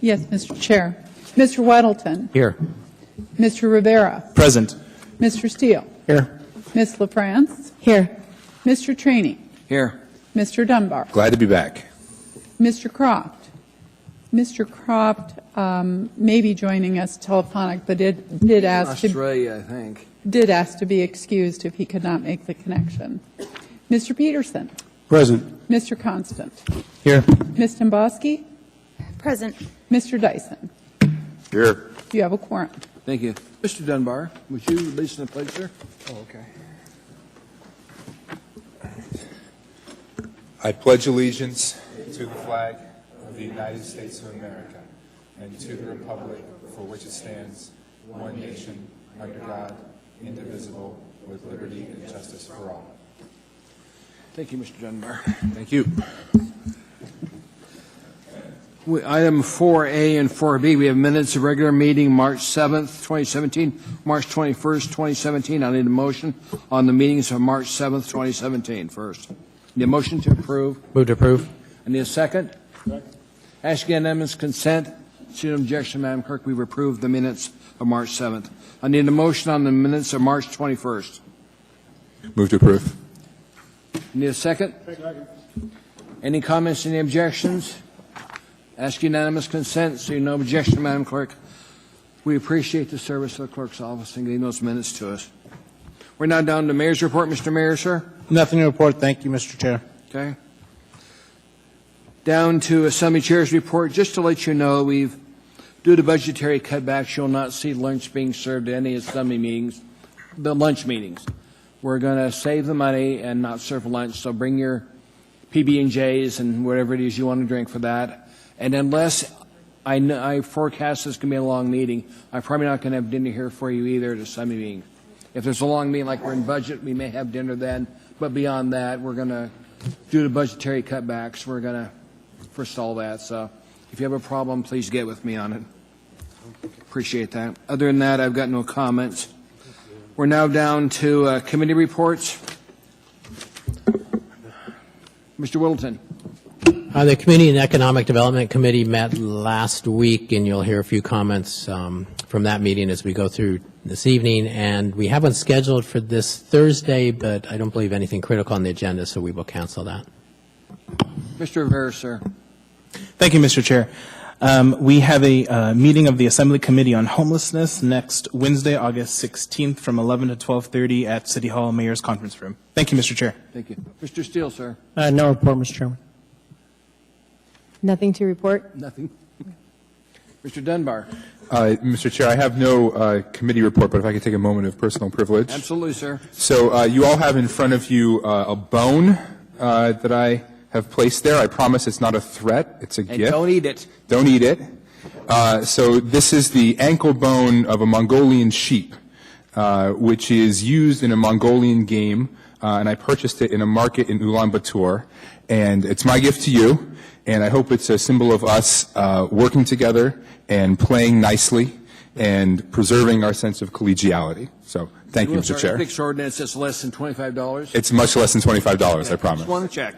Yes, Mr. Chair. Mr. Weddleton. Here. Mr. Rivera. Present. Mr. Steele. Here. Ms. LaFrance. Here. Mr. Traney. Here. Mr. Dunbar. Glad to be back. Mr. Croft. Mr. Croft may be joining us telephonic, but did ask Australia, I think. to be excused if he could not make the connection. Mr. Peterson. Present. Mr. Constant. Here. Ms. Domboski. Present. Mr. Dyson. Here. You have a quorum. Thank you. Mr. Dunbar, would you release the pledge, sir? Oh, okay. I pledge allegiance to the flag of the United States of America and to the republic for which it stands, one nation, under God, indivisible, with liberty and justice for all. Thank you, Mr. Dunbar. Thank you. Item 4A and 4B, we have minutes of regular meeting March 7th, 2017, March 21st, 2017. I need a motion on the meetings of March 7th, 2017 first. Need a motion to approve. Move to approve. I need a second. Ask unanimous consent. See no objection, Madam Clerk. We've approved the minutes of March 7th. I need a motion on the minutes of March 21st. Move to approve. Need a second? Second. Any comments, any objections? Ask unanimous consent. See no objection, Madam Clerk. We appreciate the service of the Clerk's office in getting those minutes to us. We're now down to Mayor's report. Mr. Mayor, sir. Nothing to report. Thank you, Mr. Chair. Okay. Down to Assembly Chair's report. Just to let you know, due to budgetary cutbacks, you'll not see lunch being served at any Assembly meetings, the lunch meetings. We're going to save the money and not serve lunch, so bring your PB&Js and whatever it is you want to drink for that. And unless I forecast this can be a long meeting, I'm probably not going to have dinner here for you either at Assembly meeting. If there's a long meeting like we're in budget, we may have dinner then. But beyond that, we're going to, due to budgetary cutbacks, we're going to forestall that. So if you have a problem, please get with me on it. Appreciate that. Other than that, I've got no comments. We're now down to committee reports. Mr. Whittleton. The Committee and Economic Development Committee met last week, and you'll hear a few comments from that meeting as we go through this evening. And we have one scheduled for this Thursday, but I don't believe anything critical on the agenda, so we will cancel that. Mr. Rivera, sir. Thank you, Mr. Chair. We have a meeting of the Assembly Committee on Homelessness next Wednesday, August 16th from 11 to 12:30 at City Hall Mayor's Conference Room. Thank you, Mr. Chair. Thank you. Mr. Steele, sir. No report, Mr. Chairman. Nothing to report. Nothing. Mr. Dunbar. Mr. Chair, I have no committee report, but if I could take a moment of personal privilege. Absolutely, sir. So you all have in front of you a bone that I have placed there. I promise it's not a threat. It's a gift. And don't eat it. Don't eat it. So this is the ankle bone of a Mongolian sheep, which is used in a Mongolian game, and I purchased it in a market in Ulaanbaatar. And it's my gift to you, and I hope it's a symbol of us working together and playing nicely and preserving our sense of collegiality. So thank you, Mr. Chair. Ethics ordinance is less than $25. It's much less than $25, I promise. Just want to check.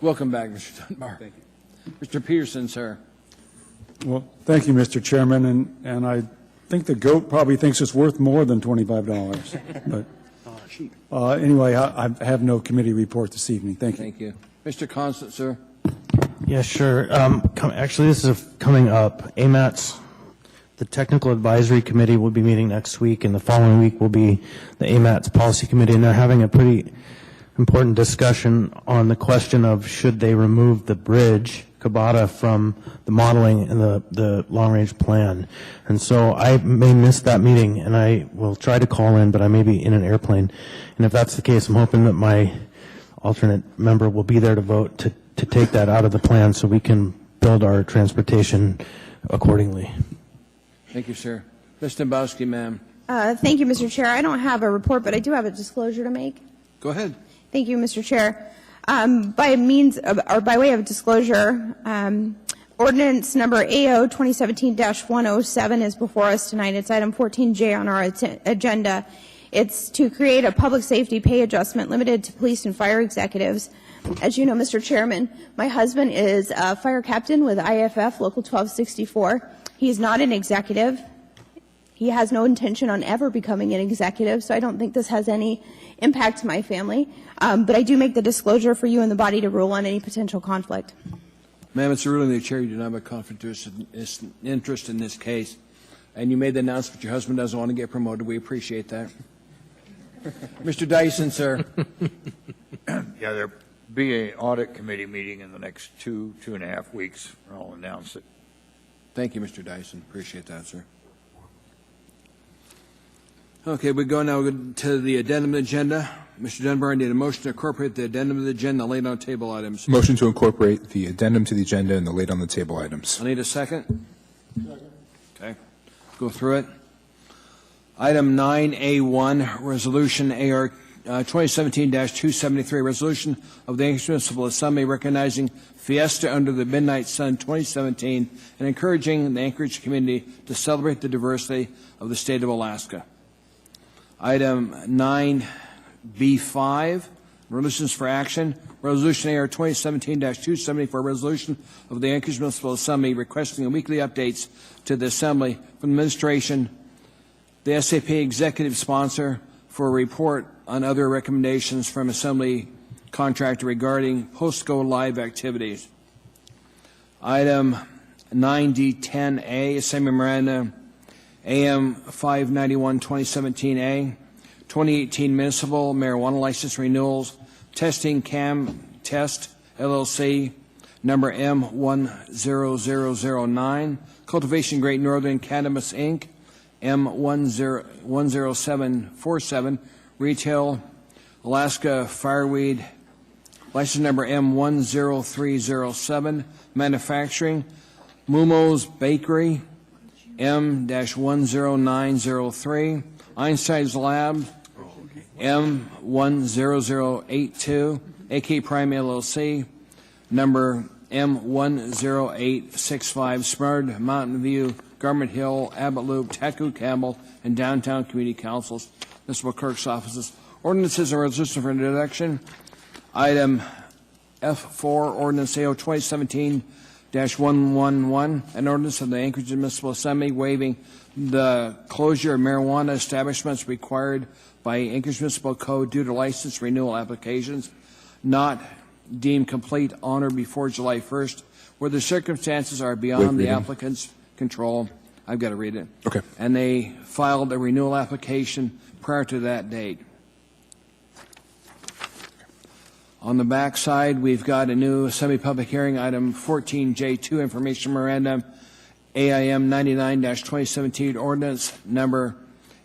Welcome back, Mr. Dunbar. Thank you. Mr. Peterson, sir. Well, thank you, Mr. Chairman, and I think the goat probably thinks it's worth more than $25. But anyway, I have no committee report this evening. Thank you. Thank you. Mr. Constant, sir. Yeah, sure. Actually, this is coming up. AMATS, the Technical Advisory Committee, will be meeting next week, and the following week will be the AMATS Policy Committee, and they're having a pretty important discussion on the question of should they remove the bridge, Kabata, from the modeling and the long-range plan. And so I may miss that meeting, and I will try to call in, but I may be in an airplane. And if that's the case, I'm hoping that my alternate member will be there to vote to take that out of the plan so we can build our transportation accordingly. Thank you, sir. Ms. Domboski, ma'am. Thank you, Mr. Chair. I don't have a report, but I do have a disclosure to make. Go ahead. Thank you, Mr. Chair. By means of, or by way of disclosure, ordinance number AO 2017-107 is before us tonight. It's item 14J on our agenda. It's to create a public safety pay adjustment limited to police and fire executives. As you know, Mr. Chairman, my husband is a fire captain with IFF Local 1264. He's not an executive. He has no intention on ever becoming an executive, so I don't think this has any impact to my family. But I do make the disclosure for you and the body to rule on any potential conflict. Ma'am, it's a ruling of the chair. You do not have a conflict of interest in this case. And you made the announcement your husband doesn't want to get promoted. We appreciate that. Mr. Dyson, sir. Yeah, there'll be an audit committee meeting in the next 2.5 weeks. I'll announce it. Thank you, Mr. Dyson. Appreciate that, sir. Okay, we go now to the addendum agenda. Mr. Dunbar, I need a motion to incorporate the addendum of the agenda laid on table items. Motion to incorporate the addendum to the agenda and the laid on the table items. I need a second. Okay, go through it. Item 9A1, Resolution AR 2017-273, Resolution of the Anchorage Municipal Assembly recognizing Fiesta Under the Midnight Sun 2017 and encouraging the Anchorage community to celebrate the diversity of the state of Alaska. Item 9B5, Resolutions for Action, Resolution AR 2017-274, Resolution of the Anchorage Municipal Assembly requesting weekly updates to the Assembly from the Administration, the SAP Executive Sponsor, for a report on other recommendations from Assembly contractor regarding post-go live activities. Item 9D10A, Assembly Memorandum AM 591 2017A, 2018 Municipal Marijuana License Renewals, Testing Cam Test LLC, number M10009, Cultivation Great Northern Cannabis Inc., M10747, Retail Alaska Fireweed, license number M10307, Manufacturing, Mumo's Bakery, M-10903, Einstein's Lab, M10082, AK Prime LLC, number M10865, Smart Mountain View, Garment Hill, Abbott Loop, Taku Campbell, and Downtown Community Councils, Municipal Clerk's Offices. Ordinances and resolution for introduction. Item F4, Ordinance AO 2017-111, an ordinance of the Anchorage Municipal Assembly waiving the closure of marijuana establishments required by Anchorage Municipal Code due to license renewal applications not deemed complete on or before July 1st, where the circumstances are beyond the applicant's control. I've got to read it. Okay. And they filed a renewal application prior to that date. On the back side, we've got a new Assembly public hearing, item 14J2, information memorandum, AIM 99-2017, ordinance number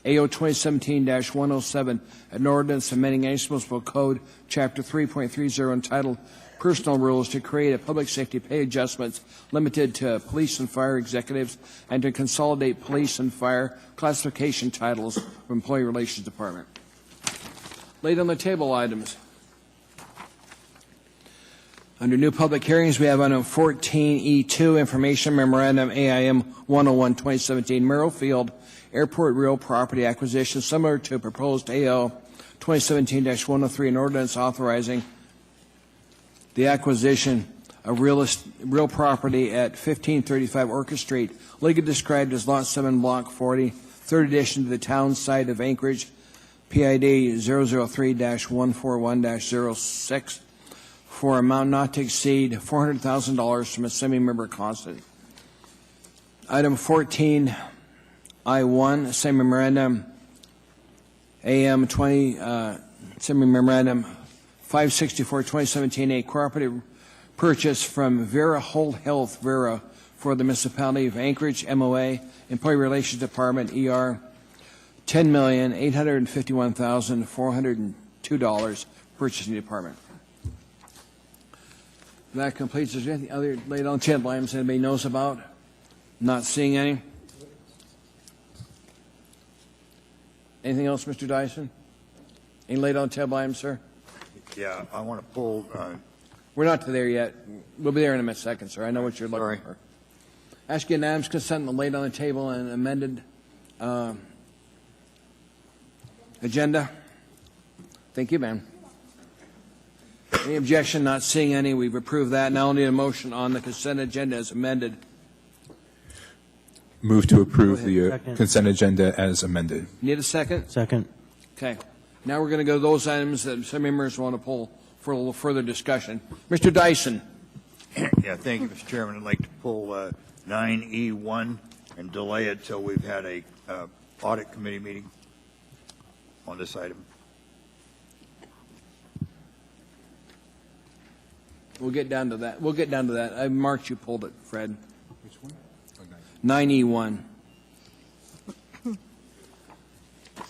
AO 2017-107, an ordinance amending Anchorage Municipal Code, Chapter 3.30, entitled Personal Rules to create a public safety pay adjustments limited to police and fire executives and to consolidate police and fire classification titles for Employee Relations Department. Laid on the table items. Under new public hearings, we have item 14E2, information memorandum AIM 101-2017, Merrill Airport real property acquisition, similar to proposed AO 2017-103, an ordinance authorizing the acquisition of real property at 1535 Orchard Street, legally described as Lot 7, Block 40, third addition to the town site of Anchorage, PID 003-141-06, for amount not to exceed $400,000 from a semi-member constant. Item 14I1, same memorandum, AM 20, semi memorandum 564 2017, a cooperative purchase from Vera Whole Health Vera for the municipality of Anchorage, MOA, Employee Relations Department, ER, $10,851,402, purchasing department. That completes. Is there anything other laid on table items anybody knows about? Not seeing any. Anything else, Mr. Dyson? Any laid on table items, sir? Yeah, I want to pull. We're not there yet. We'll be there in a second, sir. I know what you're looking for. Ask unanimous consent and laid on the table and amended agenda? Thank you, ma'am. Any objection? Not seeing any. We've approved that. Now I'll need a motion on the consent agenda as amended. Move to approve Go the Second. consent agenda as amended. Need a second? Second. Okay. Now we're going to go to those items that some members want to pull for a little further discussion. Mr. Dyson. Yeah, thank you, Mr. Chairman. I'd like to pull 9E1 and delay it till we've had a audit committee meeting on this item. We'll get down to that. We'll get down to that. I marked you pulled it, Fred. Which one? 9E1.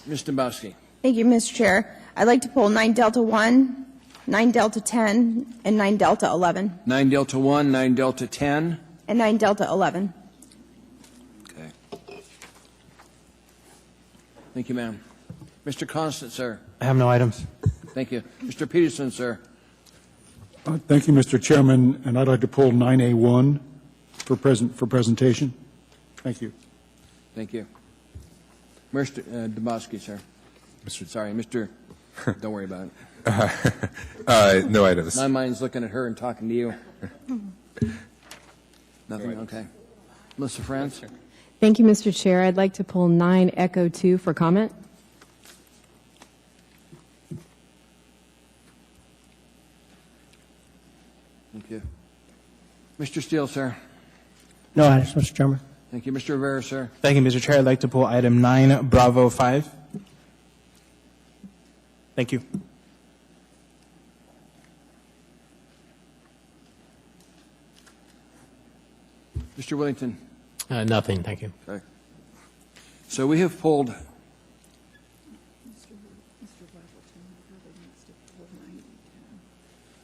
Ms. Dombrowski. Thank you, Mr. Chair. I'd like to pull 9 Delta 1, 9 Delta 10, and 9 Delta 11, 9 Delta 1, 9 Delta 10. and 9 Delta 11. Okay. Thank you, ma'am. Mr. Constant, sir. I have no items. Thank you. Mr. Peterson, sir. Thank you, Mr. Chairman, and I'd like to pull 9A1 for presentation. Thank you. Thank you. Mr. Dombrowski, sir. Sorry, Mr. Don't worry about it. No items. My mind's looking at her and talking to you. Nothing? Okay. Melissa France? Thank you, Mr. Chair. I'd like to pull 9 Echo 2 for comment. Thank you. Mr. Steele, sir. No items, Mr. Chairman. Thank you. Mr. Rivera, sir. Thank you, Mr. Chair. I'd like to pull item 9 Bravo 5. Thank you. Mr. Willington. Nothing, thank you. Okay. So we have pulled.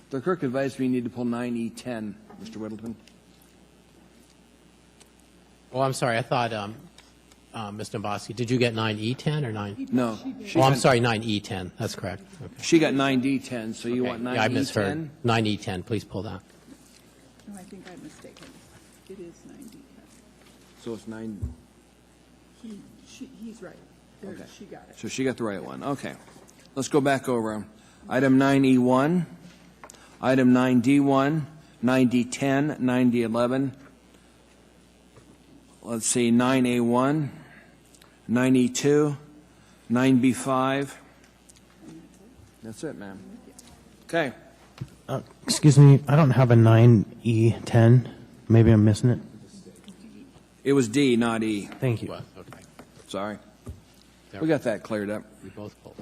The clerk advised me you need to pull 9E10, Mr. Whittleton. Oh, I'm sorry, I thought, Ms. Dombrowski, did you get 9E10 or 9? No. Oh, I'm sorry, 9E10, that's correct. Okay. She got 9D10, so you Okay. want 9E10? Yeah, I misheard. 9E10, please pull that. No, I think I'm mistaken. It is 90. So it's 9. He's right. Okay. She got it. So she got the right one. Okay. Let's go back over 'em. Item 9E1, item 9D1, 9D10, 9D11. Let's see, 9A1, 9E2, 9B5. That's it, ma'am. Okay. Excuse me, I don't have a 9E10. Maybe I'm missing it. It was D, not E. Thank you. Well, okay. Sorry. We got that cleared up. We both pulled.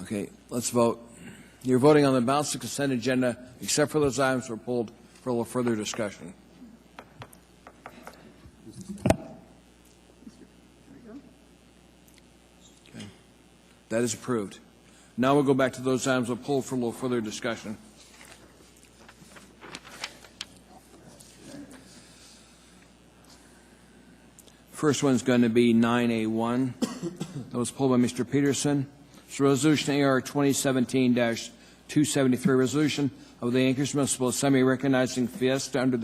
Okay, let's vote. You're voting on the balance of consent agenda, except for those items were pulled for a little further discussion. Okay. That is approved. Now we'll go back to those items we'll pull for a little further discussion. First one's going to be 9A1. That was pulled by Mr. Peterson. It's Resolution AR 2017-273, resolution of the Anchorage Municipal Assembly recognizing Fiesta Under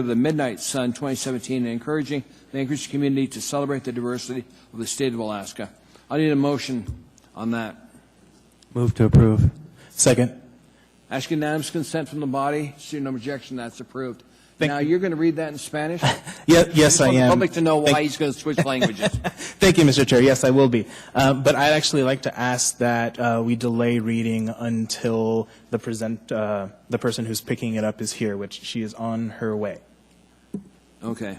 the Midnight Sun 2017 and encouraging the Anchorage community to celebrate the diversity of the state of Alaska. I need a motion on that. Move to approve. Second. Ask unanimous consent from the body. See no objection. That's approved. Thank Now, you. you're going to read that in Spanish? Yes, I want the am. public to know why Thank- he's going to switch languages. Thank you, Mr. Chair. Yes, I will be. But I'd actually like to ask that we delay reading until the person who's picking it up is here, which she is on her way. Okay.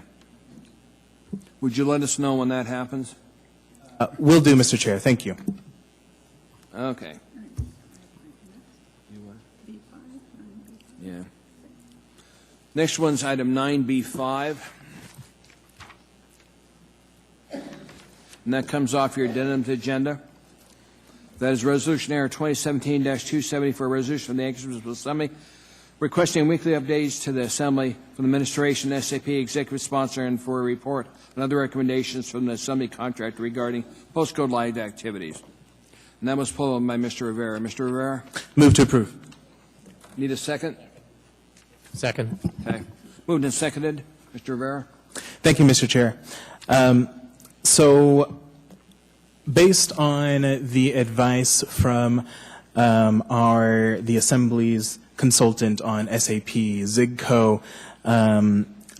Would you let us know when that happens? Will do, Mr. Chair. Thank you. Okay. Yeah. Next one's item 9B5. And that comes off your addendum to agenda. That is Resolution Error 2017-270 for a resolution from the Anchorage Municipal Assembly requesting weekly updates to the Assembly from the Administration, SAP, Executive Sponsor, and for a report and other recommendations from the Assembly contract regarding postcode light activities. And that was pulled by Mr. Rivera. Mr. Rivera, Move to approve. need a second? Second. Okay. Moved and seconded. Mr. Rivera? Thank you, Mr. Chair. So Based on the advice from the Assembly's consultant on SAP, ZigCo,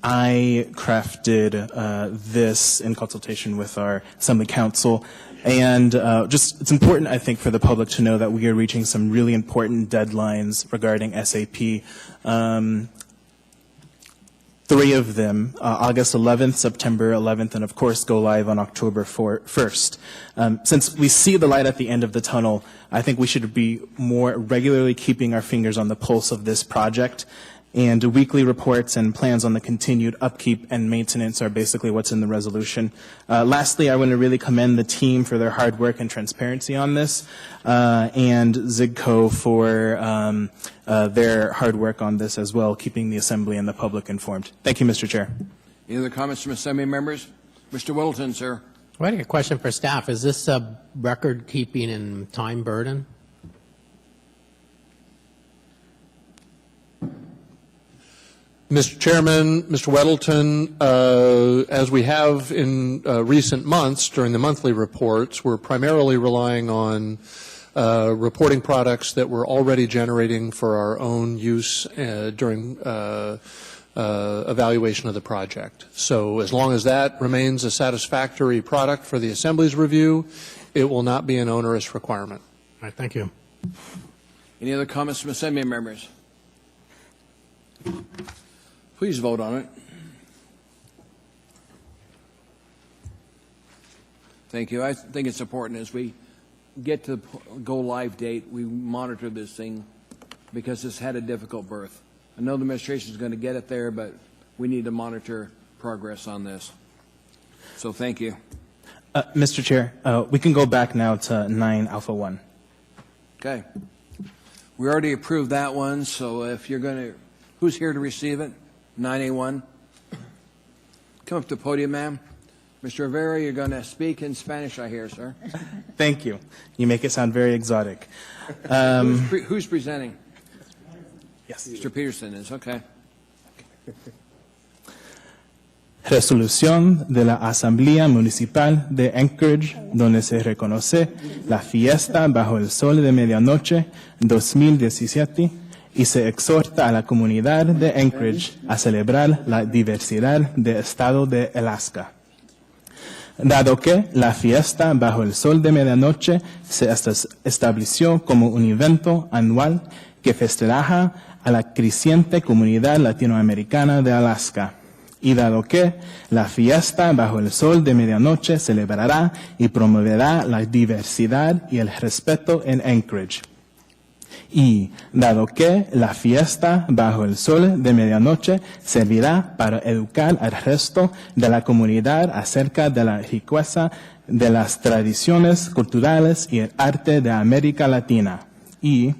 I crafted this in consultation with our Assembly Council. And it's important, I think, for the public to know that we are reaching some really important deadlines regarding SAP. 3 of them, August 11th, September 11th, and of course go live on October 1st. Since we see the light at the end of the tunnel, I think we should be more regularly keeping our fingers on the pulse of this project. And weekly reports and plans on the continued upkeep and maintenance are basically what's in the resolution. Lastly, I want to really commend the team for their hard work and transparency on this, and ZigCo for their hard work on this as well, keeping the Assembly and the public informed. Thank you, Mr. Chair. Any other comments from Assembly members? Mr. Whittleton, sir. Well, I have a question for staff. Is this a record-keeping and time burden? Mr. Chairman, Mr. Weddleton, as we have in recent months during the monthly reports, we're primarily relying on reporting products that we're already generating for our own use during evaluation of the project. So as long as that remains a satisfactory product for the Assembly's review, it will not be an onerous requirement. All right, thank you. Any other comments from Assembly members? Please vote on it. Thank you. I think it's important as we get to the go-live date, we monitor this thing because it's had a difficult birth. I know the administration is going to get it there, but we need to monitor progress on this. So thank you. Mr. Chair, we can go back now to 9 Alpha 1. Okay. We already approved that one, so if you're going to, who's here to receive it? 9A1. Come up to the podium, ma'am. Mr. Rivera, you're going to speak in Spanish, I hear, sir. Thank you. You make it sound very exotic. Who's presenting? Yes. Mr. Peterson is, okay. Resolución de la Asamblea Municipal de Anchorage, donde se reconoce la fiesta bajo el sol de medianoche 2017 y se exhorta a la comunidad de Anchorage a celebrar la diversidad del estado de Alaska. Dado que la fiesta bajo el sol de medianoche se estableció como un evento anual que festeja a la creciente comunidad latinoamericana de Alaska, y dado que la fiesta bajo el sol de medianoche celebrará y promoverá la diversidad y el respeto en Anchorage, y dado que la fiesta bajo el sol de medianoche servirá para educar al resto de la comunidad acerca de la riqueza de las tradiciones culturales y el arte de América Latina, y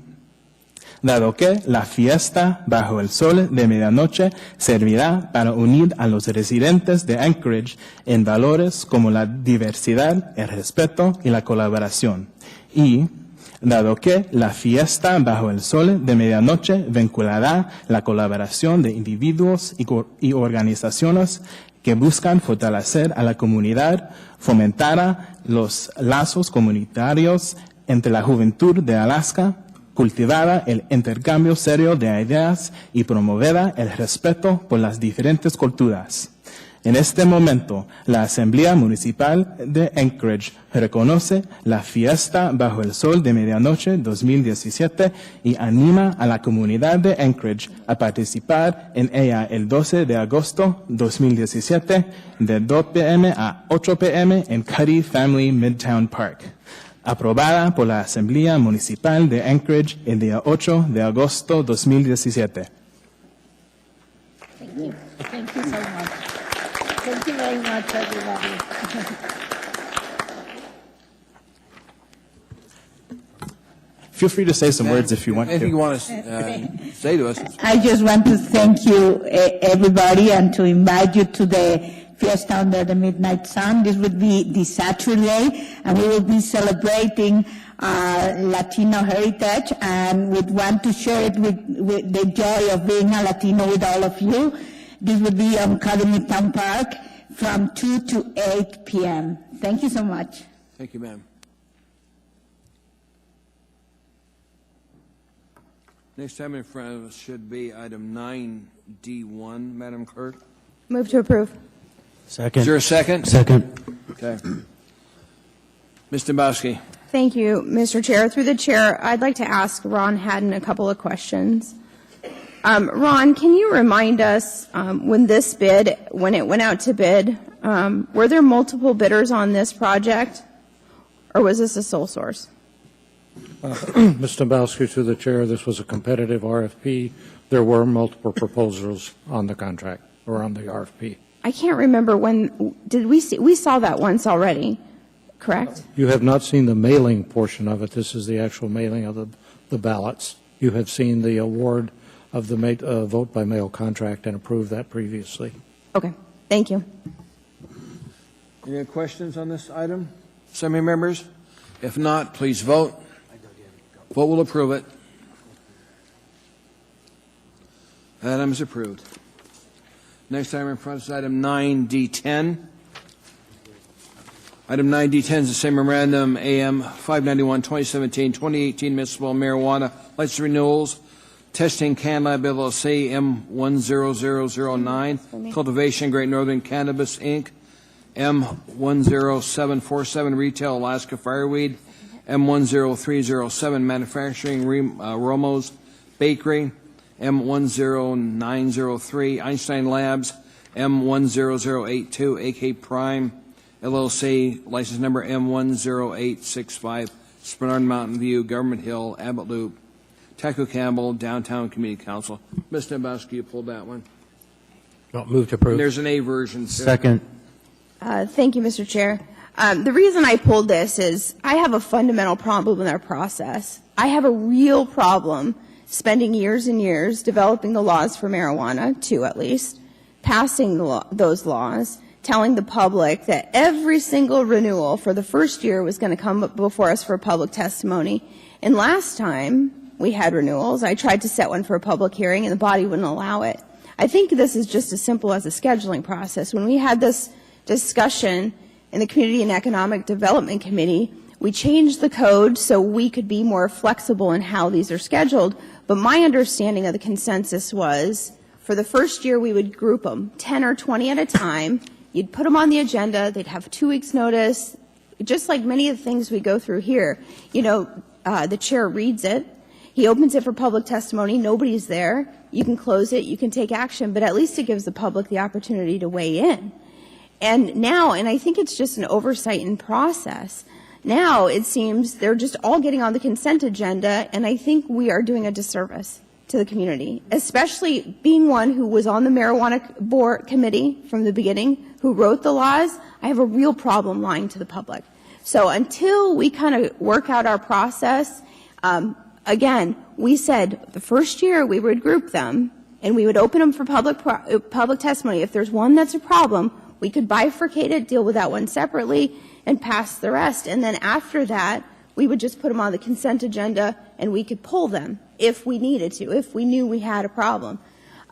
dado que la fiesta bajo el sol de medianoche servirá para unir a los residentes de Anchorage en valores como la diversidad, el respeto y la colaboración, y dado que la fiesta bajo el sol de medianoche vinculará la colaboración de individuos y organizaciones que buscan fortalecer a la comunidad, fomentará los lazos comunitarios entre la juventud de Alaska, cultivará el intercambio serio de ideas y promoverá el respeto por las diferentes culturas. En este momento, la Asamblea Municipal de Anchorage reconoce la fiesta bajo el sol de medianoche 2017 y anima a la comunidad de Anchorage a participar en ella el 12 de agosto 2017 de 2 p.m. a 8 p.m. en Cuddy Family Midtown Park. Aprobada por la Asamblea Municipal de Anchorage el día 8 de agosto 2017. Thank you. Thank you so much. Thank you very much, everybody. Feel free to say some words if you want to. Anything you want to say to us? I just want to thank you, everybody, and to invite you to the Fiesta Under the Midnight Sun. This would be this Saturday, and we will be celebrating Latino heritage, and we want to share it with the joy of being a Latino with all of you. This would be on Cuddy Midtown Park from 2 to 8 p.m. Thank you so much. Thank you, ma'am. Next item in front of us should be item 9D1, Madam Clerk. Move to approve. Second. Is there a second? Second. Okay. Ms. Dombrowski. Thank you, Mr. Chair. Through the chair, I'd like to ask Ron Haddon a couple of questions. Ron, can you remind us when it went out to bid, were there multiple bidders on this project, or was this a sole source? Ms. Dombrowski, to the chair, this was a competitive RFP. There were multiple proposals on the contract or on the RFP. I can't remember when, did we see, we saw that once already, correct? You have not seen the mailing portion of it. This is the actual mailing of the ballots. You have seen the award of the vote by mail contract and approved that previously. Okay, thank you. Any questions on this item? Assembly members? If not, please vote. Vote will approve it. That item is approved. Next item in front is item 9D10. Item 9D10 is the same memorandum, AM 591, 2017, 2018 municipal marijuana license renewals. Testing Can Lab LLC, M10009. Cultivation Great Northern Cannabis, Inc. M10747. Retail Alaska Fireweed. M10307. Manufacturing Romo's Bakery. M10903. Einstein Labs. M10082. AK Prime LLC. License number M10865. Spenard Mountain View, Government Hill, Abbott Loop. Taco Campbell, Downtown Community Council. Ms. Dombrowski, you pulled that one. Well, move to approve. There's an A version, too. Second. Thank you, Mr. Chair. The reason I pulled this is I have a fundamental problem with our process. I have a real problem spending years and years developing the laws for marijuana, two at least, passing those laws, telling the public that every single renewal for the first year was going to come before us for public testimony. And last time we had renewals, I tried to set one for a public hearing and the body wouldn't allow it. I think this is just as simple as a scheduling process. When we had this discussion in the Community and Economic Development Committee, we changed the code so we could be more flexible in how these are scheduled. But my understanding of the consensus was for the first year we would group them 10 or 20 at a time. You'd put them on the agenda. They'd have 2 weeks' notice, just like many of the things we go through here. You know, the chair reads it. He opens it for public testimony. Nobody's there. You can close it. You can take action. But at least it gives the public the opportunity to weigh in. And now, and I think it's just an oversight in process, now it seems they're just all getting on the consent agenda, and I think we are doing a disservice to the community, especially being one who was on the marijuana board committee from the beginning, who wrote the laws. I have a real problem lying to the public. So until we kind of work out our process, again, we said the first year we would group them and we would open them for public testimony. If there's one that's a problem, we could bifurcate it, deal with that one separately, and pass the rest. And then after that, we would just put them on the consent agenda and we could pull them if we needed to, if we knew we had a problem.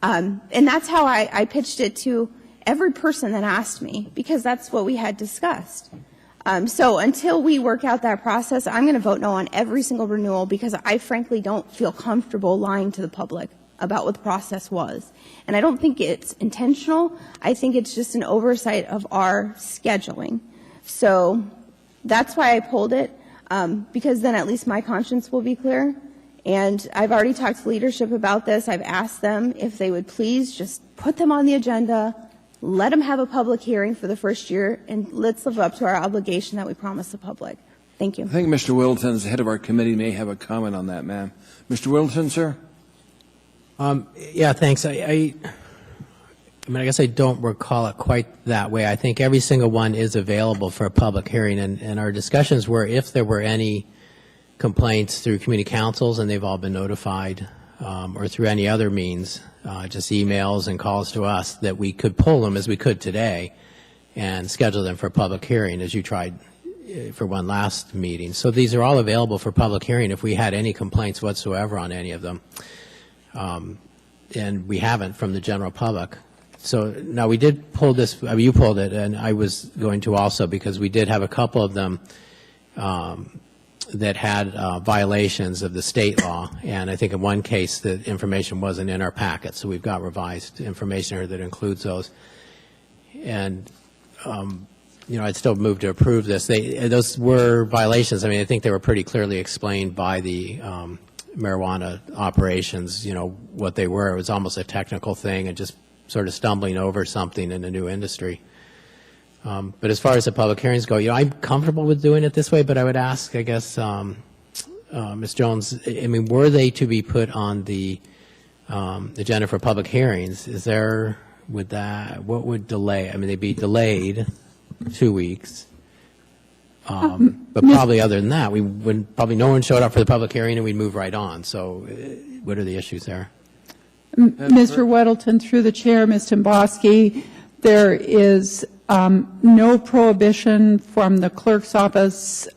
And that's how I pitched it to every person that asked me, because that's what we had discussed. So until we work out that process, I'm going to vote no on every single renewal because I frankly don't feel comfortable lying to the public about what the process was. And I don't think it's intentional. I think it's just an oversight of our scheduling. So that's why I pulled it, because then at least my conscience will be clear. And I've already talked to leadership about this. I've asked them if they would please just put them on the agenda, let them have a public hearing for the first year, and let's live up to our obligation that we promised the public. Thank you. I think Mr. Whittleton, as the head of our committee, may have a comment on that, ma'am. Mr. Whittleton, sir? Yeah, thanks. I mean, I guess I don't recall it quite that way. I think every single one is available for a public hearing, and our discussions were if there were any complaints through community councils, and they've all been notified, or through any other means, just emails and calls to us, that we could pull them as we could today and schedule them for a public hearing as you tried for one last meeting. So these are all available for public hearing if we had any complaints whatsoever on any of them. And we haven't from the general public. So now we did pull this, I mean, you pulled it, and I was going to also, because we did have a couple of them that had violations of the state law. And I think in one case, the information wasn't in our packet, so we've got revised information here that includes those. And, I'd still move to approve this. Those were violations. I mean, I think they were pretty clearly explained by the marijuana operations, what they were. It was almost a technical thing and just sort of stumbling over something in a new industry. But as far as the public hearings go, I'm comfortable with doing it this way, but I would ask, I guess, Ms. Jones, I mean, were they to be put on the agenda for public hearings, what would delay? I mean, they'd be delayed 2 weeks. But probably other than that, no one showed up for the public hearing and we'd move right on. So what are the issues there? Mr. Weddleton, through the chair, Ms. Domboski, there is no prohibition from the clerk's office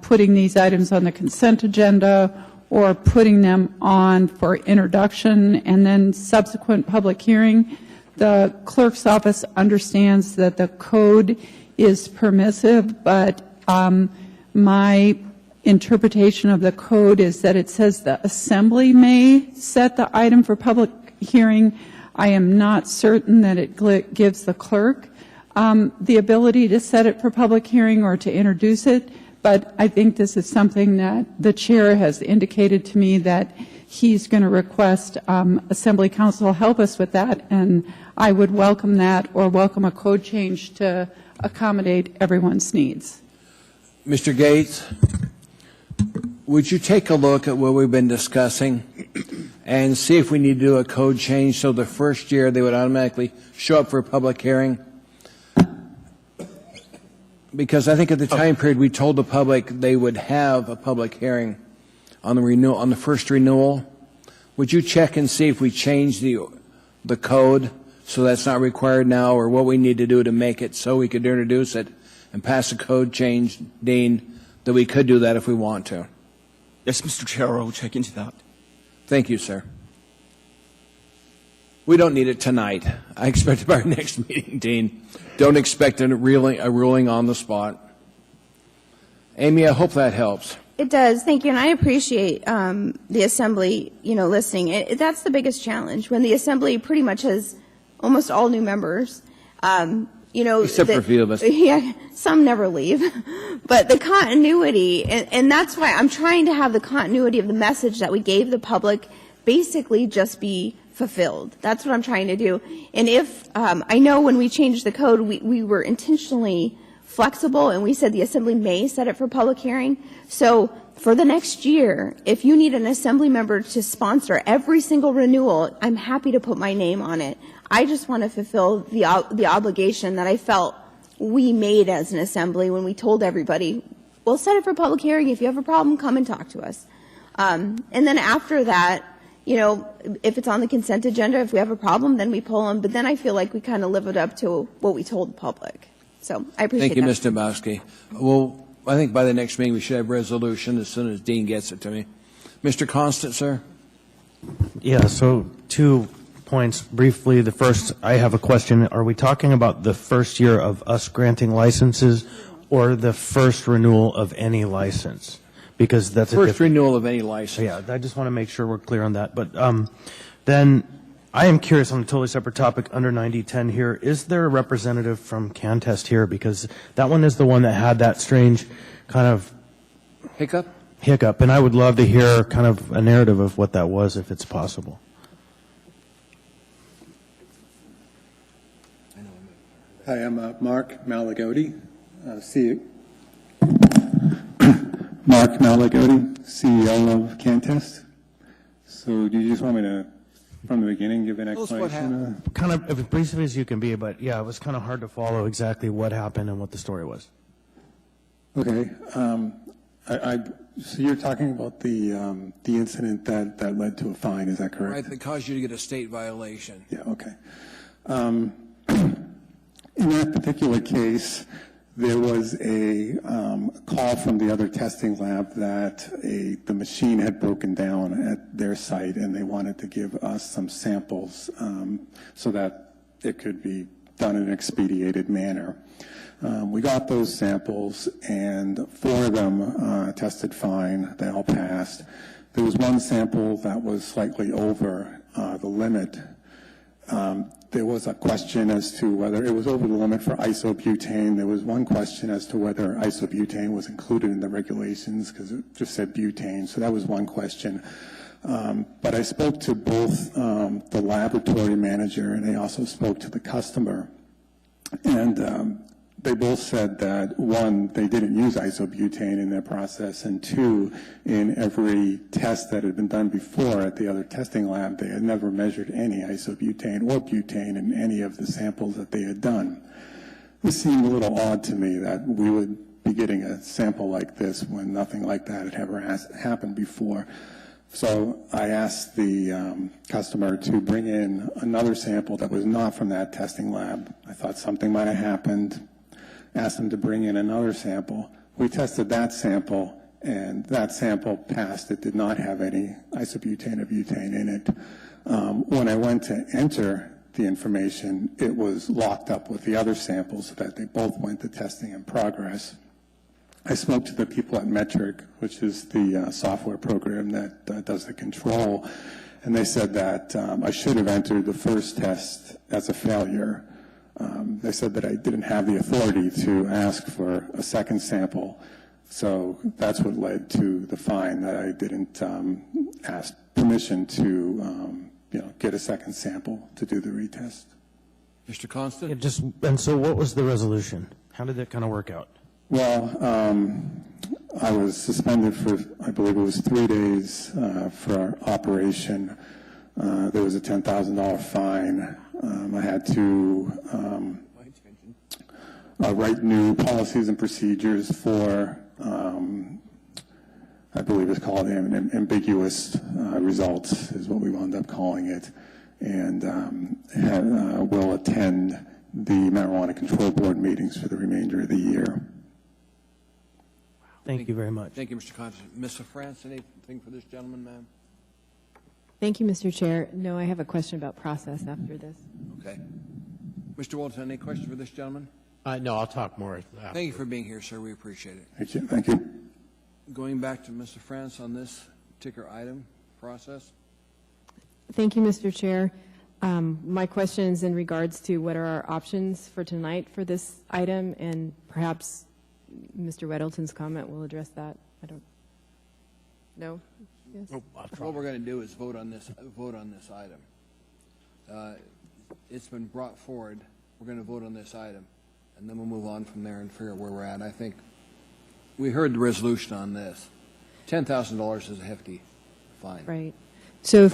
putting these items on the consent agenda or putting them on for introduction and then subsequent public hearing. The clerk's office understands that the code is permissive, but my interpretation of the code is that it says the assembly may set the item for public hearing. I am not certain that it gives the clerk the ability to set it for public hearing or to introduce it, but I think this is something that the chair has indicated to me that he's going to request Assembly Council help us with that, and I would welcome that or welcome a code change to accommodate everyone's needs. Mr. Gates, would you take a look at what we've been discussing and see if we need to do a code change so the first year they would automatically show up for a public hearing? Because I think at the time period we told the public they would have a public hearing on the renewal, on the first renewal. Would you check and see if we change the code so that's not required now, or what we need to do to make it so we could introduce it and pass a code change, Dean, that we could do that if we want to? Yes, Mr. Chair, I will check into that. Thank you, sir. We don't need it tonight. I expect it by our next meeting, Dean. Don't expect a ruling on the spot. Amy, I hope that helps. It does. Thank you. And I appreciate the Assembly, listening. That's the biggest challenge when the Assembly pretty much has almost all new members. Except for a few of us. Yeah, some never leave. But the continuity, and that's why I'm trying to have the continuity of the message that we gave the public basically just be fulfilled. That's what I'm trying to do. And if, I know when we changed the code, we were intentionally flexible and we said the Assembly may set it for public hearing. So for the next year, if you need an Assembly member to sponsor every single renewal, I'm happy to put my name on it. I just want to fulfill the obligation that I felt we made as an Assembly when we told everybody, we'll set it for public hearing. If you have a problem, come and talk to us. And then after that, if it's on the consent agenda, if we have a problem, then we pull them. But then I feel like we kind of live it up to what we told the public. So I appreciate that. Thank you, Ms. Domboski. Well, I think by the next meeting we should have resolution as soon as Dean gets it to me. Mr. Constant, sir? Yeah, so 2 points briefly. The first, I have a question. Are we talking about the first year of us granting licenses or the first renewal of any license? Because that's first renewal of any license. Yeah, I just want to make sure we're clear on that. But then I am curious on a totally separate topic under 9010 here. Is there a representative from CanTest here? Because that one is the one that had that strange kind of hiccup. And I would love to hear kind of a narrative of what that was, if it's possible. Hi, I'm Mark Malagotti, Mark Malagotti, CEO of CanTest. So do you just want me to, from the beginning, give an explanation? Kind of as brief as you can be, but yeah, it was kind of hard to follow exactly what happened and what the story was. Okay. So you're talking about the incident that led to a fine, is that correct? Right, that caused you to get a state violation. Yeah, okay. In that particular case, there was a call from the other testing lab that the machine had broken down at their site, and they wanted to give us some samples so that it could be done in an expedited manner. We got those samples, and 4 of them tested fine. They all passed. There was one sample that was slightly over the limit. There was a question as to whether it was over the limit for isobutane. There was one question as to whether isobutane was included in the regulations because it just said butane. So that was one question. But I spoke to both the laboratory manager and I also spoke to the customer. And they both said that, 1, they didn't use isobutane in their process, and 2, in every test that had been done before at the other testing lab, they had never measured any isobutane or butane in any of the samples that they had done. This seemed a little odd to me that we would be getting a sample like this when nothing like that had ever happened before. So I asked the customer to bring in another sample that was not from that testing lab. I thought something might have happened. Asked them to bring in another sample. We tested that sample, and that sample passed. It did not have any isobutane or butane in it. When I went to enter the information, it was locked up with the other samples so that they both went to testing in progress. I spoke to the people at Metric, which is the software program that does the control, and they said that I should have entered the first test as a failure. They said that I didn't have the authority to ask for a second sample, so that's what led to the fine, that I didn't ask permission to get a second sample to do the retest. Mr. Constant? And so what was the resolution? How did that kind of work out? Well, I was suspended for, I believe it was 3 days for our operation. There was a $10,000 fine. I had to write new policies and procedures for, I believe it's called ambiguous results is what we wound up calling it, and will attend the Marijuana Control Board meetings for the remainder of the year. Thank you very much. Thank you, Mr. Constant. Ms. France, anything for this gentleman, ma'am? Thank you, Mr. Chair. No, I have a question about process after this. Okay. Mr. Walton, any question for this gentleman? No, I'll talk more. Thank you for being here, sir. We appreciate it. Thank you. Thank you. Going back to Mr. France on this particular item process. Thank you, Mr. Chair. My question is in regards to what are our options for tonight for this item, and perhaps Mr. Weddleton's comment will address that. I don't know. Yes. What we're going to do is vote on this item. It's been brought forward. We're going to vote on this item, and then we'll move on from there and figure out where we're at. I think we heard the resolution on this. $10,000 is a hefty fine. Right. So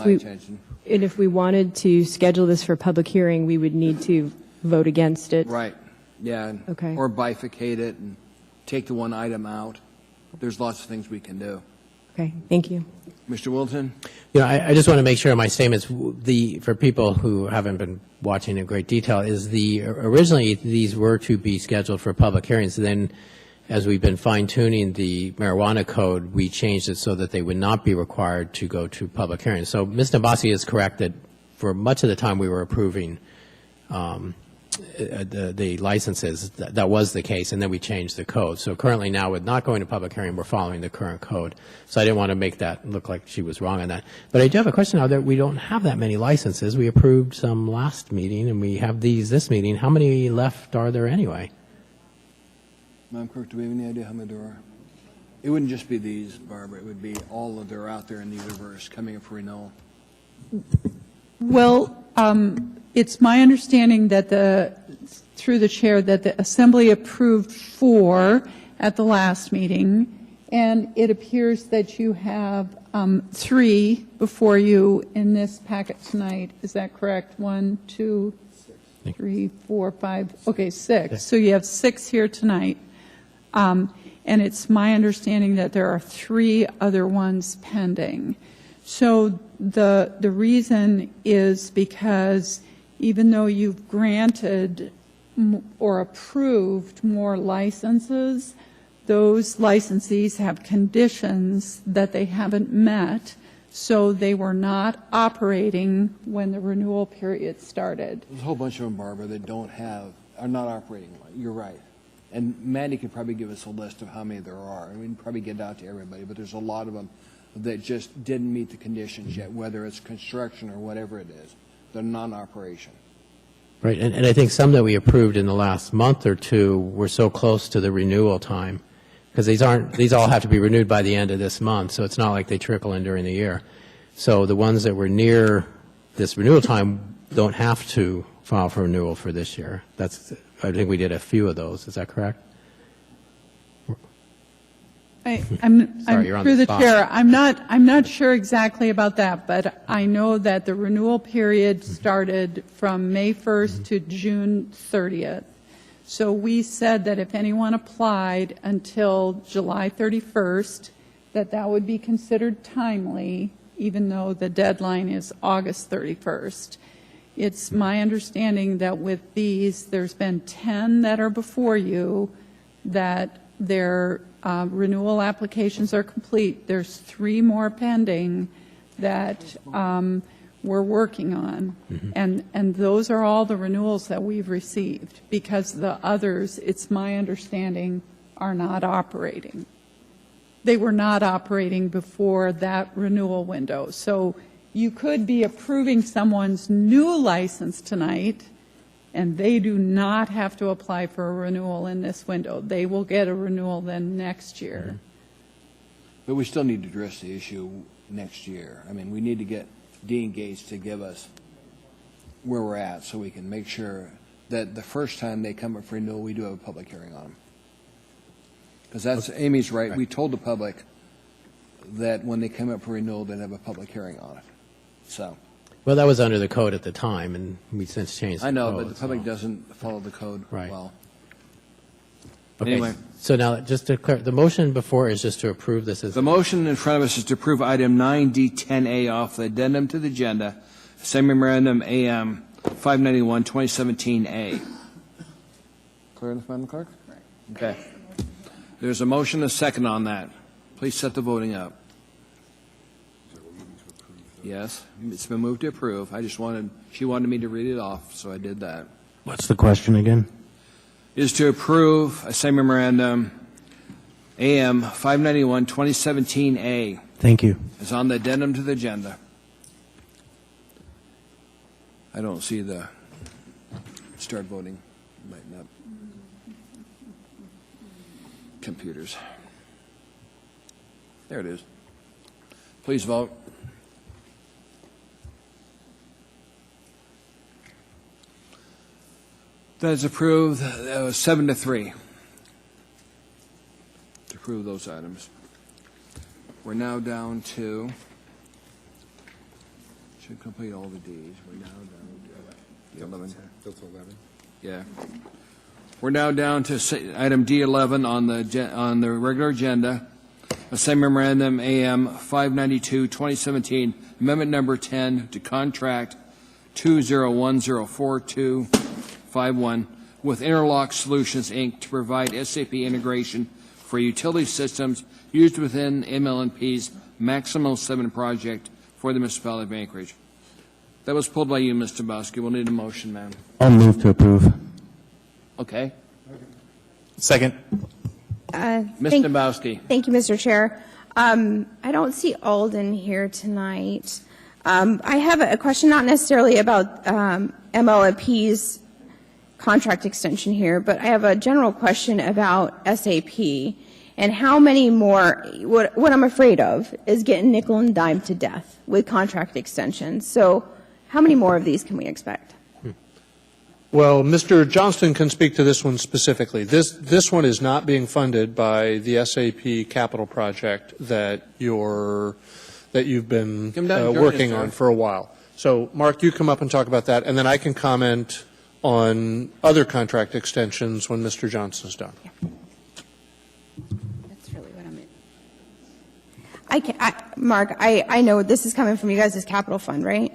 if we wanted to schedule this for public hearing, we would need to vote against it. Right. Yeah. Okay. Or bifurcate it and take the one item out. There's lots of things we can do. Okay. Thank you. Mr. Wilton? I just want to make sure my statements, for people who haven't been watching in great detail, is originally these were to be scheduled for public hearings. Then, as we've been fine-tuning the marijuana code, we changed it so that they would not be required to go to public hearings. So Ms. Nabasi is correct that for much of the time we were approving the licenses. That was the case, and then we changed the code. So currently now, with not going to public hearing, we're following the current code. So I didn't want to make that look like she was wrong on that. But I do have a question now that we don't have that many licenses. We approved some last meeting, and we have this meeting. How many left are there anyway? Madam Clerk, do we have any idea how many there are? It wouldn't just be these, Barbara. It would be all that are out there in the universe coming up for renewal. Well, it's my understanding that through the chair, that the Assembly approved 4 at the last meeting, and it appears that you have 3 before you in this packet tonight. Is that correct? 1, 2, 3, 4, 5. Okay, 6. So you have 6 here tonight. And it's my understanding that there are 3 other ones pending. So the reason is because even though you've granted or approved more licenses, those licensees have conditions that they haven't met. So they were not operating when the renewal period started. There's a whole bunch of them, Barbara, that are not operating. You're right. And Mandy could probably give us a list of how many there are. And we can probably get out to everybody, but there's a lot of them that just didn't meet the conditions yet, whether it's construction or whatever it is. They're non-operation. Right, and I think some that we approved in the last month or two were so close to the renewal time, because these all have to be renewed by the end of this month, so it's not like they trickle in during the year. So the ones that were near this renewal time don't have to file for renewal for this year. I think we did a few of those. Is that correct? I'm Sorry, you're on through the the spot. chair. I'm not sure exactly about that, but I know that the renewal period started from May 1st to June 30th. So we said that if anyone applied until July 31st, that would be considered timely, even though the deadline is August 31st. It's my understanding that with these, there's been 10 that are before you, that their renewal applications are complete. There's 3 more pending that we're working on. And those are all the renewals that we've received, because the others, it's my understanding, are not operating. They were not operating before that renewal window. So you could be approving someone's new license tonight, and they do not have to apply for a renewal in this window. They will get a renewal then next year. But we still need to address the issue next year. I mean, we need to get Dean Gates to give us where we're at so we can make sure that the first time they come up for renewal, we do have a public hearing on them. Because Amy's right. We told the public that when they come up for renewal, they'd have a public hearing on it. So. Well, that was under the code at the time, and we since changed the I know, code, but the public doesn't follow the code Right. well. Okay, Anyway. so now, just to clarify, the motion before is just to approve this as... The motion in front of us is to approve item 9D10A off the addendum to the agenda, same memorandum AM 591 2017A. Clear enough, Madam Clerk? Okay. There's a motion and a second on that. Please set the voting up. Yes, it's been moved to approve. She wanted me to read it off, so I did that. What's the question again? Is to approve a same memorandum AM 591 2017A. Thank you. It's on the addendum to the agenda. I don't see the start voting. Lighten up. Computers. There it is. Please vote. That is approved 7-3 to approve those items. We're now down to, should complete all the Ds. We're now down to 11. Yeah. We're now down to item D11 on the regular agenda. A same memorandum AM 592 2017, amendment number 10 to contract 2010421 with Interlock Solutions, Inc. to provide SAP integration for utility systems used within ML&P's Maximo 7 project for the municipality of Anchorage. That was pulled by you, Mr. Bosky. We'll need a motion, ma'am. I'll move to approve. Okay. Second. Ms. Dombrowski. Thank you, Mr. Chair. I don't see Alden here tonight. I have a question, not necessarily about MLP's contract extension here, but I have a general question about SAP and how many more, what I'm afraid of is getting nickel and dime to death with contract extensions. So how many more of these can we expect? Well, Mr. Johnston can speak to this one specifically. This one is not being funded by the SAP capital project that you've been working on for a while. So, Mark, you come up and talk about that, and then I can comment on other contract extensions when Mr. Johnston's done. Yeah. That's really what I'm in. Mark, I know this is coming from you guys' capital fund, right?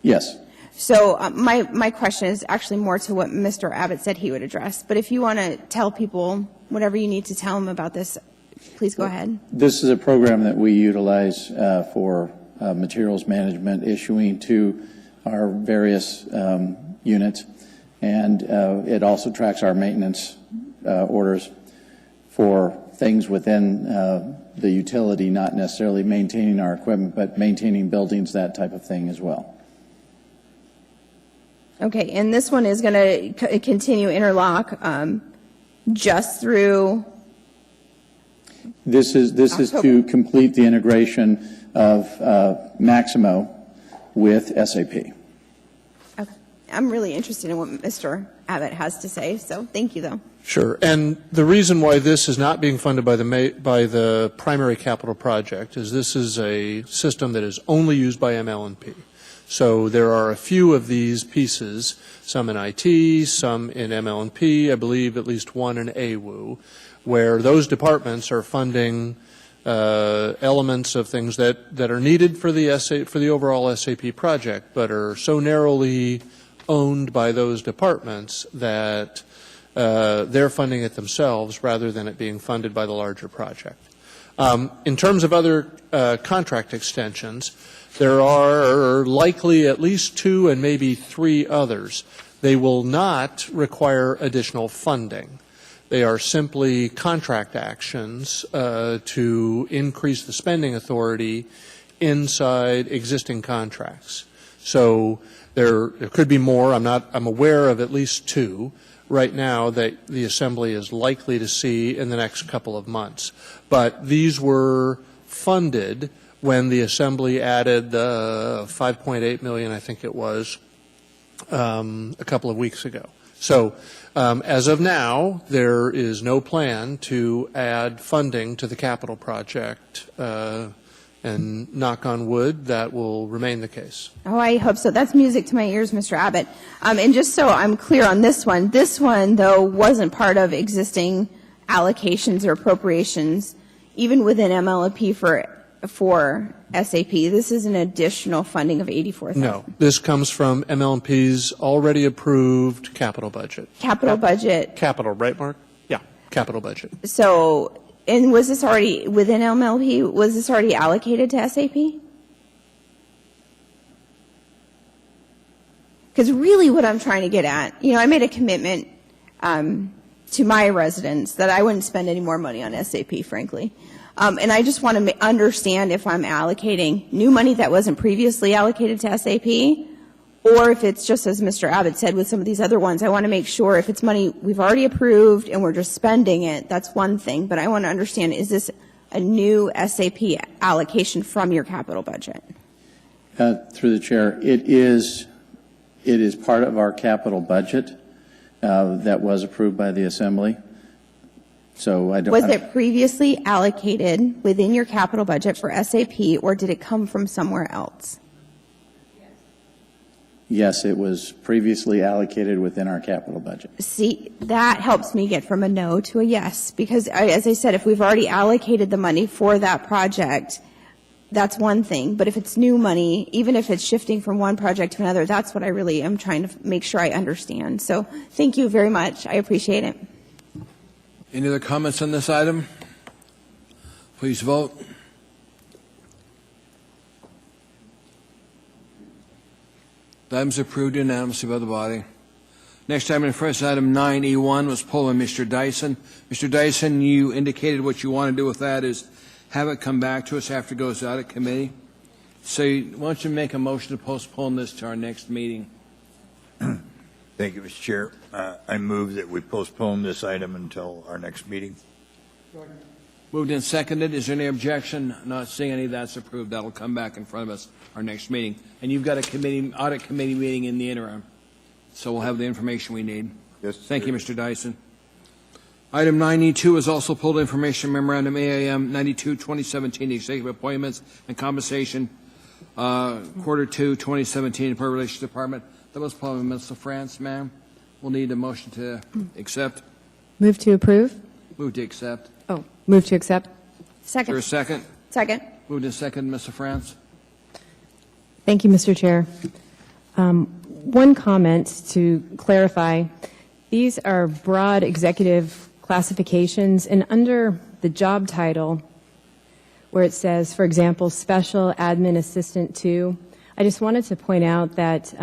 Yes. So my question is actually more to what Mr. Abbott said he would address. But if you want to tell people whatever you need to tell them about this, please go ahead. This is a program that we utilize for materials management issuing to our various units. And it also tracks our maintenance orders for things within the utility, not necessarily maintaining our equipment, but maintaining buildings, that type of thing as well. Okay, and this one is going to continue interlock just through. This is to complete the integration of Maximo with SAP. Okay, I'm really interested in what Mr. Abbott has to say. So thank you, though. Sure. And the reason why this is not being funded by the primary capital project is this is a system that is only used by ML&P. So there are a few of these pieces, some in IT, some in ML&P, I believe at least one in AWU, where those departments are funding elements of things that are needed for the overall SAP project, but are so narrowly owned by those departments that they're funding it themselves rather than it being funded by the larger project. In terms of other contract extensions, there are likely at least 2 and maybe 3 others. They will not require additional funding. They are simply contract actions to increase the spending authority inside existing contracts. So there could be more. I'm aware of at least 2 right now that the Assembly is likely to see in the next couple of months. But these were funded when the Assembly added the $5.8 million, I think it was, a couple of weeks ago. So as of now, there is no plan to add funding to the capital project, and knock on wood, that will remain the case. Oh, I hope so. That's music to my ears, Mr. Abbott. And just so I'm clear on this one, though, wasn't part of existing allocations or appropriations, even within ML&P for SAP. This is an additional funding of $84,000. No, this comes from ML&P's already approved capital budget. Capital budget. Capital, right, Mark? Yeah, capital budget. So, and was this already within ML&P? Was this already allocated to SAP? Because really what I'm trying to get at, I made a commitment to my residents that I wouldn't spend any more money on SAP, frankly. And I just want to understand if I'm allocating new money that wasn't previously allocated to SAP, or if it's just as Mr. Abbott said with some of these other ones. I want to make sure if it's money we've already approved and we're just spending it, that's one thing. But I want to understand, is this a new SAP allocation from your capital budget? Through the chair, it is part of our capital budget that was approved by the Assembly. So Was it previously allocated within your capital budget for SAP, or did it come from somewhere else? Yes, it was previously allocated within our capital budget. See, that helps me get from a no to a yes, because as I said, if we've already allocated the money for that project, that's one thing. But if it's new money, even if it's shifting from one project to another, that's what I really am trying to make sure I understand. So thank you very much. I appreciate it. Any other comments on this item? Please vote. The item is approved unanimously by the body. Next item in first, item 9E1 was pulled by Mr. Dyson. Mr. Dyson, you indicated what you want to do with that is have it come back to us after it goes out of committee. So why don't you make a motion to postpone this to our next meeting? Thank you, Mr. Chair. I move that we postpone this item until our next meeting. Moved and seconded. Is there any objection? Not seeing any. That's approved. That'll come back in front of us our next meeting. And you've got a audit committee meeting in the interim, so we'll have the information we need. Yes. Thank you, Mr. Dyson. Item 9E2 is also pulled information memorandum AIM 92 2017 executive appointments and compensation quarter 2 2017 Public Relations Department. That was pulled by Ms. LaFrance, ma'am. We'll need a motion to accept. Move to approve? Move to accept. Oh, move to accept? Second. Is there a second? Second. Moved and second, Ms. LaFrance. Thank you, Mr. Chair. One comment to clarify. These are broad executive classifications, and under the job title, where it says, for example, Special Admin Assistant 2. I just wanted to point out that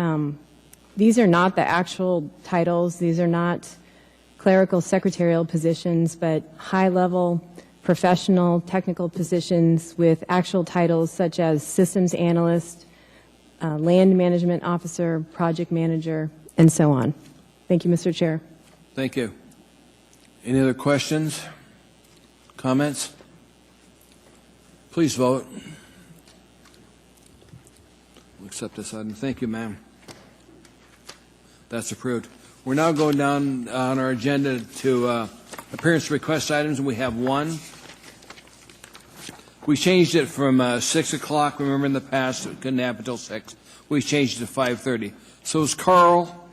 these are not the actual titles. These are not clerical secretarial positions, but high-level professional technical positions with actual titles such as Systems Analyst, Land Management Officer, Project Manager, and so on. Thank you, Mr. Chair. Thank you. Any other questions, comments? Please vote. We'll accept this item. Thank you, ma'am. That's approved. We're now going down on our agenda to appearance request items, and we have one. We changed it from 6 o'clock. Remember, in the past, it couldn't happen until 6. We changed it to 5:30. So is Carl,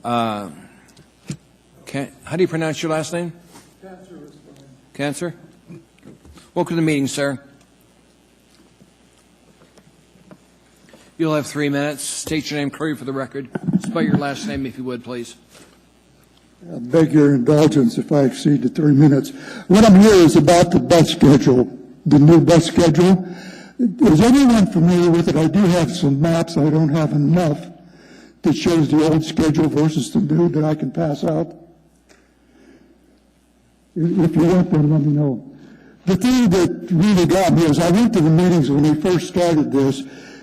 how do you pronounce your last name? Cancer? Welcome to the meeting, sir. You'll have 3 minutes. State your name clearly for the record. Spell your last name, if you would, please. I beg your indulgence if I exceed the 3 minutes. What I'm here is about the bus schedule, the new bus schedule. Is anyone familiar with it? I do have some maps. I don't have enough that shows the old schedule versus the new that I can pass out. If you want, then let me know. The thing that really got me is I went to the meetings when we first started this,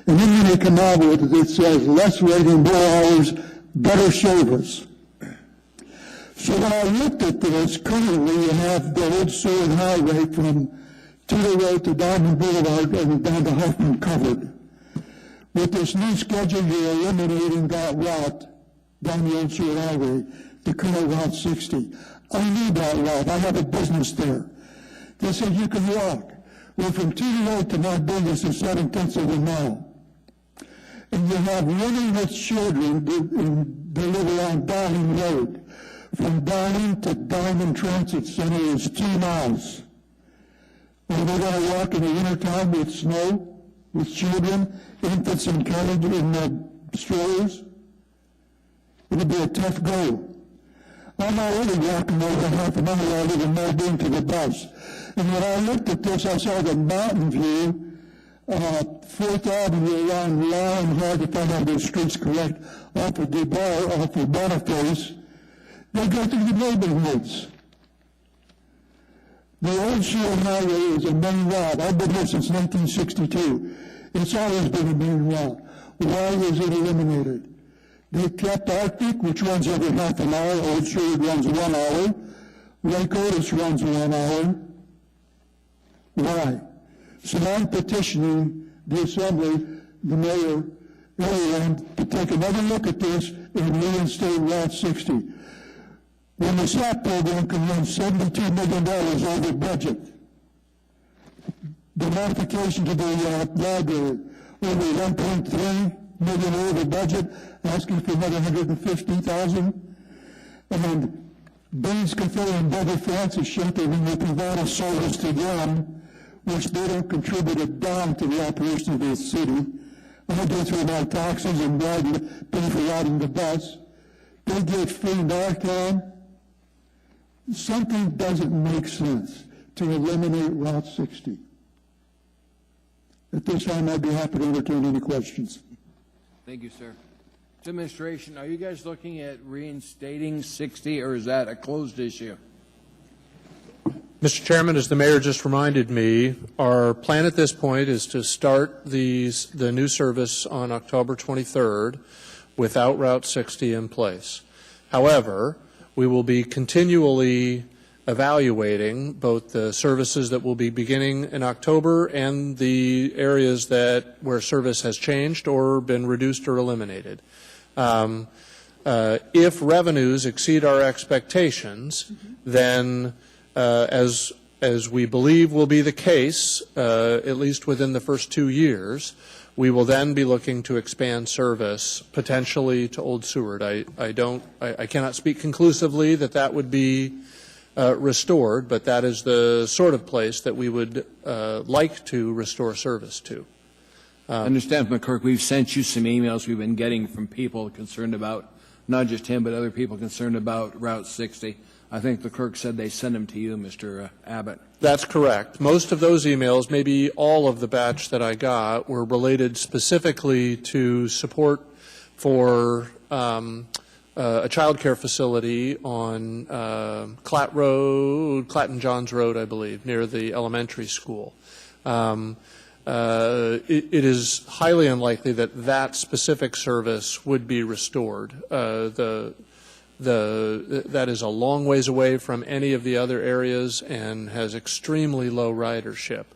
and then when they come out with it, it says less rating, more hours, better service. So when I looked at this, currently you have the old Seward Highway from Tudor Road to Diamond Boulevard and down to Huffman covered. With this new schedule, you're eliminating that route down the old Seward Highway, the current Route 60. I need that route. I have a business there. They said you can walk. Well, from Tudor Road to my business is 7/10 of a mile. And you have women with children that live around Dowling Road. From Dowling to Diamond Transit Center is 2 miles. Are they going to walk in the wintertime with snow, with children, infants and carriages in the strollers? It'll be a tough go. I'm already walking over half an hour out of the Muldoon to the bus. And when I looked at this, I saw the Mountain View, 4th Avenue around Lyon, hard to find out those streets correct, off of DeBar, off of Boniface. They go through the neighborhoods. The old Seward Highway is a main route. I've been here since 1962. It's always been a main route. Why is it eliminated? They kept Arctic, which runs every half an hour. Old Seward runs 1 hour. Lake Otis runs 1 hour. Why? So I'm petitioning the Assembly, the Mayor, everyone, to take another look at this and reinstate Route 60. When the SAP program can run $72 million over budget, the modification to the library over 1.3 million over budget, asking for another 150,000, and Baines Cafe and Brother Francis Shelter, when they provide a service to them, which they don't contribute a dime to the operation of the city. I go through my taxes and pay for riding the bus. They get free Narcan. Something doesn't make sense to eliminate Route 60. At this time, I'd be happy to entertain any questions. Thank you, sir. Administration, are you guys looking at reinstating 60, or is that a closed issue? Mr. Chairman, as the mayor just reminded me, our plan at this point is to start the new service on October 23rd without Route 60 in place. However, we will be continually evaluating both the services that will be beginning in October and the areas where service has changed or been reduced or eliminated. If revenues exceed our expectations, then as we believe will be the case, at least within the first 2 years, we will then be looking to expand service potentially to Old Seward. I cannot speak conclusively that would be restored, but that is the sort of place that we would like to restore service to. I understand, McCurk, we've sent you some emails we've been getting from people concerned about, not just him, but other people concerned about Route 60. I think the clerk said they sent them to you, Mr. Abbott. That's correct. Most of those emails, maybe all of the batch that I got, were related specifically to support for a child care facility on Clatton Johns Road, I believe, near the elementary school. It is highly unlikely that that specific service would be restored. That is a long ways away from any of the other areas and has extremely low ridership.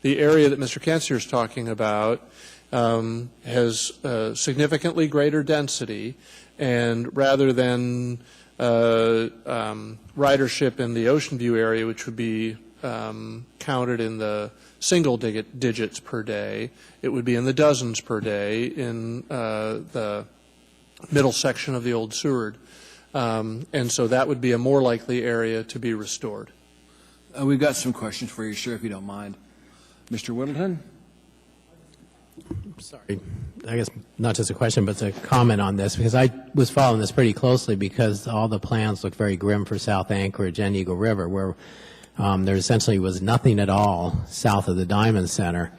The area that Mr. Kansier is talking about has significantly greater density, and rather than ridership in the Ocean View area, which would be counted in the single digits per day, it would be in the dozens per day in the middle section of the old Seward. And so that would be a more likely area to be restored. We've got some questions for you, sir, if you don't mind. Mr. Whittleton? Sorry, I guess not just a question, but a comment on this, because I was following this pretty closely because all the plans look very grim for South Anchorage and Eagle River, where there essentially was nothing at all south of the Diamond Center.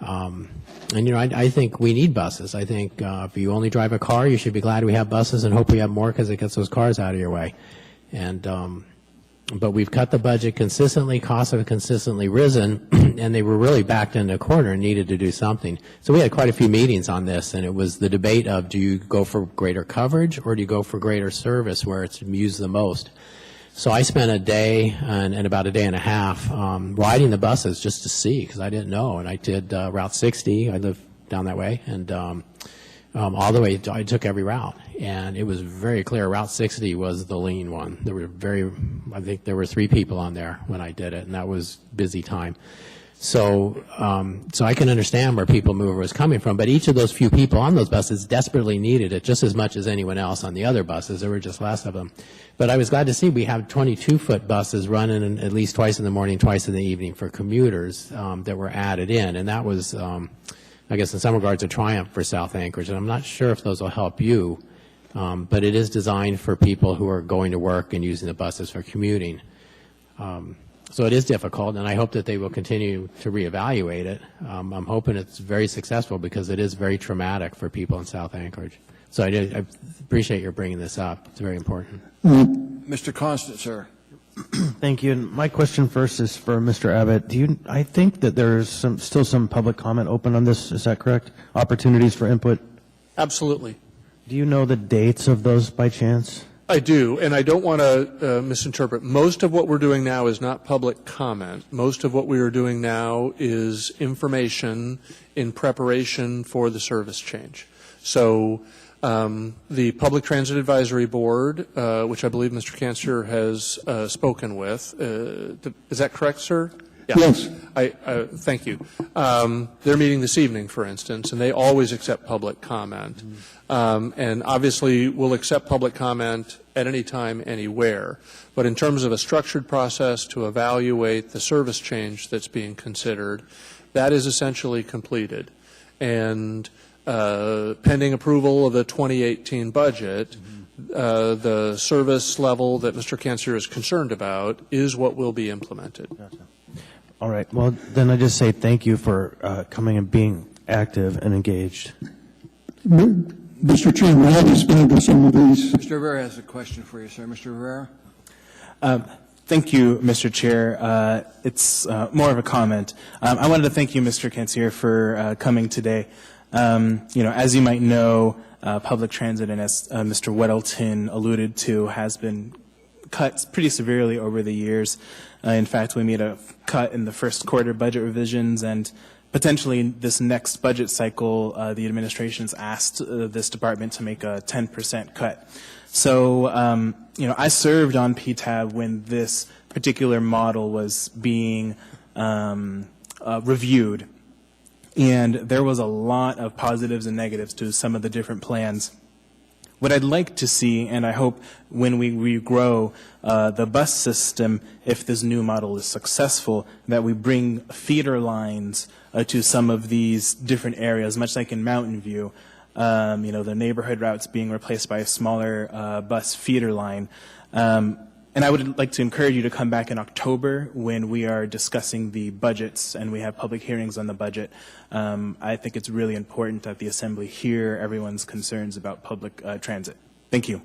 And, I think we need buses. I think if you only drive a car, you should be glad we have buses and hope we have more because it gets those cars out of your way. And but we've cut the budget consistently, costs have consistently risen, and they were really backed in a corner and needed to do something. So we had quite a few meetings on this, and it was the debate of, do you go for greater coverage or do you go for greater service where it's used the most? So I spent a day and about a day and a half riding the buses just to see, because I didn't know. And I did Route 60. I live down that way. And all the way, I took every route. And it was very clear Route 60 was the lean one. I think there were 3 people on there when I did it, and that was busy time. So I can understand where People Mover was coming from, but each of those few people on those buses desperately needed it just as much as anyone else on the other buses. There were just less of them. But I was glad to see we have 22-foot buses running at least twice in the morning, twice in the evening for commuters that were added in, and that was, I guess in some regards, a triumph for South Anchorage. And I'm not sure if those will help you, but it is designed for people who are going to work and using the buses for commuting. So it is difficult, and I hope that they will continue to reevaluate it. I'm hoping it's very successful because it is very traumatic for people in South Anchorage. So I appreciate your bringing this up. It's very important. Mr. Constant, sir. Thank you. And my question first is for Mr. Abbott. I think that there's still some public comment open on this. Is that correct? Opportunities for input? Absolutely. Do you know the dates of those by chance? I do, and I don't want to misinterpret. Most of what we're doing now is not public comment. Most of what we are doing now is information in preparation for the service change. So the Public Transit Advisory Board, which I believe Mr. Kansier has spoken with, is that correct, sir? Yeah. Yes. Thank you. They're meeting this evening, for instance, and they always accept public comment. And obviously, we'll accept public comment at any time, anywhere. But in terms of a structured process to evaluate the service change that's being considered, that is essentially completed. And pending approval of the 2018 budget, the service level that Mr. Kansier is concerned about is what will be implemented. Gotcha. All right. Well, then I just say thank you for coming and being active and engaged. Mr. Chairman, I'll respond to some of these. Mr. Rivera has a question for you, sir. Mr. Rivera? Thank you, Mr. Chair. It's more of a comment. I wanted to thank you, Mr. Kansier, for coming today. As you might know, public transit, and as Mr. Weddleton alluded to, has been cut pretty severely over the years. In fact, we made a cut in the first quarter budget revisions, and potentially this next budget cycle, the administration has asked this department to make a 10% cut. So, I served on PTAB when this particular model was being reviewed, and there was a lot of positives and negatives to some of the different plans. What I'd like to see, and I hope when we regrow the bus system, if this new model is successful, that we bring feeder lines to some of these different areas, much like in Mountain View. The neighborhood routes being replaced by a smaller bus feeder line. And I would like to encourage you to come back in October when we are discussing the budgets and we have public hearings on the budget. I think it's really important that the Assembly hear everyone's concerns about public transit. Thank you.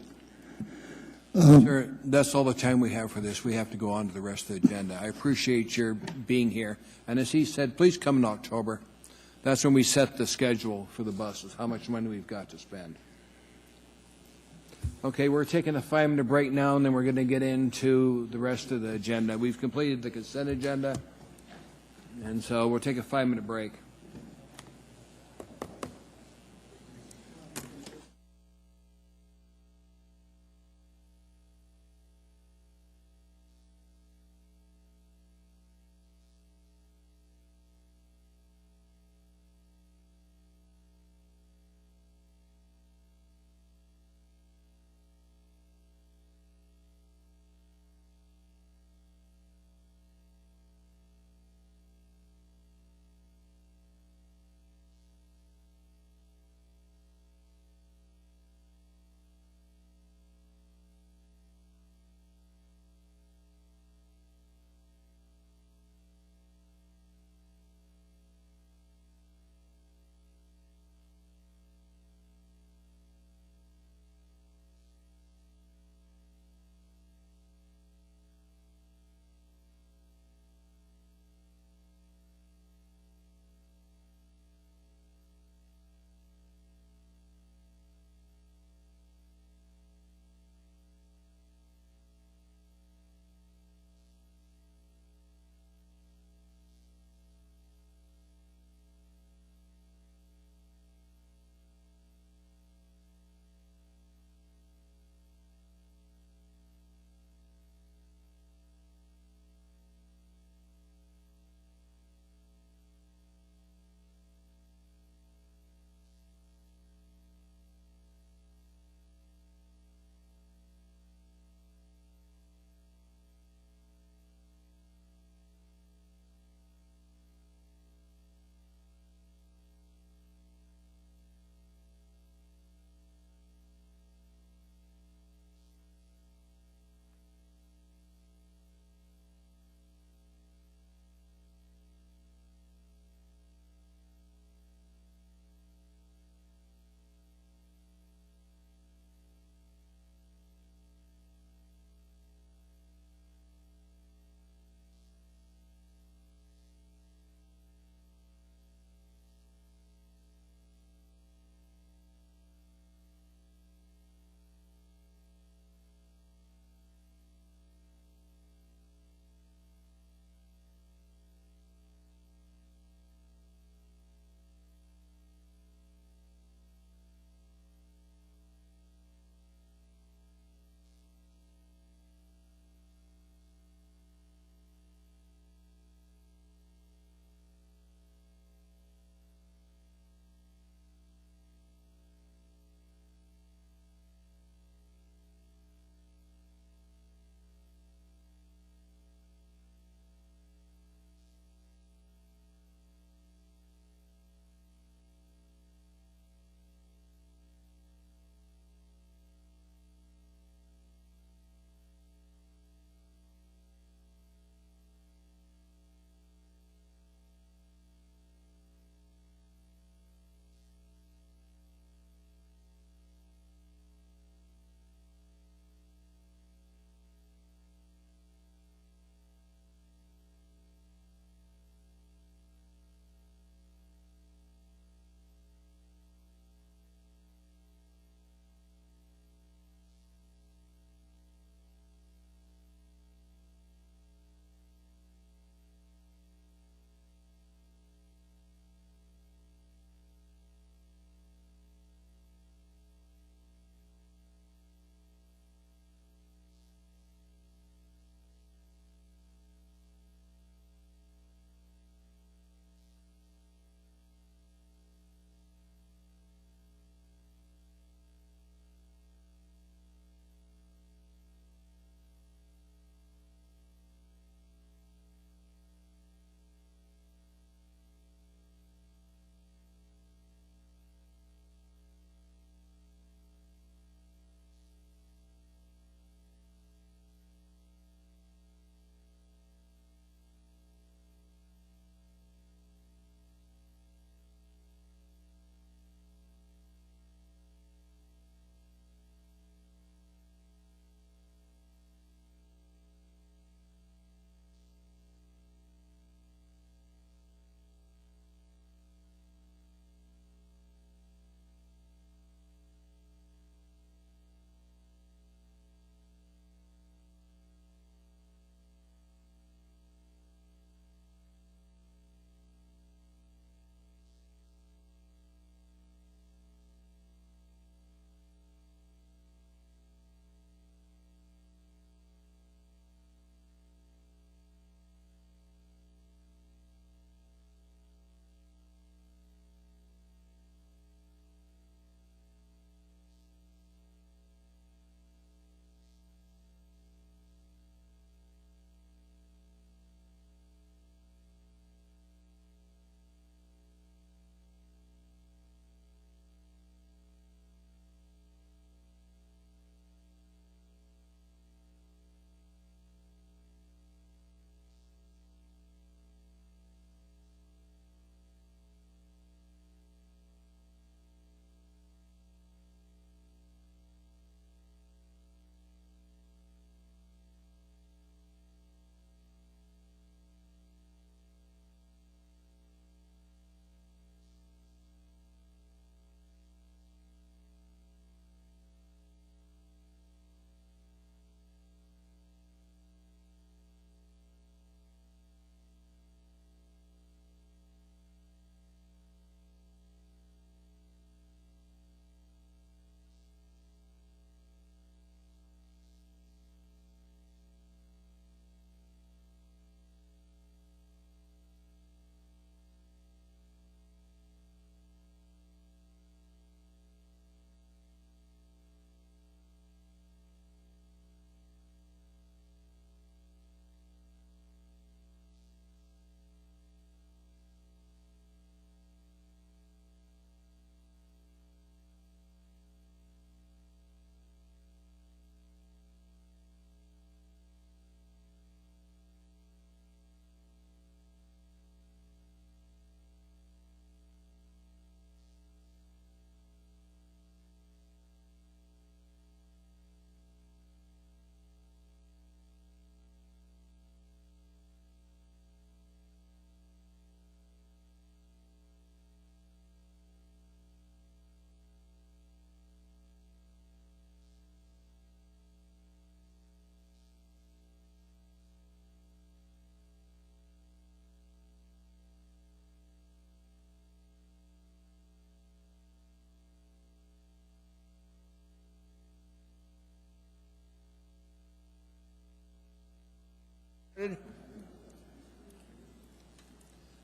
Sir, that's all the time we have for this. We have to go on to the rest of the agenda. I appreciate your being here. And as he said, please come in October. That's when we set the schedule for the buses, how much money we've got to spend. Okay, we're taking a 5-minute break now, and then we're going to get into the rest of the agenda. We've completed the consent agenda, and so we'll take a 5-minute break.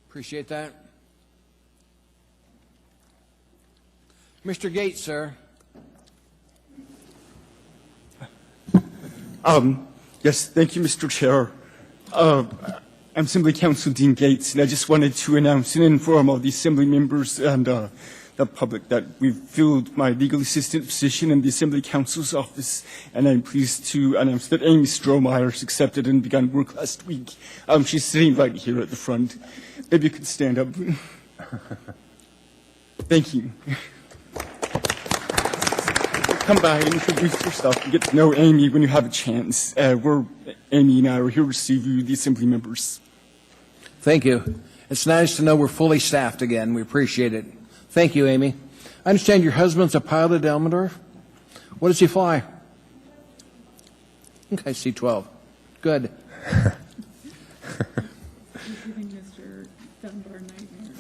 Appreciate that. Mr. Gates, sir. Yes, thank you, Mr. Chair. I'm Assembly Council Dean Gates, and I just wanted to announce and inform all the Assembly members and the public that we've filled my legal assistant position in the Assembly Council's office, and I'm pleased to announce that Amy Strohmeyer has accepted and begun work last week. She's sitting right here at the front. Maybe you could stand up. Thank you. Come by and introduce yourself and get to know Amy when you have a chance. Amy and I are here to receive you, the Assembly members. Thank you. It's nice to know we're fully staffed again. We appreciate it. Thank you, Amy. I understand your husband's a pilot at Elmendorf. What does he fly? Okay, C-12. Good.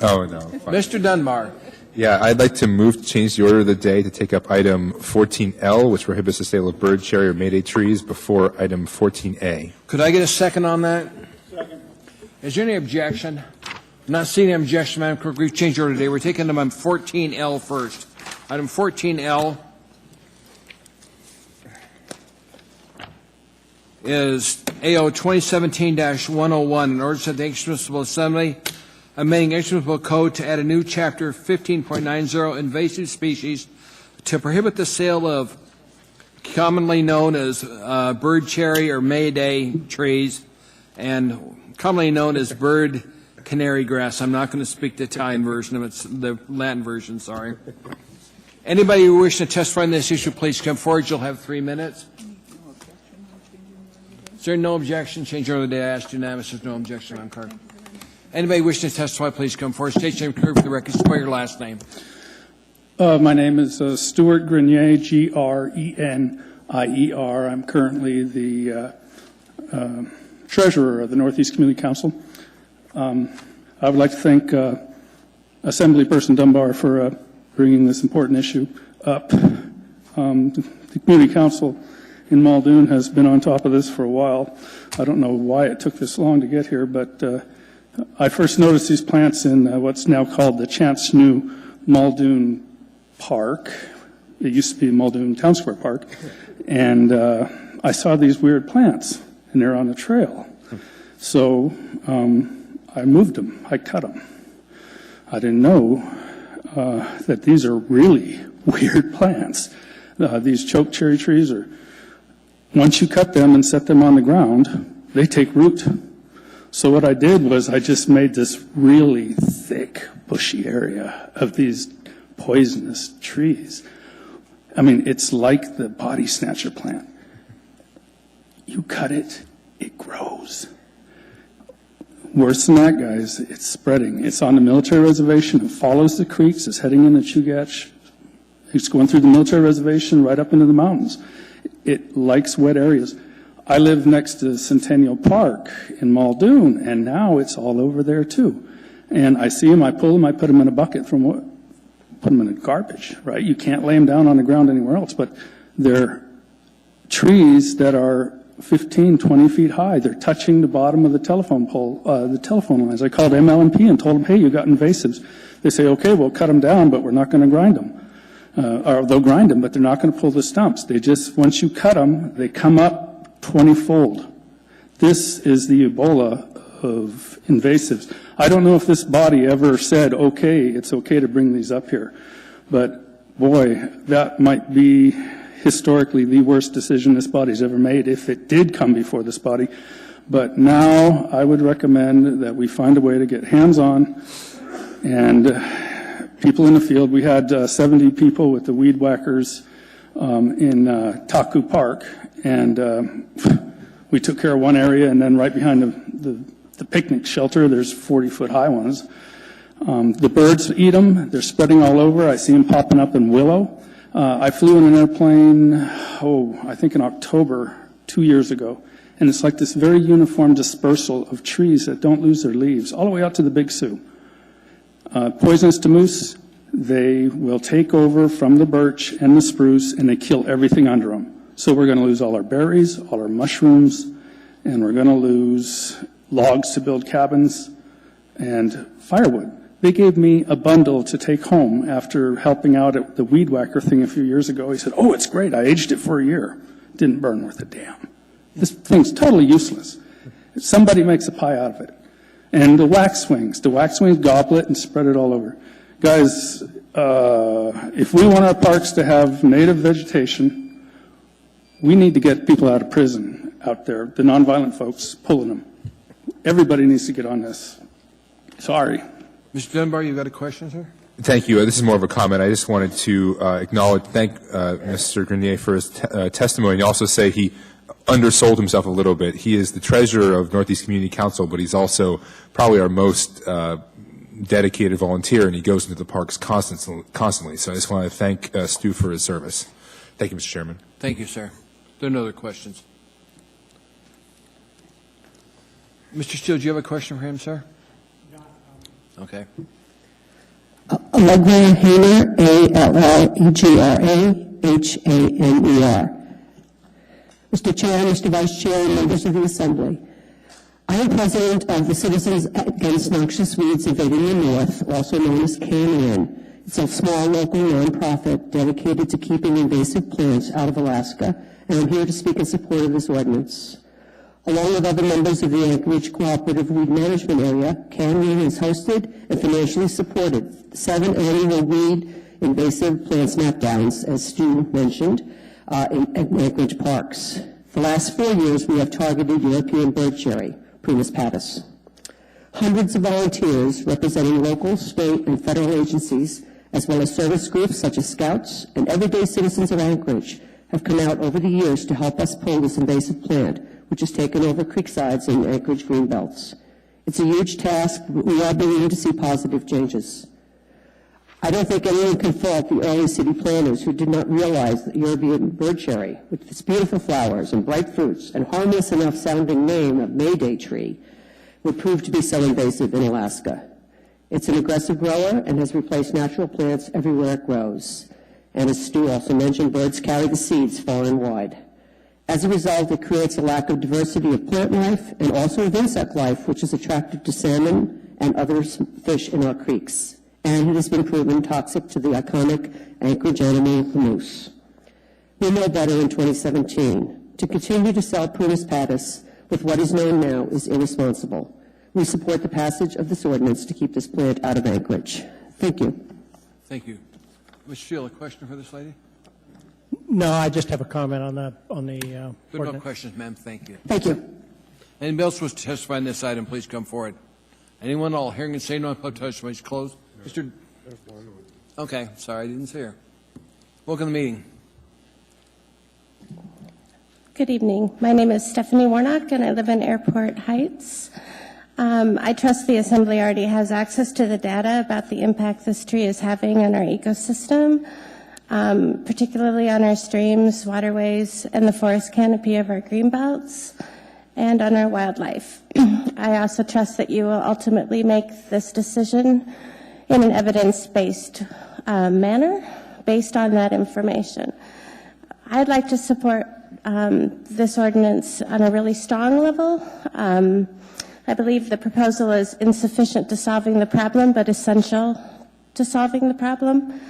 Oh, no. Fine. Mr. Dunbar. Yeah, I'd like to move to change the order of the day to take up item 14L, which prohibits the sale of bird, cherry, or mayday trees, before item 14A. Could I get a second on that? Second. Is there any objection? I'm not seeing any objection, Madam Clerk. We've changed the order today. We're taking item 14L first. Item 14L is AO 2017-101, an ordinance of the Municipal Assembly amending Municipal Code to add a new chapter 15.90 invasive species to prohibit the sale of commonly known as bird cherry or mayday trees and commonly known as bird canary grass. I'm not going to speak the Italian version of it, it's the Latin version, sorry. Anybody who wishes to testify on this issue, please come forward. You'll have 3 minutes. Is there no objection? Change order of the day. I asked unanimous. There's no objection, Madam Clerk. Anybody wishing to testify, please come forward. State your name, clear for the record. Spell your last name. My name is Stuart Grenier, Grenier. I'm currently the treasurer of the Northeast Community Council. I would like to thank Assemblyperson Dunbar for bringing this important issue up. The Community Council in Muldoon has been on top of this for a while. I don't know why it took this long to get here, but I first noticed these plants in what's now called the Chance New Muldoon Park. It used to be Muldoon Town Square Park. And I saw these weird plants, and they're on a trail. So I moved them. I cut them. I didn't know that these are really weird plants. These choke cherry trees are, once you cut them and set them on the ground, they take root. So what I did was I just made this really thick, bushy area of these poisonous trees. I mean, it's like the body snatcher plant. You cut it, it grows. Worse than that, guys, it's spreading. It's on the military reservation. It follows the creeks. It's heading into Chugach. It's going through the military reservation right up into the mountains. It likes wet areas. I live next to Centennial Park in Muldoon, and now it's all over there too. And I see them, I pull them, I put them in a bucket put them in a garbage, right? You can't lay them down on the ground anywhere else, but they're trees that are 15, 20 feet high. They're touching the bottom of the telephone pole, the telephone lines. I called MLMP and told them, hey, you got invasives. They say, okay, we'll cut them down, but we're not going to grind them. Or they'll grind them, but they're not going to pull the stumps. They just, once you cut them, they come up 20-fold. This is the Ebola of invasives. I don't know if this body ever said, okay, it's okay to bring these up here. But boy, that might be historically the worst decision this body's ever made if it did come before this body. But now I would recommend that we find a way to get hands-on and people in the field. We had 70 people with the weed whackers in Taku Park, and we took care of one area, and then right behind the picnic shelter, there's 40-foot high ones. The birds eat them. They're spreading all over. I see them popping up in Willow. I flew in an airplane, I think in October 2 years ago, and it's like this very uniform dispersal of trees that don't lose their leaves, all the way out to the Big Sioux. Poisonous to moose, they will take over from the birch and the spruce, and they kill everything under them. So we're going to lose all our berries, all our mushrooms, and we're going to lose logs to build cabins and firewood. They gave me a bundle to take home after helping out at the weed whacker thing a few years ago. He said, "Oh, it's great. I aged it for a year. Didn't burn worth a damn. This thing's totally useless. Somebody makes a pie out of it." And the waxwings gobble it and spread it all over. Guys, if we want our parks to have native vegetation, we need to get people out of prison out there, the nonviolent folks pulling them. Everybody needs to get on this. Sorry. Mr. Dunbar, you got a question, sir? Thank you. This is more of a comment. I just wanted to thank Mr. Grenier for his testimony and also say he undersold himself a little bit. He is the treasurer of Northeast Community Council, but he's also probably our most dedicated volunteer, and he goes into the parks constantly. So I just want to thank Stu for his service. Thank you, Mr. Chairman. Thank you, sir. There are no other questions. Mr. Steele, do you have a question for him, sir? Okay. Allegra Haner, Allegrahaner. Mr. Chair, Mr. Vice Chair, and members of the Assembly, I am president of the Citizens Against Noxious Weeds Invading the North, also known as CANIN. It's a small local nonprofit dedicated to keeping invasive plants out of Alaska, and I'm here to speak in support of this ordinance. Along with other members of the Anchorage Cooperative Weed Management Area, CANIN has hosted and financially supported 7 annual weed invasive plant snapdowns, as Stu mentioned, in Anchorage parks. The last 4 years, we have targeted European bird cherry, Prunus patus. Hundreds of volunteers representing local, state, and federal agencies, as well as service groups such as Scouts and everyday citizens of Anchorage, have come out over the years to help us pull this invasive plant, which has taken over creeksides and Anchorage greenbelts. It's a huge task, but we are beginning to see positive changes. I don't think anyone can fault the early city planners who did not realize that European bird cherry, with its beautiful flowers and bright fruits and harmless enough sounding name of Mayday tree, would prove to be so invasive in Alaska. It's an aggressive grower and has replaced natural plants everywhere it grows. And as Stu also mentioned, birds carry the seeds far and wide. As a result, it creates a lack of diversity of plant life and also of insect life, which is attractive to salmon and other fish in our creeks. And it has been proven toxic to the iconic Anchorage animal, the moose. We know better in 2017. To continue to sell Prunus patus with what is known now is irresponsible. We support the passage of this ordinance to keep this plant out of Anchorage. Thank you. Thank you. Mr. Steele, a question for this lady? No, I just have a comment on the There are no ordinance. questions, ma'am. Thank you. Thank you. Anybody else wants to testify on this item, please come forward. Anyone at all hearing and saying no on public testimony is closed. Mr. Okay, sorry, I didn't see her. Welcome to the meeting. Good evening. My name is Stephanie Warnock, and I live in Airport Heights. I trust the Assembly already has access to the data about the impact this tree is having on our ecosystem, particularly on our streams, waterways, and the forest canopy of our greenbelts, and on our wildlife. I also trust that you will ultimately make this decision in an evidence-based manner based on that information. I'd like to support this ordinance on a really strong level. I believe the proposal is insufficient to solving the problem, but essential to solving the problem.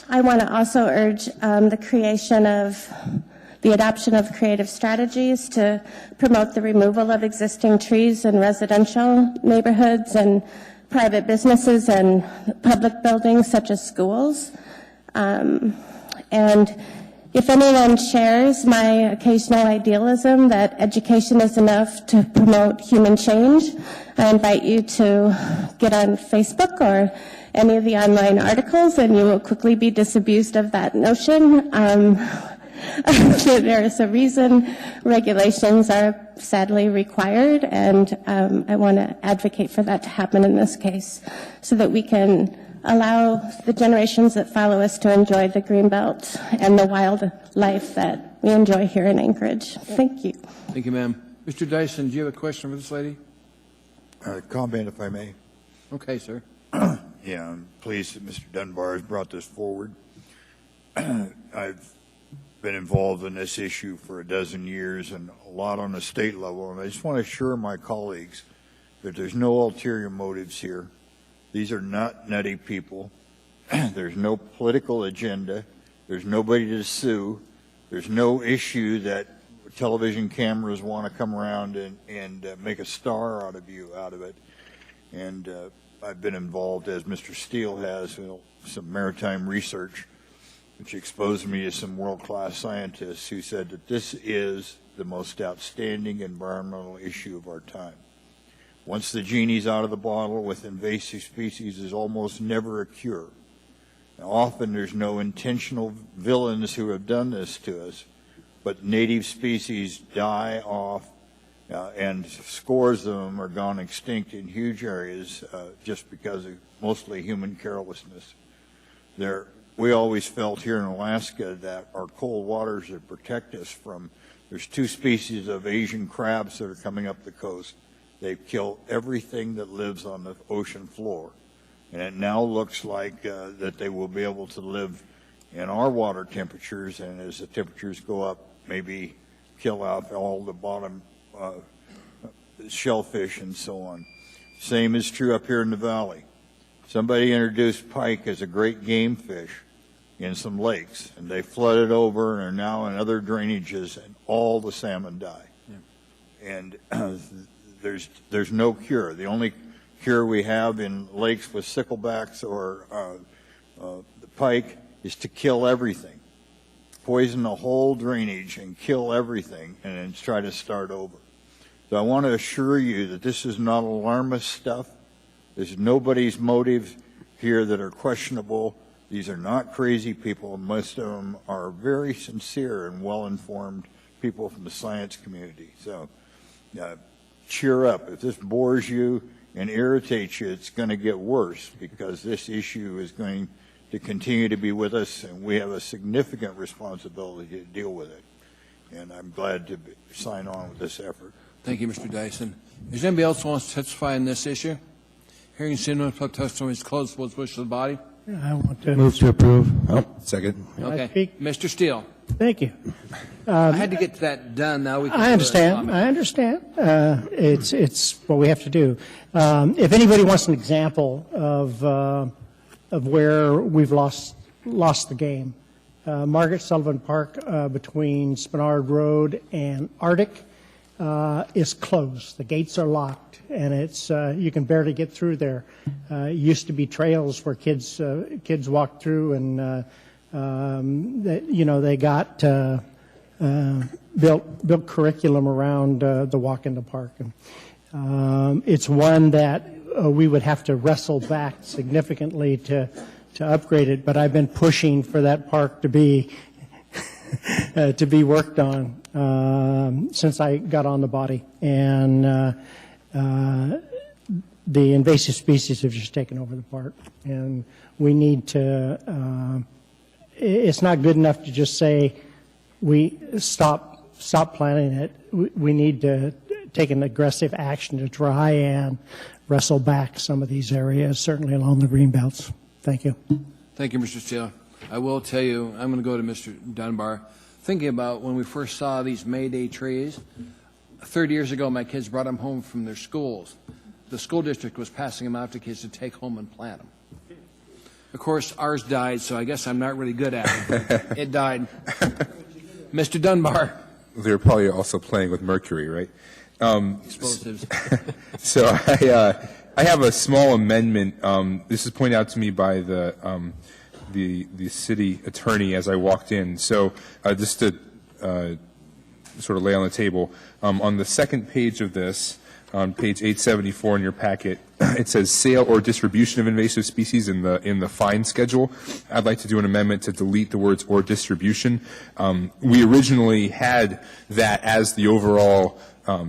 I want to also urge the adoption of creative strategies to promote the removal of existing trees in residential neighborhoods and private businesses and public buildings such as schools. And if anyone shares my occasional idealism that education is enough to promote human change, I invite you to get on Facebook or any of the online articles, and you will quickly be disabused of that notion. There is a reason regulations are sadly required, and I want to advocate for that to happen in this case so that we can allow the generations that follow us to enjoy the greenbelt and the wildlife that we enjoy here in Anchorage. Thank you. Thank you, ma'am. Mr. Dyson, do you have a question for this lady? Comment, if I may. Okay, sir. Yeah, I'm pleased that Mr. Dunbar has brought this forward. I've been involved in this issue for a dozen years and a lot on the state level. And I just want to assure my colleagues that there's no ulterior motives here. These are not nutty people. There's no political agenda. There's nobody to sue. There's no issue that television cameras want to come around and make a star out of it. And I've been involved, as Mr. Steele has, in some maritime research, which exposed me to some world-class scientists who said that this is the most outstanding environmental issue of our time. Once the genie's out of the bottle with invasive species, there's almost never a cure. Now, often there's no intentional villains who have done this to us, but native species die off, and scores of them are gone extinct in huge areas just because of mostly human carelessness. We always felt here in Alaska that our cold waters would protect us from, there's 2 species of Asian crabs that are coming up the coast. They've killed everything that lives on the ocean floor. And it now looks like that they will be able to live in our water temperatures, and as the temperatures go up, maybe kill out all the bottom shellfish and so on. Same is true up here in the valley. Somebody introduced pike as a great game fish in some lakes, and they flooded over and are now in other drainages, and all the salmon die. Yeah. And there's no cure. The only cure we have in lakes with sticklebacks or the pike is to kill everything, poison the whole drainage and kill everything, and then try to start over. So I want to assure you that this is not alarmist stuff. There's nobody's motives here that are questionable. These are not crazy people. Most of them are very sincere and well-informed people from the science community. So cheer up. If this bores you and irritates you, it's going to get worse, because this issue is going to continue to be with us, and we have a significant responsibility to deal with it. And I'm glad to sign on with this effort. Thank you, Mr. Dyson. Is there anybody else who wants to testify on this issue? Hearing seen no public testimony is closed. What's the wish of the body? I want to Move to approve. Second. Okay. Mr. Steele. Thank you. I had to get that done. Now we can I understand. I understand. It's what we have to do. If anybody wants an example of where we've lost the game, Margaret Sullivan Park between Spenard Road and Arctic is closed. The gates are locked, and it's you can barely get through there. Used to be trails where kids walked through, and they got built curriculum around the walk in the park. And it's one that we would have to wrestle back significantly to upgrade it. But I've been pushing for that park to be worked on since I got on the body, and the invasive species have just taken over the park, and we need to. It's not good enough to just say we stop planting it. We need to take an aggressive action to try and wrestle back some of these areas, certainly along the green belts. Thank you. Thank you, Mr. Steele. I will tell you, I'm going to go to Mr. Dunbar. Thinking about when we first saw these May Day trees, 30 years ago, my kids brought them home from their schools. The school district was passing them out to kids to take home and plant them. Of course, ours died, so I guess I'm not really good at it. It died. Mr. Dunbar. They're probably also playing with mercury, right? Explosives. So I have a small amendment. This is pointed out to me by the city attorney as I walked in. So just to sort of lay on the table, on the second page of this, on page 874 in your packet, it says sale or distribution of invasive species in the fine schedule. I'd like to do an amendment to delete the words or distribution. We originally had that as the overall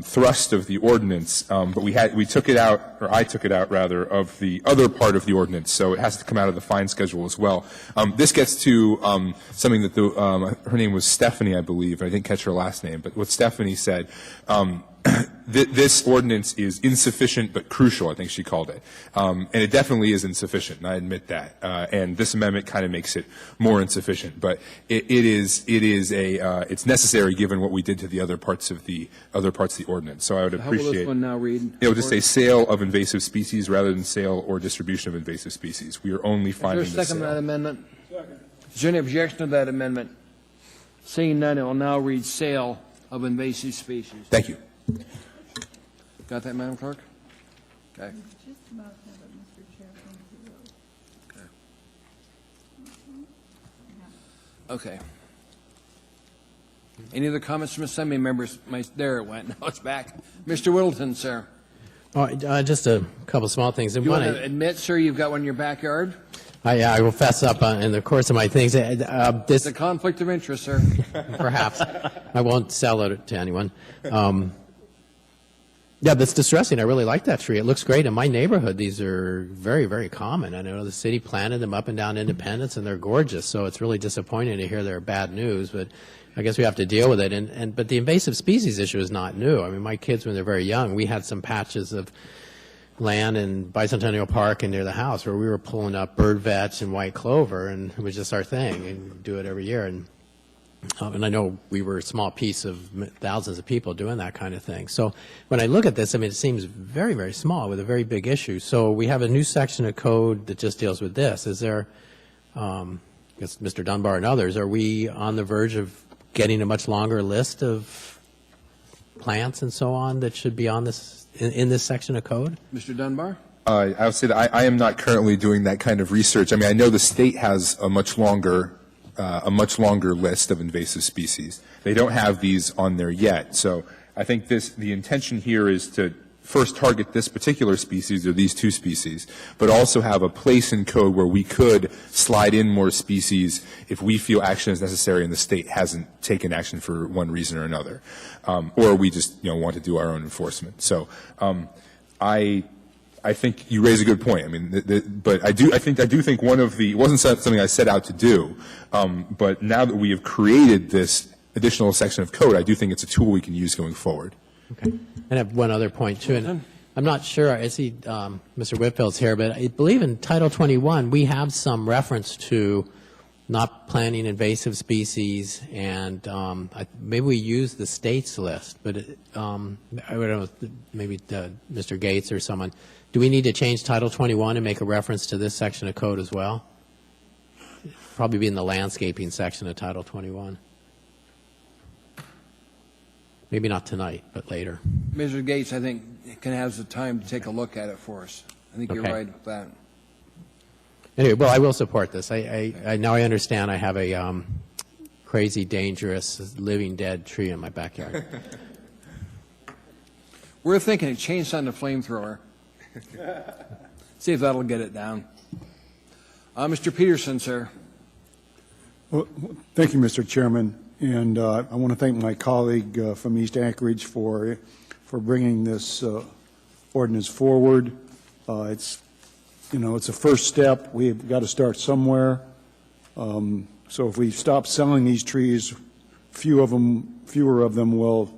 thrust of the ordinance, but we took it out, or I took it out rather, of the other part of the ordinance, so it has to come out of the fine schedule as well. This gets to something that her name was Stephanie, I believe. I didn't catch her last name, but what Stephanie said. This ordinance is insufficient but crucial, I think she called it. And it definitely is insufficient, and I admit that. And this amendment kind of makes it more insufficient. But it's necessary given what we did to the other parts of the ordinance. So I would How will appreciate. this one now read? It would just say sale of invasive species rather than sale or distribution of invasive species. We are only finding Is the there a second to that sale. amendment? Second. Is there any objection to that amendment? Seeing none, it will now read sale of invasive species. Thank you. Got that, Madam Clerk? Okay. Okay. Any other comments from Assembly members? There it went. Now it's back. Mr. Whittleton, sir. Just a couple small things. Do you want to admit, sir, you've got one in your backyard? I will fess up in the course of my things. It's a conflict of interest, sir. Perhaps. I won't sell it to anyone. Yeah, that's distressing. I really like that tree. It looks great. In my neighborhood, these are very, very common. I know the city planted them up and down Independence, and they're gorgeous. So it's really disappointing to hear they're bad news, but I guess we have to deal with it. But the invasive species issue is not new. I mean, my kids, when they're very young, we had some patches of land in Bicentennial Park and near the house where we were pulling up bird vetch and white clover, and it was just our thing, and we do it every year. And I know we were a small piece of thousands of people doing that kind of thing. So when I look at this, I mean, it seems very, very small with a very big issue. So we have a new section of code that just deals with this. Is there, I guess Mr. Dunbar and others, are we on the verge of getting a much longer list of plants and so on that should be on this in this section of code? Mr. Dunbar? I would say that I am not currently doing that kind of research. I mean, I know the state has a much longer list of invasive species. They don't have these on there yet. So I think the intention here is to first target this particular species or these two species, but also have a place in code where we could slide in more species if we feel action is necessary and the state hasn't taken action for one reason or another, or we just want to do our own enforcement. So I think you raise a good point. I mean, but I do think one of the, it wasn't something I set out to do, but now that we have created this additional section of code, I do think it's a tool we can use going forward. Okay. And I have one other point too, and I'm not sure, I see Mr. Whitfield's here, but I believe in Title 21 we have some reference to not planting invasive species, and maybe we use the state's list, but I don't know, maybe Mr. Gates or someone. Do we need to change Title 21 and make a reference to this section of code as well? Probably be in the landscaping section of Title 21. Maybe not tonight, but later. Mr. Gates, I think, can have the time to take a look at it for us. I think you're Okay. right with that. Anyway, well, I will support this. Now I understand I have a crazy, dangerous, living dead tree in my backyard. We're thinking of chainsaw and a flamethrower. See if that'll get it down. Mr. Peterson, sir. Well, thank you, Mr. Chairman. And I want to thank my colleague from East Anchorage for bringing this ordinance forward. It's a first step. We've got to start somewhere. So if we stop selling these trees, fewer of them will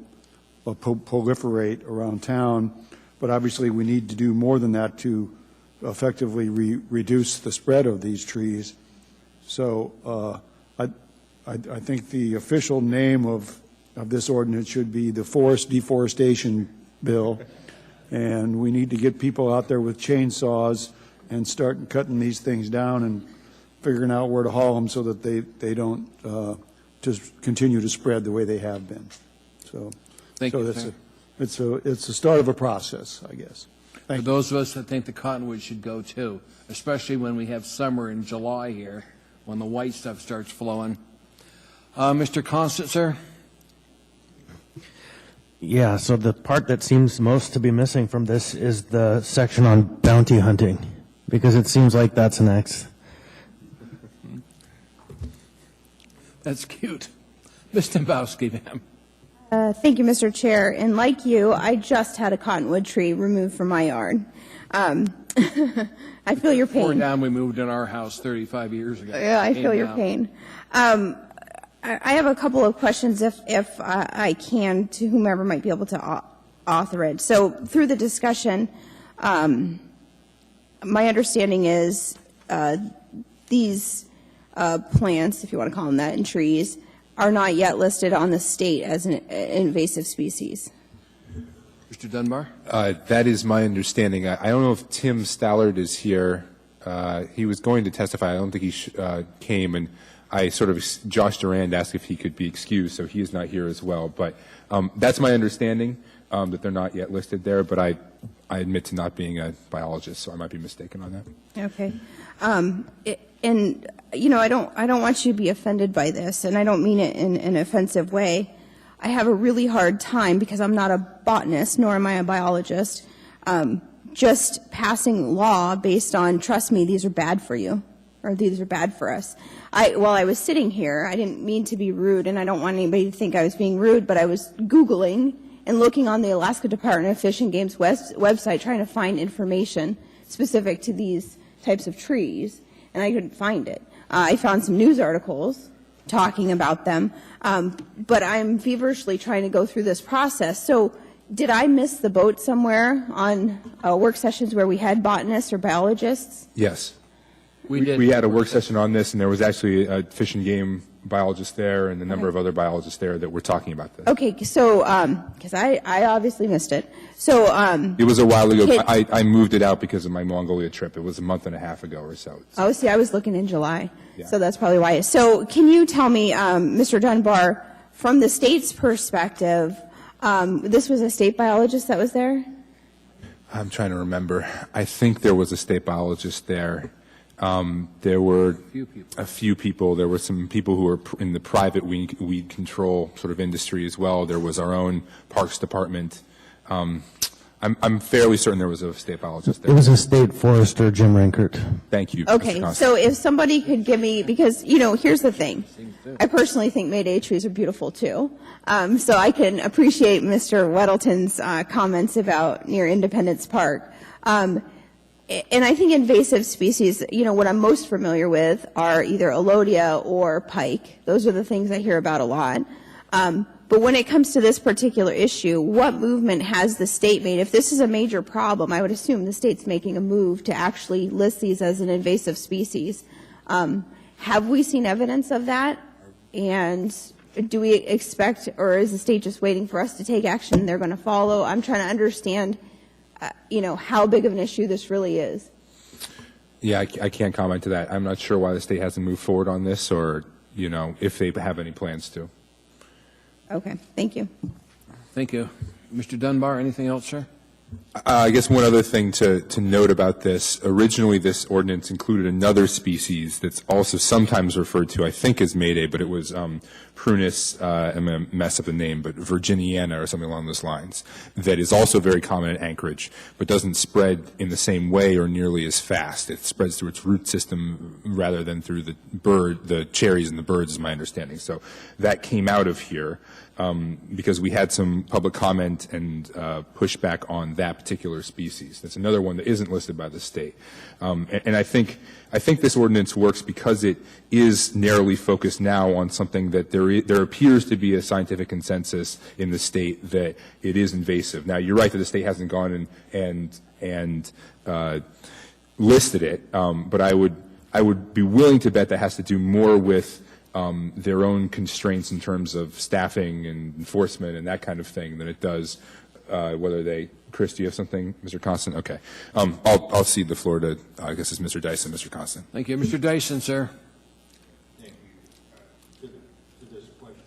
proliferate around town. But obviously, we need to do more than that to effectively reduce the spread of these trees. So I think the official name of this ordinance should be the Forest Deforestation Bill, and we need to get people out there with chainsaws and start cutting these things down and figuring out where to haul them so that they don't just continue to spread the way they have been. So, Thank you, sir. it's the start of a process, I guess. For those of us that think the cottonwood should go too, especially when we have summer in July here, when the white stuff starts flowing. Mr. Constant, sir? Yeah, so the part that seems most to be missing from this is the section on bounty hunting, because it seems like that's next. That's cute. Ms. Dembowski, ma'am. Thank you, Mr. Chair. And like you, I just had a cottonwood tree removed from my yard. I feel your pain. Tore down, we moved in our house 35 years ago. Yeah, I feel your Came pain. I have a couple of questions, if I can, to whomever might be able to author it. So through the discussion, my understanding is these plants, if you want to call them that, and trees, are not yet listed on the state as an invasive species. Mr. Dunbar? That is my understanding. I don't know if Tim Stallard is here. He was going to testify. I don't think he came, and Josh Durand asked if he could be excused, so he is not here as well. But that's my understanding, that they're not yet listed there, but I admit to not being a biologist, so I might be mistaken on that. Okay. And, you know, I don't want you to be offended by this, and I don't mean it in an offensive way. I have a really hard time, because I'm not a botanist, nor am I a biologist, just passing law based on, trust me, these are bad for you, or these are bad for us. While I was sitting here, I didn't mean to be rude, and I don't want anybody to think I was being rude, but I was Googling and looking on the Alaska Department of Fish and Game's website trying to find information specific to these types of trees, and I couldn't find it. I found some news articles talking about them, but I'm feverishly trying to go through this process. So did I miss the boat somewhere on work sessions where we had botanists or biologists? Yes. We did. We had a work session on this, and there was actually a fish and game biologist there and a number of other biologists there that were talking about this. Okay, so, because I obviously missed it. So, it was a while ago. I moved it out because of my Mongolia trip. It was a month and a half ago or so. Oh, see, I was looking in July, so that's probably why. So can you tell me, Mr. Dunbar, from the state's perspective, this was a state biologist that was there? I'm trying to remember. I think there was a state biologist there. There were a few people. There were some people who were in the private weed control sort of industry as well. There was our own Parks Department. I'm fairly certain there was a state biologist there. It was a state forester, Jim Rankert. Thank you. Okay, so if somebody could give me, because, you know, here's the thing. I personally think Mayday trees are beautiful too. So I can appreciate Mr. Weddleton's comments about near Independence Park. And I think invasive species, you know, what I'm most familiar with are either Alodia or pike. Those are the things I hear about a lot. But when it comes to this particular issue, what movement has the state made? If this is a major problem, I would assume the state's making a move to actually list these as an invasive species. Have we seen evidence of that? And do we expect, or is the state just waiting for us to take action they're going to follow? I'm trying to understand, you know, how big of an issue this really is. Yeah, I can't comment to that. I'm not sure why the state hasn't moved forward on this, or, you know, if they have any plans to. Okay, thank you. Thank you. Mr. Dunbar, anything else, sir? I guess one other thing to note about this, originally this ordinance included another species that's also sometimes referred to, I think, as Mayday, but it was Prunus, I'm going to mess up the name, but Virginiana or something along those lines, that is also very common in Anchorage, but doesn't spread in the same way or nearly as fast. It spreads through its root system rather than through the cherries and the birds, is my understanding. So that came out of here. Because we had some public comment and pushback on that particular species. That's another one that isn't listed by the state. And I think this ordinance works because it is narrowly focused now on something that there appears to be a scientific consensus in the state that it is invasive. Now, you're right that the state hasn't gone and listed it, but I would be willing to bet that has to do more with their own constraints in terms of staffing and enforcement and that kind of thing than it does whether they. Chris, do you have something, Mr. Constant? Okay, I'll cede the floor to I guess it's Mr. Dyson, Mr. Constant. Thank you, Mr. Dyson, sir. Thank you. To this question,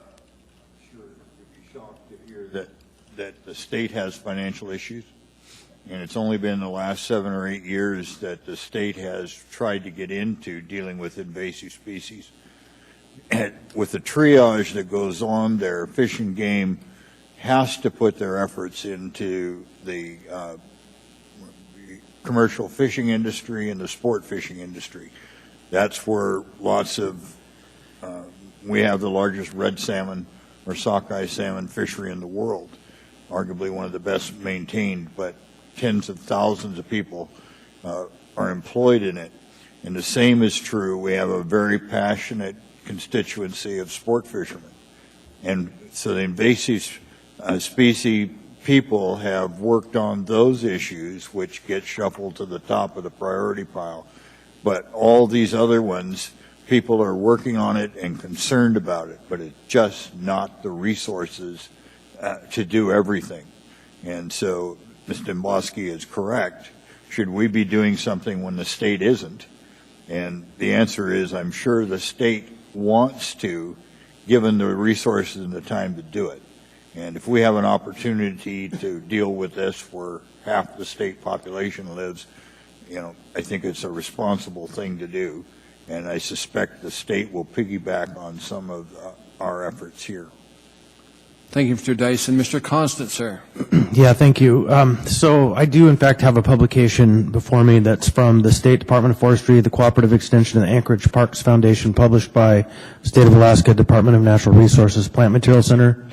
I'm sure you'd be shocked to hear that the state has financial issues. And it's only been the last 7 or 8 years that the state has tried to get into dealing with invasive species. And with the triage that goes on there, Fish and Game has to put their efforts into the commercial fishing industry and the sport fishing industry. That's where lots of, we have the largest red salmon or sockeye salmon fishery in the world, arguably one of the best maintained, but tens of thousands of people are employed in it. And the same is true. We have a very passionate constituency of sport fishermen. And so the invasive Specie people have worked on those issues, which get shuffled to the top of the priority pile. But all these other ones, people are working on it and concerned about it, but it's just not the resources to do everything. And so Ms. Domboski is correct. Should we be doing something when the state isn't? And the answer is, I'm sure the state wants to, given the resources and the time to do it. And if we have an opportunity to deal with this where half the state population lives, I think it's a responsible thing to do. And I suspect the state will piggyback on some of our efforts here. Thank you, Mr. Dyson. Mr. Constant, sir. Yeah, thank you. So I do, in fact, have a publication before me that's from the State Department of Forestry, the Cooperative Extension, and the Anchorage Parks Foundation, published by State of Alaska Department of Natural Resources Plant Material Center.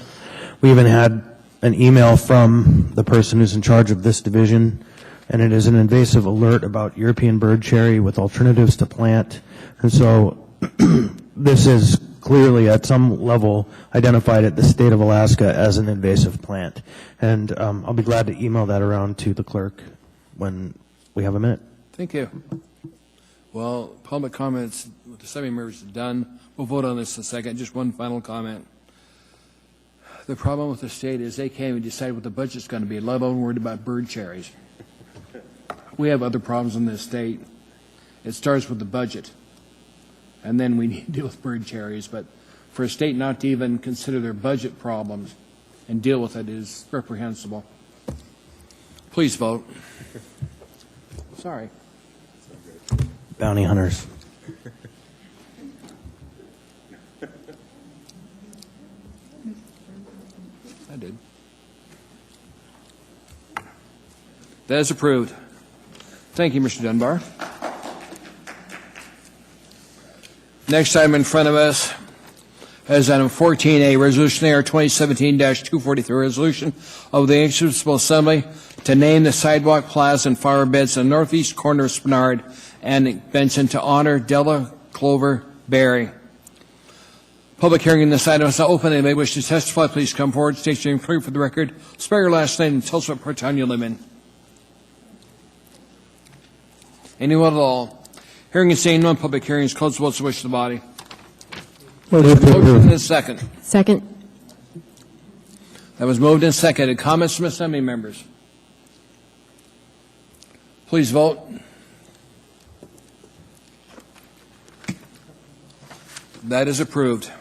We even had an email from the person who's in charge of this division, and it is an invasive alert about European bird cherry with alternatives to plant. And so this is clearly at some level identified at the state of Alaska as an invasive plant. And I'll be glad to email that around to the clerk when we have a minute. Thank you. Well, public comments with the Assembly members are done. We'll vote on this in a second. Just one final comment. The problem with the state is they can't even decide what the budget's going to be, let alone worried about bird cherries. We have other problems in this state. It starts with the budget, and then we need to deal with bird cherries. But for a state not to even consider their budget problems and deal with it is reprehensible. Please vote. Sorry. Bounty hunters. I did. That is approved. Thank you, Mr. Dunbar. Next item in front of us is item 14A, Resolution AR 2017-243, resolution of the Municipal Assembly to name the sidewalk, plaza, and flower beds in the northeast corner of Spenard and Benson to honor Della Clover Berry. Public hearing in this item is now open. Anybody wish to testify, please come forward. State your name clear for the record. Spell your last name and tell us what part of town you live in. Anyone at all? Hearing and seeing none, public hearing is closed. What's the wish of the body? Motion in a second. Second. That was moved and seconded. Comments from Assembly members? Please vote. That is approved.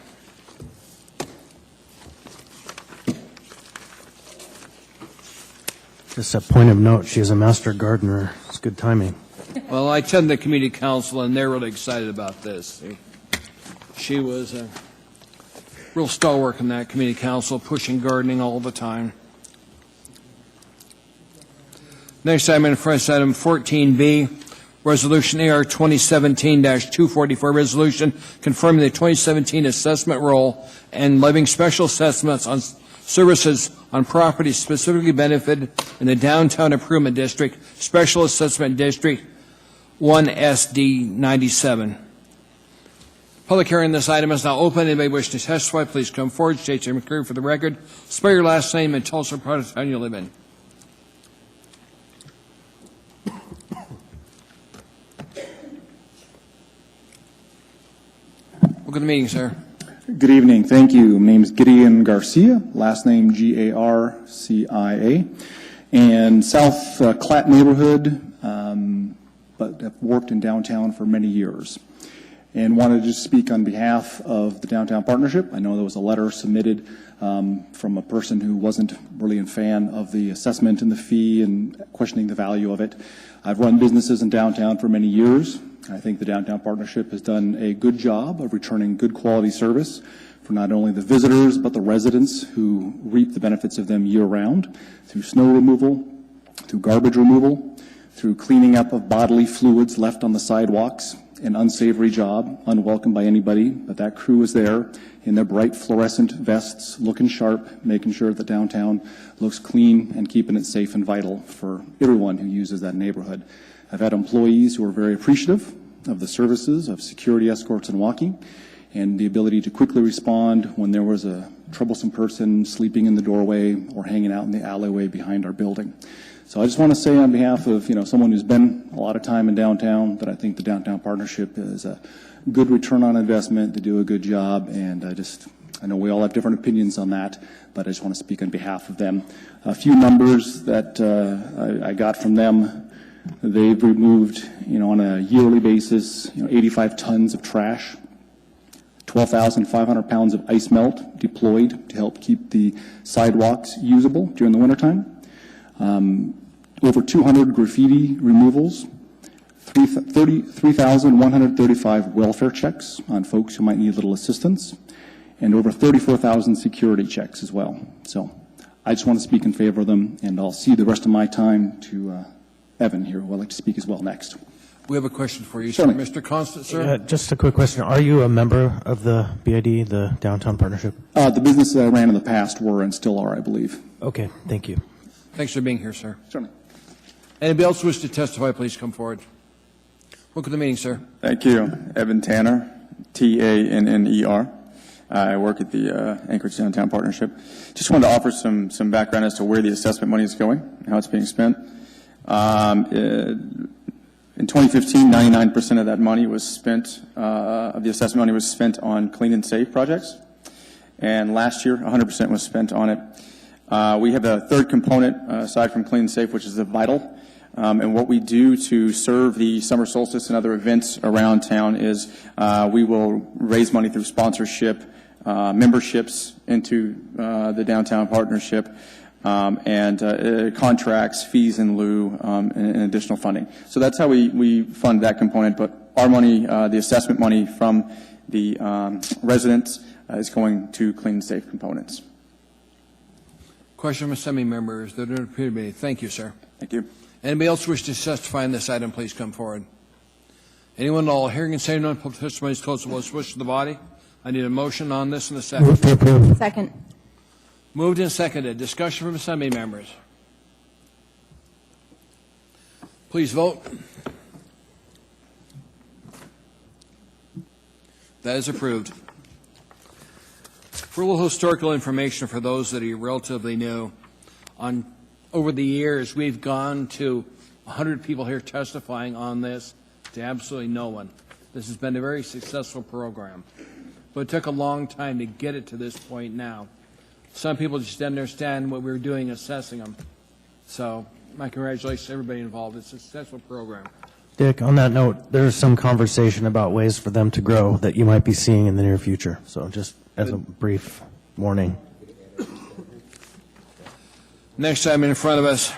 Just a point of note, she is a master gardener. It's good timing. Well, I attend the community council, and they're really excited about this. She was a real stalwart in that community council, pushing gardening all the time. Next item in front, item 14B, Resolution AR 2017-244, resolution confirming the 2017 assessment roll and levying special assessments on services on properties specifically benefited in the Downtown Improvement District, Special Assessment District 1 SD 97. Public hearing on this item is now open. Anybody wish to testify, please come forward. State your name clear for the record. Spell your last name and tell us what part of town you live in. Welcome to the meeting, sir. Good evening. Thank you. My name is Gideon Garcia, last name Garcia, and South Clatt neighborhood, but have worked in downtown for many years. And wanted to speak on behalf of the Downtown Partnership. I know there was a letter submitted from a person who wasn't really a fan of the assessment and the fee and questioning the value of it. I've run businesses in downtown for many years. I think the Downtown Partnership has done a good job of returning good quality service for not only the visitors but the residents who reap the benefits of them year-round through snow removal, through garbage removal, through cleaning up of bodily fluids left on the sidewalks. An unsavory job, unwelcome by anybody, but that crew is there in their bright fluorescent vests, looking sharp, making sure that downtown looks clean and keeping it safe and vital for everyone who uses that neighborhood. I've had employees who are very appreciative of the services of security escorts and walking and the ability to quickly respond when there was a troublesome person sleeping in the doorway or hanging out in the alleyway behind our building. So I just want to say on behalf of, someone who's been a lot of time in downtown, that I think the Downtown Partnership is a good return on investment. They do a good job, and I know we all have different opinions on that, but I just want to speak on behalf of them. A few numbers that I got from them. They've removed, on a yearly basis, 85 tons of trash, 12,500 pounds of ice melt deployed to help keep the sidewalks usable during the wintertime. Over 200 graffiti removals, 3,135 welfare checks on folks who might need a little assistance, and over 34,000 security checks as well. So I just want to speak in favor of them, and I'll cede the rest of my time to Evan here, who would like to speak as well next. We have a question for you, sir. Mr. Constant, sir? Just a quick question. Are you a member of the BID, the Downtown Partnership? The business that I ran in the past were and still are, I believe. Okay, thank you. Thanks for being here, sir. Certainly. Anybody else wish to testify, please come forward. Welcome to the meeting, sir. Thank you. Evan Tanner, Tanner. I work at the Anchorage Downtown Partnership. Just wanted to offer some background as to where the assessment money is going and how it's being spent. In 2015, 99% of that money was spent, of the assessment money was spent on clean and safe projects. And last year, 100% was spent on it. We have a third component, aside from clean and safe, which is the vital. And what we do to serve the summer solstice and other events around town is we will raise money through sponsorship, memberships into the Downtown Partnership, and contracts, fees in lieu, and additional funding. So that's how we fund that component. But our money, the assessment money from the residents, is going to clean and safe components. Question from assembly members. There don't appear to be any. Thank you, sir. Thank you. Anybody else wish to testify on this item, please come forward. Anyone at all? Hearing and saying none, public testimony is closed. What's wish of the body? I need a motion on this in a second. Move to approve. Second. Moved and seconded. Discussion from assembly members. Please vote. That is approved. For a little historical information for those that are relatively new, over the years we've gone to 100 people here testifying on this to absolutely no one. This has been a very successful program, but it took a long time to get it to this point now. Some people just didn't understand what we were doing assessing them. So my congratulations to everybody involved. It's a successful program. Dick, on that note, there's some conversation about ways for them to grow that you might be seeing in the near future. So just as a brief warning. Next item in front of us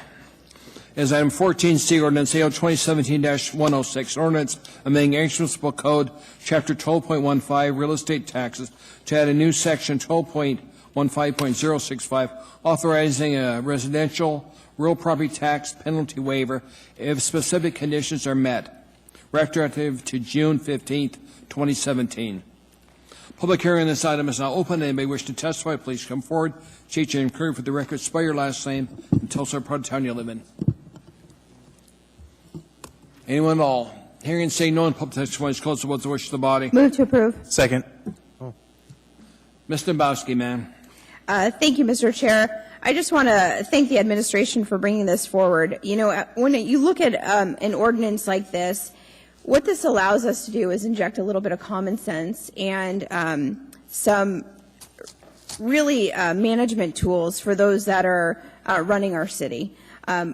is item 14C, Ordinance AO 2017-106, ordinance amending Anchorage Municipal Code, Chapter 12.15, Real Estate Taxes, to add a new section 12.15.065, authorizing a residential real property tax penalty waiver if specific conditions are met, retroactive to June 15th, 2017. Public hearing on this item is now open. Anybody wish to testify, please come forward. State your name clearly for the record. Spell your last name and tell us what part of town you live in. Anyone at all? Hearing and saying no, and public testimony is closed. What's the wish of the body? Move to approve. Second. Ms. Dombowski, ma'am. Thank you, Mr. Chair. I just want to thank the administration for bringing this forward. When you look at an ordinance like this, what this allows us to do is inject a little bit of common sense and some really management tools for those that are running our city.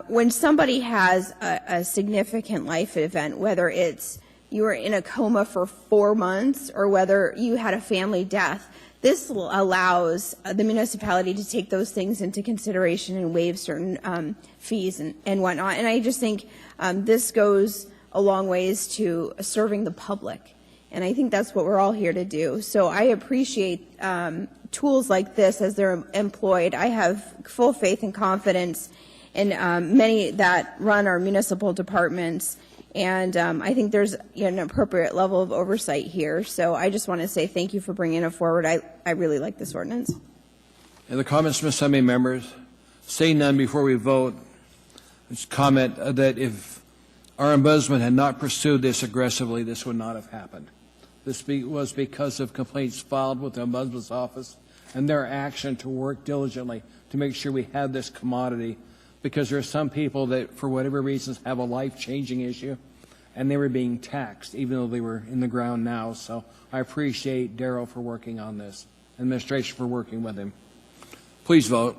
When somebody has a significant life event, whether it's you were in a coma for 4 months or whether you had a family death, this allows the municipality to take those things into consideration and waive certain fees and whatnot. And I just think this goes a long ways to serving the public. And I think that's what we're all here to do. So I appreciate tools like this as they're employed. I have full faith and confidence in many that run our municipal departments. And I think there's an appropriate level of oversight here. So I just want to say thank you for bringing it forward. I really like this ordinance. Any other comments from assembly members? Say none before we vote. Just comment that if our ombudsman had not pursued this aggressively, this would not have happened. This was because of complaints filed with the ombudsman's office and their action to work diligently to make sure we have this commodity, because there are some people that, for whatever reasons, have a life-changing issue, and they were being taxed, even though they were in the ground now. So I appreciate Darrell for working on this, administration for working with him. Please vote.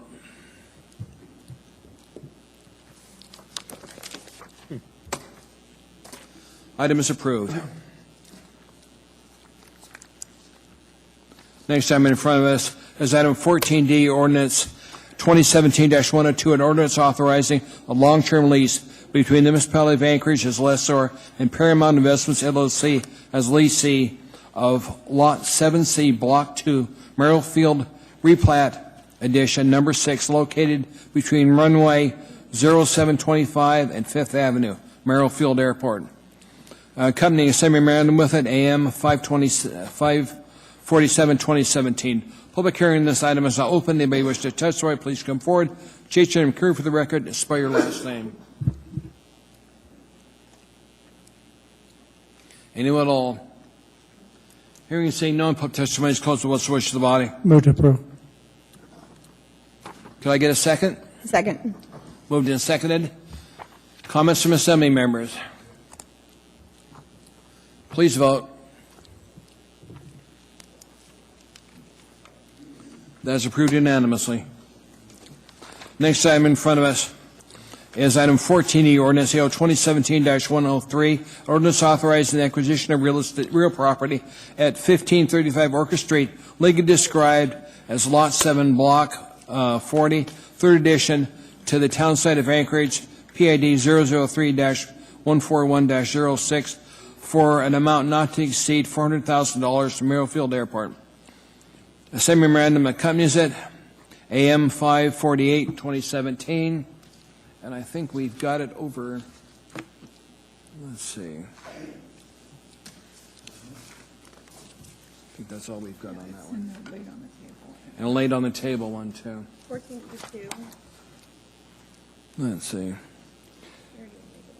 Item is approved. Next item in front of us is item 14D, ordinance 2017-102, an ordinance authorizing a long-term lease between the municipality of Anchorage as lessor and Paramount Investments LLC as lessee of Lot 7C, Block 2, Merrill-Field Replat Edition, Number 6, located between runway 0725 and 5th Avenue, Merrill-Field Airport. Accompanying a semi-memorandum with it, AM 547, 2017. Public hearing on this item is now open. Anybody wish to testify, please come forward. State your name, for the record. Spell your last name. Anyone at all? Hearing and seeing none, public testimony is closed. What's the wish of the body? Move to approve. Could I get a second? Second. Moved and seconded. Comments from assembly members? Please vote. That is approved unanimously. Next item in front of us is item 14E, ordinance AO 2017-103, ordinance authorizing the acquisition of real property at 1535 Orchard Street, legally described as Lot 7, Block 40, third edition, to the town site of Anchorage, PID 003-141-06, for an amount not to exceed $400,000 to Merrill-Field Airport. A semi-memorandum accompanies it, AM 548, 2017, and I think we've got it over, let's see. I think that's all we've got on that one. And laid on the table one, too. 14-2. Let's see.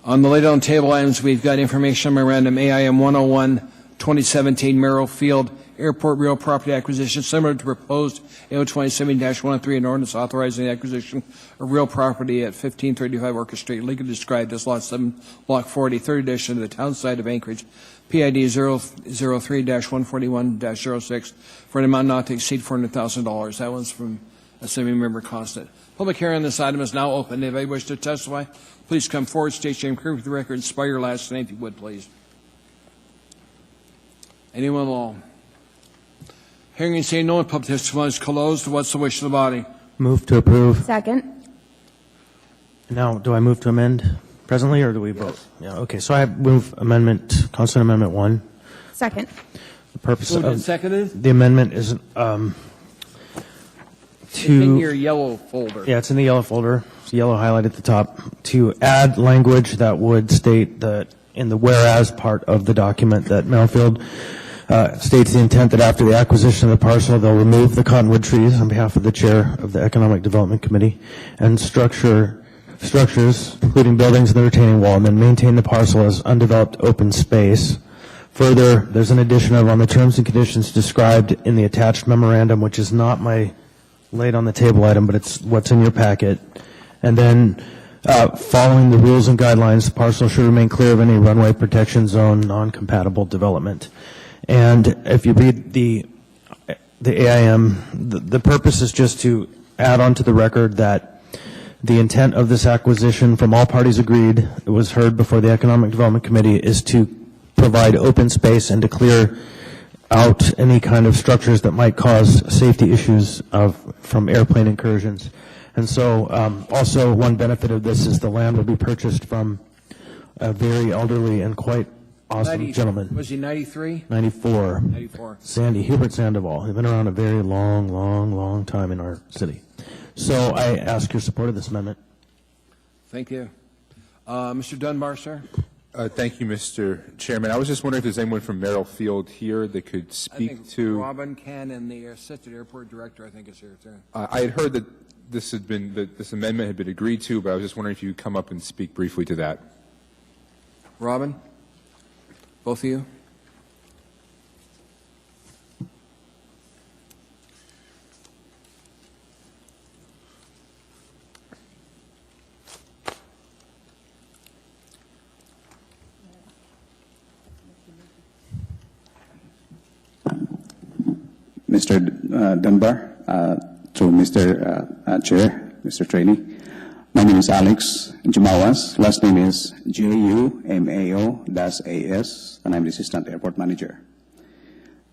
On the laid on table items, we've got information memorandum AIM 101, 2017, Merrill-Field Airport real property acquisition, similar to proposed AO 2017-103, an ordinance authorizing the acquisition of real property at 1535 Orchard Street, legally described as Lot 7, Block 40, third edition, to the town site of Anchorage, PID 003-141-06, for an amount not to exceed $400,000. That one's from Assembly Member Constant. Public hearing on this item is now open. If anybody wish to testify, please come forward, state your name, for the record, and spell your last name if you would, please. Anyone at all? Hearing and seeing no one, public testimony is closed. What's the wish of the body? Move to approve. Second. Now, do I move to amend presently, or do we vote? Yeah, okay, so I move amendment, Constant Amendment 1. Second. The purpose Moved and of seconded? the amendment is It's in your yellow folder. Yeah, it's in the yellow folder. It's yellow highlight at the top. To add language that would state that in the whereas part of the document that Merrill-Field states the intent that after the acquisition of the parcel, they'll remove the cottonwood trees on behalf of the chair of the Economic Development Committee and structures, including buildings and the retaining wall, and then maintain the parcel as undeveloped open space. Further, there's an addition of on the terms and conditions described in the attached memorandum, which is not my laid on the table item, but it's what's in your packet. And then following the rules and guidelines, the parcel should remain clear of any runway protection zone, non-compatible development. And if you read the AIM, the purpose is just to add on to the record that the intent of this acquisition, from all parties agreed, it was heard before the Economic Development Committee, is to provide open space and to clear out any kind of structures that might cause safety issues from airplane incursions. And so also one benefit of this is the land will be purchased from a very elderly and quite awesome gentleman. Was he 93? 94. 94. Hubert Sandoval. He's been around a very long time in our city. So I ask your support of this amendment. Thank you. Mr. Dunbar, sir? Thank you, Mr. Chairman. I was just wondering if there's anyone from Merrill-Field here that could speak I think to... Robin Can and the Assistant Airport Director, I think, is here, too. I had heard that this amendment had been agreed to, but I was just wondering if you could come up and speak briefly to that. Robin? Both of you? Mr. Dunbar, to Mr. Chair, Mr. Trainee. My name is Alex Jumawas. Last name is Jumao-AS, and I'm the Assistant Airport Manager.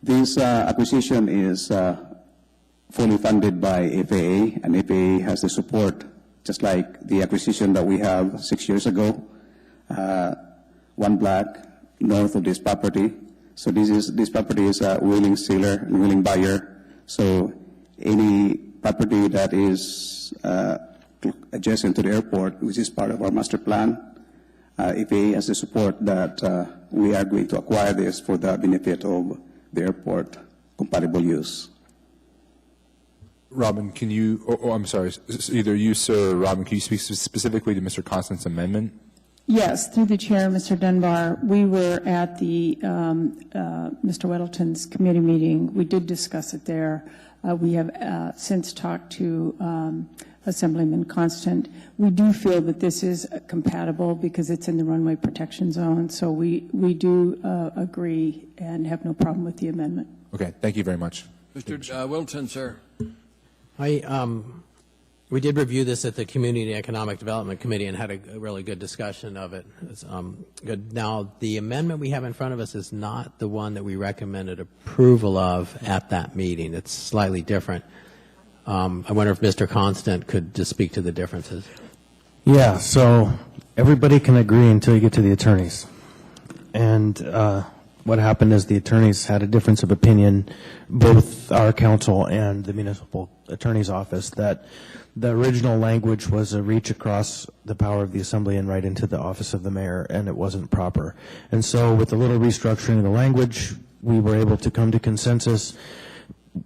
This acquisition is fully funded by FAA, and FAA has the support, just like the acquisition that we have 6 years ago, one block north of this property. So this property is a willing seller and willing buyer. So any property that is adjacent to the airport, which is part of our master plan, FAA has the support that we are going to acquire this for the benefit of the airport compatible use. Robin, can you, I'm sorry, either you, sir, or Robin, can you speak specifically to Mr. Constance's amendment? Yes, through the chair, Mr. Dunbar. We were at the Mr. Weddleton's committee meeting. We did discuss it there. We have since talked to Assemblyman Constant. We do feel that this is compatible because it's in the runway protection zone. So we do agree and have no problem with the amendment. Okay, thank you very much. Mr. Wilton, sir. We did review this at the Community and Economic Development Committee and had a really good discussion of it. It's good. Now, the amendment we have in front of us is not the one that we recommended approval of at that meeting. It's slightly different. I wonder if Mr. Constant could just speak to the differences. Yeah, so everybody can agree until you get to the attorneys. And what happened is the attorneys had a difference of opinion, both our council and the municipal attorney's office, that the original language was a reach across the power of the assembly and right into the office of the mayor, and it wasn't proper. And so with a little restructuring of the language, we were able to come to consensus.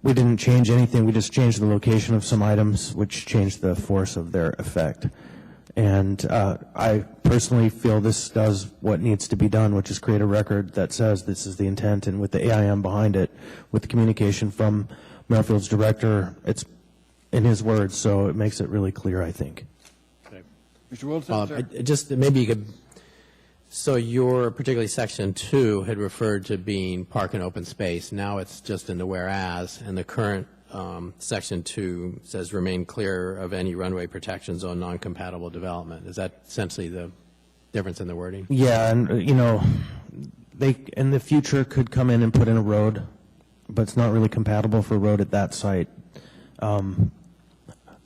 We didn't change anything. We just changed the location of some items, which changed the force of their effect. And I personally feel this does what needs to be done, which is create a record that says this is the intent, and with the AIM behind it, with the communication from Merrifield's director, it's in his words, so it makes it really clear, I think. Okay. Mr. Wilson, just maybe you could, so your particularly section 2 had referred to being park and open space. Now it's just in the whereas, and the current section 2 says remain clear of any runway protection zone non-compatible development. Is that essentially the difference in the wording? Yeah, and you know, they in the future could come in and put in a road, but it's not really compatible for a road at that site.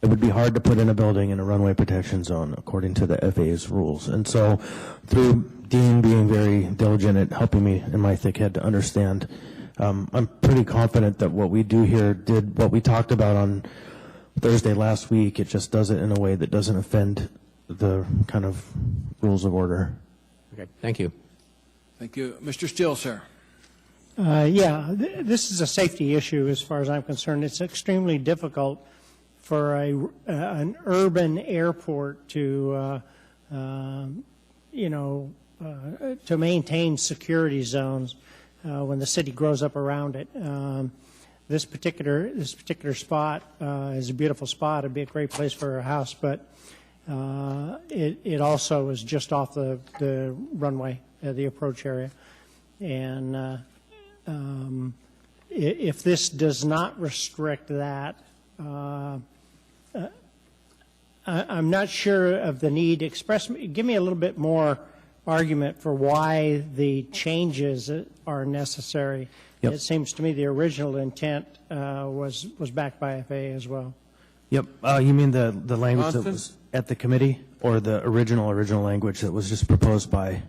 It would be hard to put in a building in a runway protection zone according to the FAA's rules. And so through Dean being very diligent at helping me in my thick head to understand, I'm pretty confident that what we do here did what we talked about on Thursday last week. It just does it in a way that doesn't offend the kind of rules of order. Okay, thank you. Thank you. Mr. Steele, sir. This is a safety issue as far as I'm concerned. It's extremely difficult for an urban airport to, to maintain security zones when the city grows up around it. This particular spot is a beautiful spot. It'd be a great place for a house, but it also is just off the runway, the approach area, and if this does not restrict that, I'm not sure of the need. Give me a little bit more argument for why the changes are necessary. Yep. It seems to me the original intent was backed by FAA as well. Yep. You mean the language that was at the committee, or the original language that was just proposed by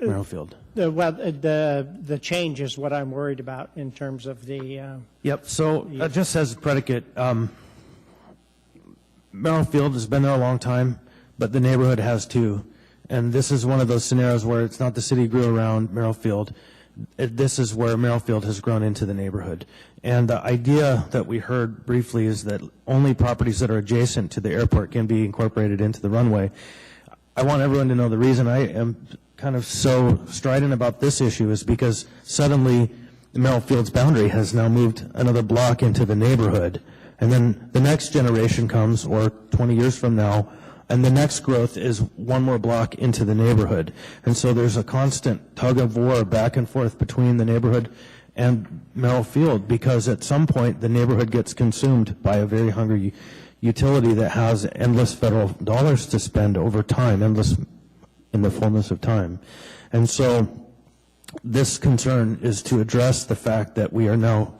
Merrifield? The change is what I'm worried about in terms of the. Yep. So just as a predicate, Merrifield has been there a long time, but the neighborhood has too. And this is one of those scenarios where it's not the city grew around Merrifield. This is where Merrifield has grown into the neighborhood. And the idea that we heard briefly is that only properties that are adjacent to the airport can be incorporated into the runway. I want everyone to know the reason I am kind of so strident about this issue is because suddenly Merrifield's boundary has now moved another block into the neighborhood. And then the next generation comes, or 20 years from now, and the next growth is one more block into the neighborhood. And so there's a constant tug of war back and forth between the neighborhood and Merrill Field, because at some point the neighborhood gets consumed by a very hungry utility that has endless federal dollars to spend over time, endless in the fullness of time. And so this concern is to address the fact that we are now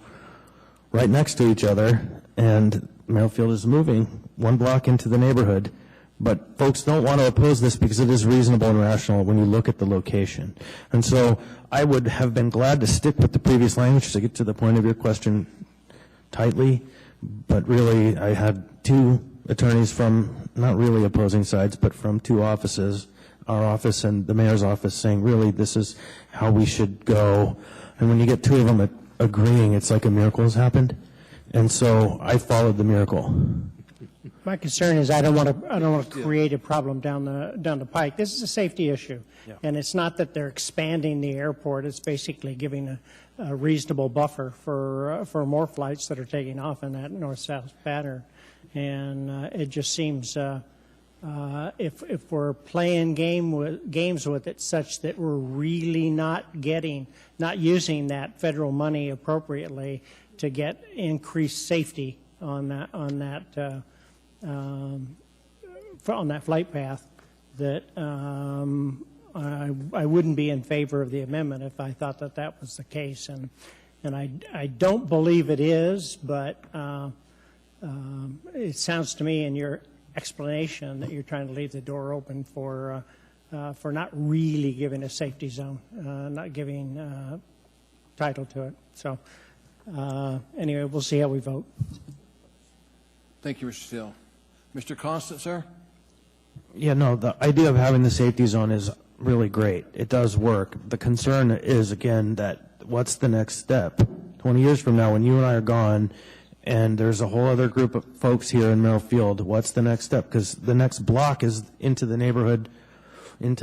right next to each other, and Merrill Field is moving one block into the neighborhood. But folks don't want to oppose this because it is reasonable and rational when you look at the location. And so I would have been glad to stick with the previous language to get to the point of your question tightly. But really, I had two attorneys from not really opposing sides, but from two offices, our office and the mayor's office, saying, really, this is how we should go. And when you get two of them agreeing, it's like a miracle has happened. And so I followed the miracle. My concern is I don't want to create a problem down the pike. This is a safety issue, and it's not that they're expanding the airport. It's basically giving a reasonable buffer for more flights that are taking off in that north-south pattern. And it just seems if we're playing games with it such that we're really not using that federal money appropriately to get increased safety on that flight path, that I wouldn't be in favor of the amendment if I thought that was the case, and I don't believe it is, but it sounds to me in your explanation that you're trying to leave the door open for not really giving a safety zone, not giving title to it. So anyway, we'll see how we vote. Thank you, Mr. Steele. Mr. Constant, sir? Yeah, no, the idea of having the safety zone is really great. It does work. The concern is, again, that what's the next step? 20 years from now, when you and I are gone, and there's a whole other group of folks here in Merrill Field, what's the next step? Because the next block is into the neighborhood, and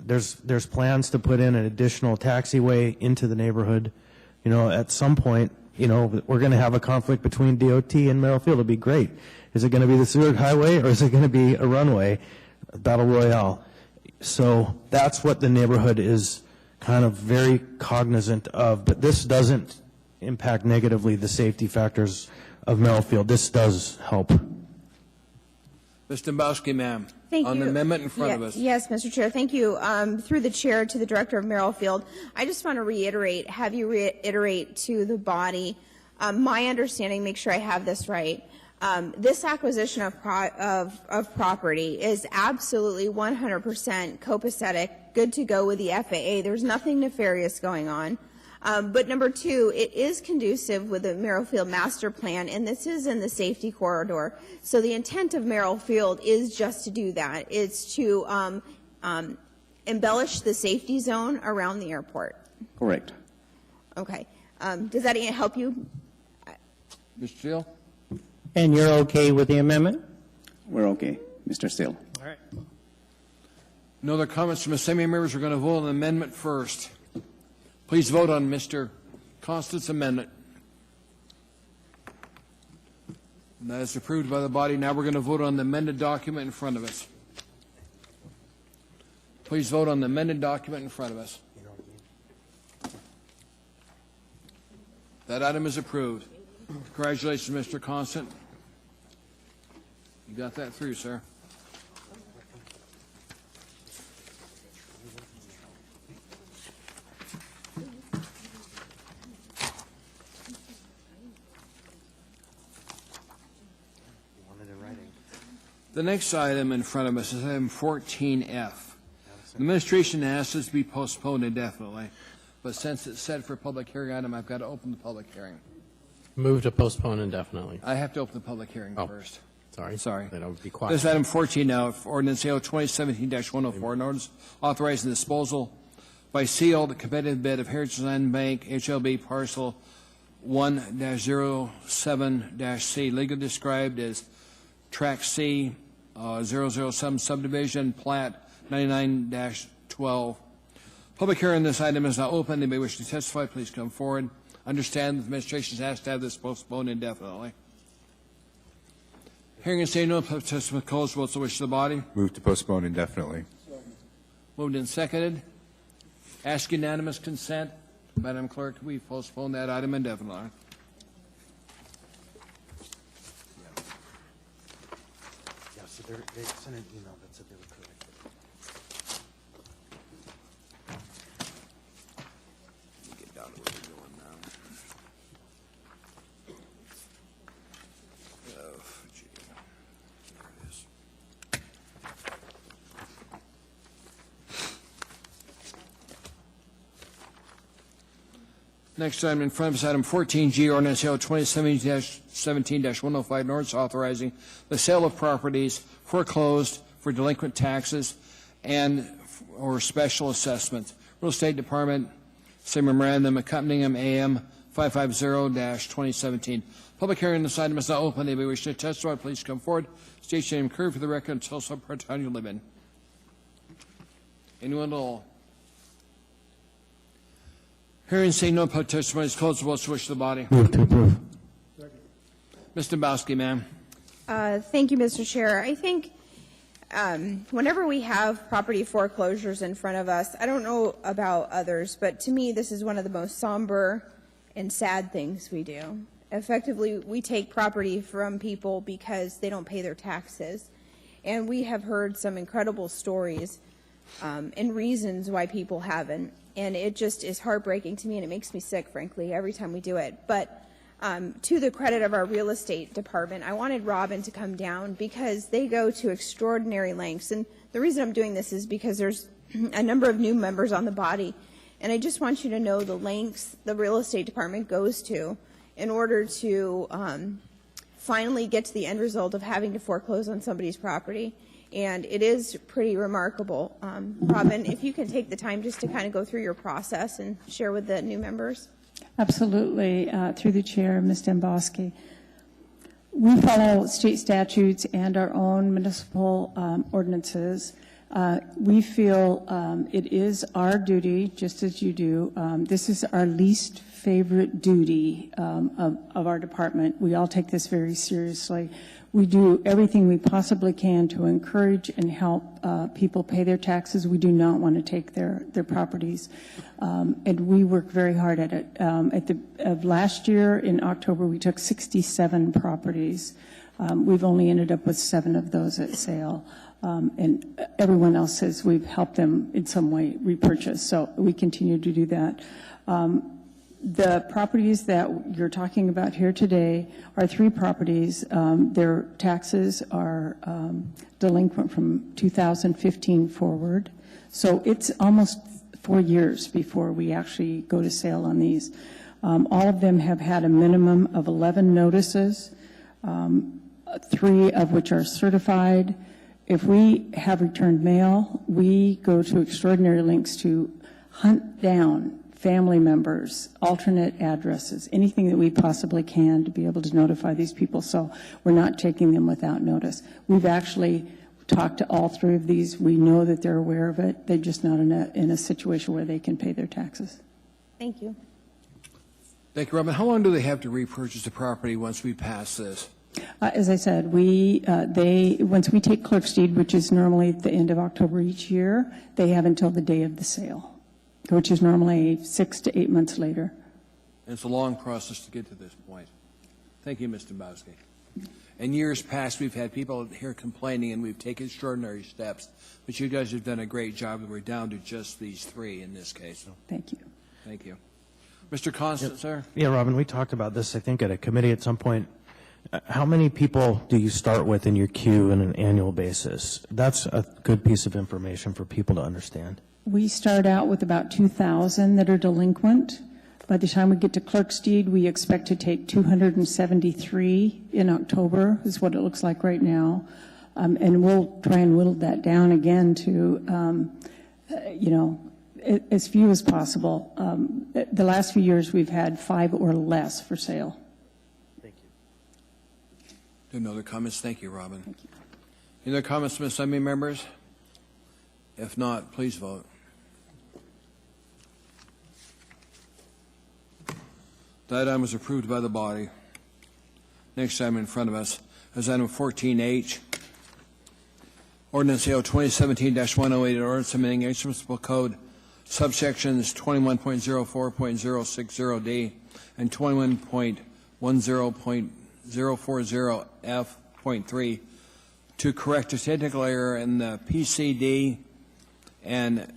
there's plans to put in an additional taxiway into the neighborhood. You know, at some point, you know, we're going to have a conflict between DOT and Merrill Field. It'll be great. Is it going to be the Seward Highway, or is it going to be a runway, a battle royale? So that's what the neighborhood is kind of very cognizant of. But this doesn't impact negatively the safety factors of Merrill Field. This does help. Ms. Dombowski, ma'am. Thank on you. the amendment in front of us. Yes, Mr. Chair. Thank you. Through the chair to the director of Merrill Field, I just want to reiterate to the body my understanding, make sure I have this right. This acquisition of property is absolutely 100% copacetic, good to go with the FAA. There's nothing nefarious going on. But number two, it is conducive with the Merrill Field master plan, and this is in the safety corridor. So the intent of Merrill Field is just to do that. It's to embellish the safety zone around the airport. Correct. Okay. Does that help you? Mr. Steele? And you're okay with the amendment? We're okay, Mr. Steele. All right. No other comments from assembly members. We're going to vote on the amendment first. Please vote on Mr. Constant's amendment. And that is approved by the body. Now we're going to vote on the amended document in front of us. Please vote on the amended document in front of us. That item is approved. Congratulations, Mr. Constant. You got that through, sir. The next item in front of us is item 14F. The administration asked this to be postponed indefinitely, but since it's set for a public hearing item, I've got to open the public hearing. Move to postpone indefinitely. I have to open the public hearing first. Sorry. Then I would be quiet. This is item 14 now, ordinance AO 2017-104, an ordinance authorizing the disposal by seal the competitive bid of Heritage Land Bank HLB parcel 1-07-C, legally described as Track C 007 subdivision, plat 99-12. Public hearing on this item is now open. Anybody wish to testify, please come forward. Understand the administration has asked to have this postponed indefinitely. Hearing and saying no, testimony closed. What's the wish of the body? Move to postpone indefinitely. Moved and seconded. Ask unanimous consent. Madam Clerk, we postpone that item indefinitely. Yeah, so they sent an email that said they were correct. Get down to where we're going now. Oh, gee. There it is. Next item in front of us, item 14G, ordinance L 2017-105, an ordinance authorizing the sale of properties foreclosed for delinquent taxes and or special assessment. Real Estate Department, same memorandum accompanying them, AM 550-2017. Public hearing on this item is now open. Anybody wish to testify, please come forward. State your name, clear for the record, and tell us what part of town you live in. Anyone at all? Hearing saying no public testimony is closed. What's the wish of the body? Move to approve. Mr. Dombrowski, ma'am. Thank you, Mr. Chair. I think whenever we have property foreclosures in front of us, I don't know about others, but to me this is one of the most somber and sad things we do. Effectively, we take property from people because they don't pay their taxes. And we have heard some incredible stories and reasons why people haven't. And it just is heartbreaking to me, and it makes me sick, frankly, every time we do it. But to the credit of our real estate department, I wanted Robin to come down because they go to extraordinary lengths. And the reason I'm doing this is because there's a number of new members on the body. And I just want you to know the lengths the real estate department goes to in order to finally get to the end result of having to foreclose on somebody's property. And it is pretty remarkable. Robin, if you can take the time just to kind of go through your process and share with the new members. Absolutely. Through the chair, Ms. Dombrowski. We follow state statutes and our own municipal ordinances. We feel it is our duty, just as you do. This is our least favorite duty of our department. We all take this very seriously. We do everything we possibly can to encourage and help people pay their taxes. We do not want to take their properties. And we work very hard at it. Of last year, in October, we took 67 properties. We've only ended up with 7 of those at sale. And everyone else says we've helped them in some way repurchase. So we continue to do that. The properties that you're talking about here today are 3 properties. Their taxes are delinquent from 2015 forward. So it's almost 4 years before we actually go to sale on these. All of them have had a minimum of 11 notices, 3 of which are certified. If we have returned mail, we go to extraordinary lengths to hunt down family members, alternate addresses, anything that we possibly can to be able to notify these people. So we're not taking them without notice. We've actually talked to all 3 of these. We know that they're aware of it. They're just not in a situation where they can pay their taxes. Thank you. Thank you, Robin. How long do they have to repurchase the property once we pass this? As I said, once we take clerk's deed, which is normally at the end of October each year, they have until the day of the sale, which is normally 6 to 8 months later. And it's a long process to get to this point. Thank you, Mr. Dombrowski. In years past, we've had people here complaining, and we've taken extraordinary steps. But you guys have done a great job, and we're down to just these 3 in this case. Thank you. Thank you. Mr. Constant, sir? Yeah, Robin, we talked about this, I think, at a committee at some point. How many people do you start with in your queue on an annual basis? That's a good piece of information for people to understand. We start out with about 2,000 that are delinquent. By the time we get to clerk's deed, we expect to take 273 in October, is what it looks like right now. And we'll try and whittle that down again to, as few as possible. The last few years, we've had 5 or less for sale. Thank you. No other comments? Thank you, Robin. Thank you. Any other comments from Assembly members? If not, please vote. That item was approved by the body. Next item in front of us is item 14H. Ordinance AO 2017-108, an ordinance amending Municipal Code subsections 21.04.060D and 21.10.040F.3 to correct a technical error in the PCD and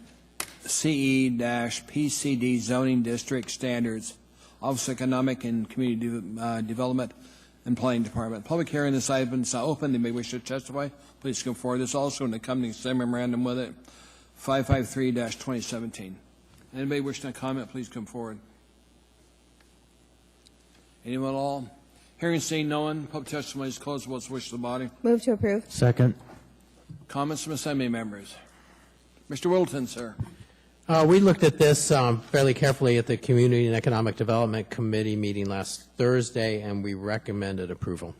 CE-PCD zoning district standards, Office of Economic and Community Development and Planning Department. Public hearing this item is now open. They may wish to testify. Please come forward. There's also an accompanying memorandum with it, 553-2017. Anybody wish to comment, please come forward. Anyone at all? Hearing seeing no one, public testimony is closed. What's the wish of the body? Move to approve. Second. Comments from Assembly members? Mr. Wilton, sir. We looked at this fairly carefully at the Community and Economic Development Committee meeting last Thursday, and we recommended approval.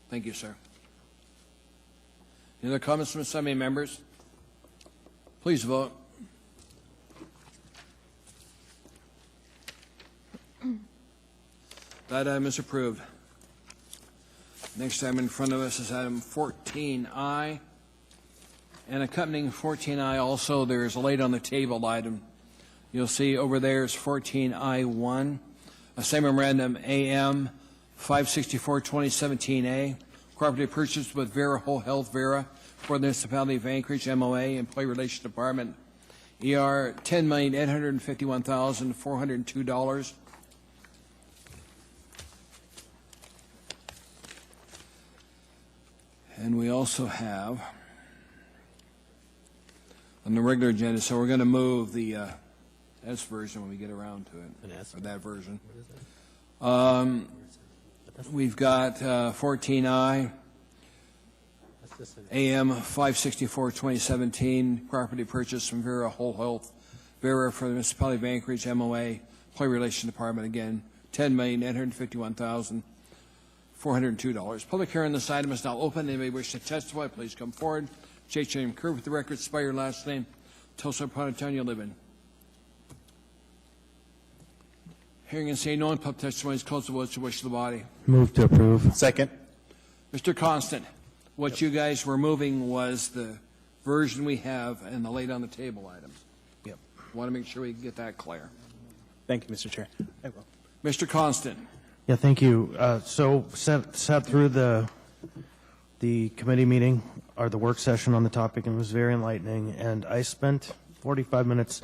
Thank you, sir. Any other comments from Assembly members? Please vote. That item is approved. Next item in front of us is item 14I. And accompanying 14I also, there's a late on the table item. You'll see over there is 14I1, a same memorandum AM 564-2017A, property purchased with Vera Whole Health Vera for the municipality of Anchorage, MOA, Employee Relations Department, ER $10,851,402. And we also have on the regular agenda, so we're going to move the S version when we get around to it, or that version. We've got 14I, AM 564-2017, property purchase from Vera Whole Health, Vera for the municipality of Anchorage, MOA, Employee Relations Department, again, $10,851,402. Public hearing on this item is now open. Anybody wish to testify, please come forward. State your name, curve with the record, spell your last name. Tell us what part of town you live in. Hearing and seeing no one, public testimony is closed. What's the wish of the body? Move to approve. Second. Mr. Constant, what you guys were moving was the version we have and the late on the table items. Yep. Want to make sure we get that clear. Thank you, Mr. Chair. I will. Mr. Constant. Yeah, thank you. So sat through the committee meeting or the work session on the topic, and it was very enlightening. And I spent 45 minutes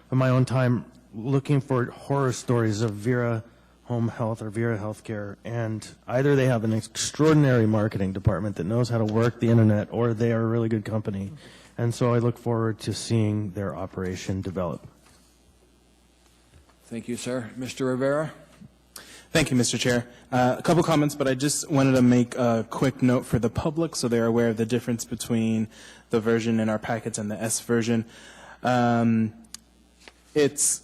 of my own time looking for horror stories of Vera Home Health or Vera Healthcare, and either they have an extraordinary marketing department that knows how to work the internet, or they are a really good company. And so I look forward to seeing their operation develop. Thank you, sir. Mr. Rivera. Thank you, Mr. Chair. A couple comments, but I just wanted to make a quick note for the public so they're aware of the difference between the version in our packets and the S version. It's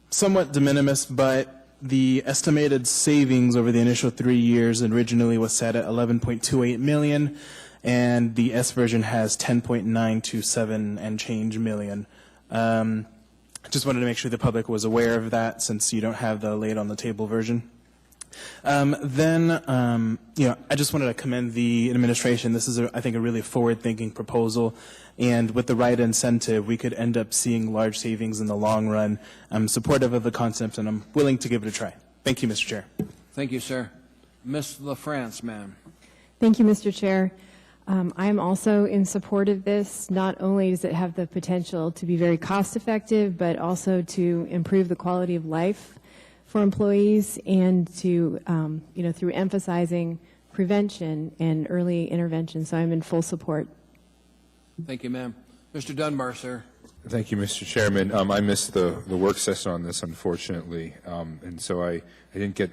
somewhat de minimis, but the estimated savings over the initial 3 years originally was set at $11.28 million, and the S version has $10.927 and change million. Just wanted to make sure the public was aware of that, since you don't have the late on the table version. I just wanted to commend the administration. This is, I think, a really forward-thinking proposal, and with the right incentive, we could end up seeing large savings in the long run. I'm supportive of the concept, and I'm willing to give it a try. Thank you, Mr. Chair. Thank you, sir. Ms. LaFrance, ma'am. Thank you, Mr. Chair. I am also in support of this. Not only does it have the potential to be very cost-effective, but also to improve the quality of life for employees, and to, through emphasizing prevention and early intervention. So I'm in full support. Thank you, ma'am. Mr. Dunbar, sir. Thank you, Mr. Chairman. I missed the work session on this, unfortunately, and so I didn't get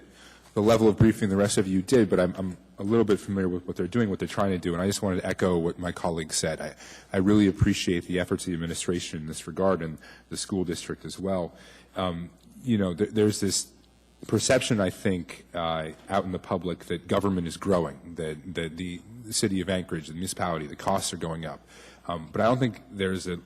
the level of briefing the rest of you did, but I'm a little bit familiar with what they're doing, what they're trying to do, and I just wanted to echo what my colleague said. I really appreciate the efforts of the administration in this regard, and the school district as well. There's this perception, I think, out in the public that government is growing, that the city of Anchorage, the municipality, the costs are going up. But I don't think there's an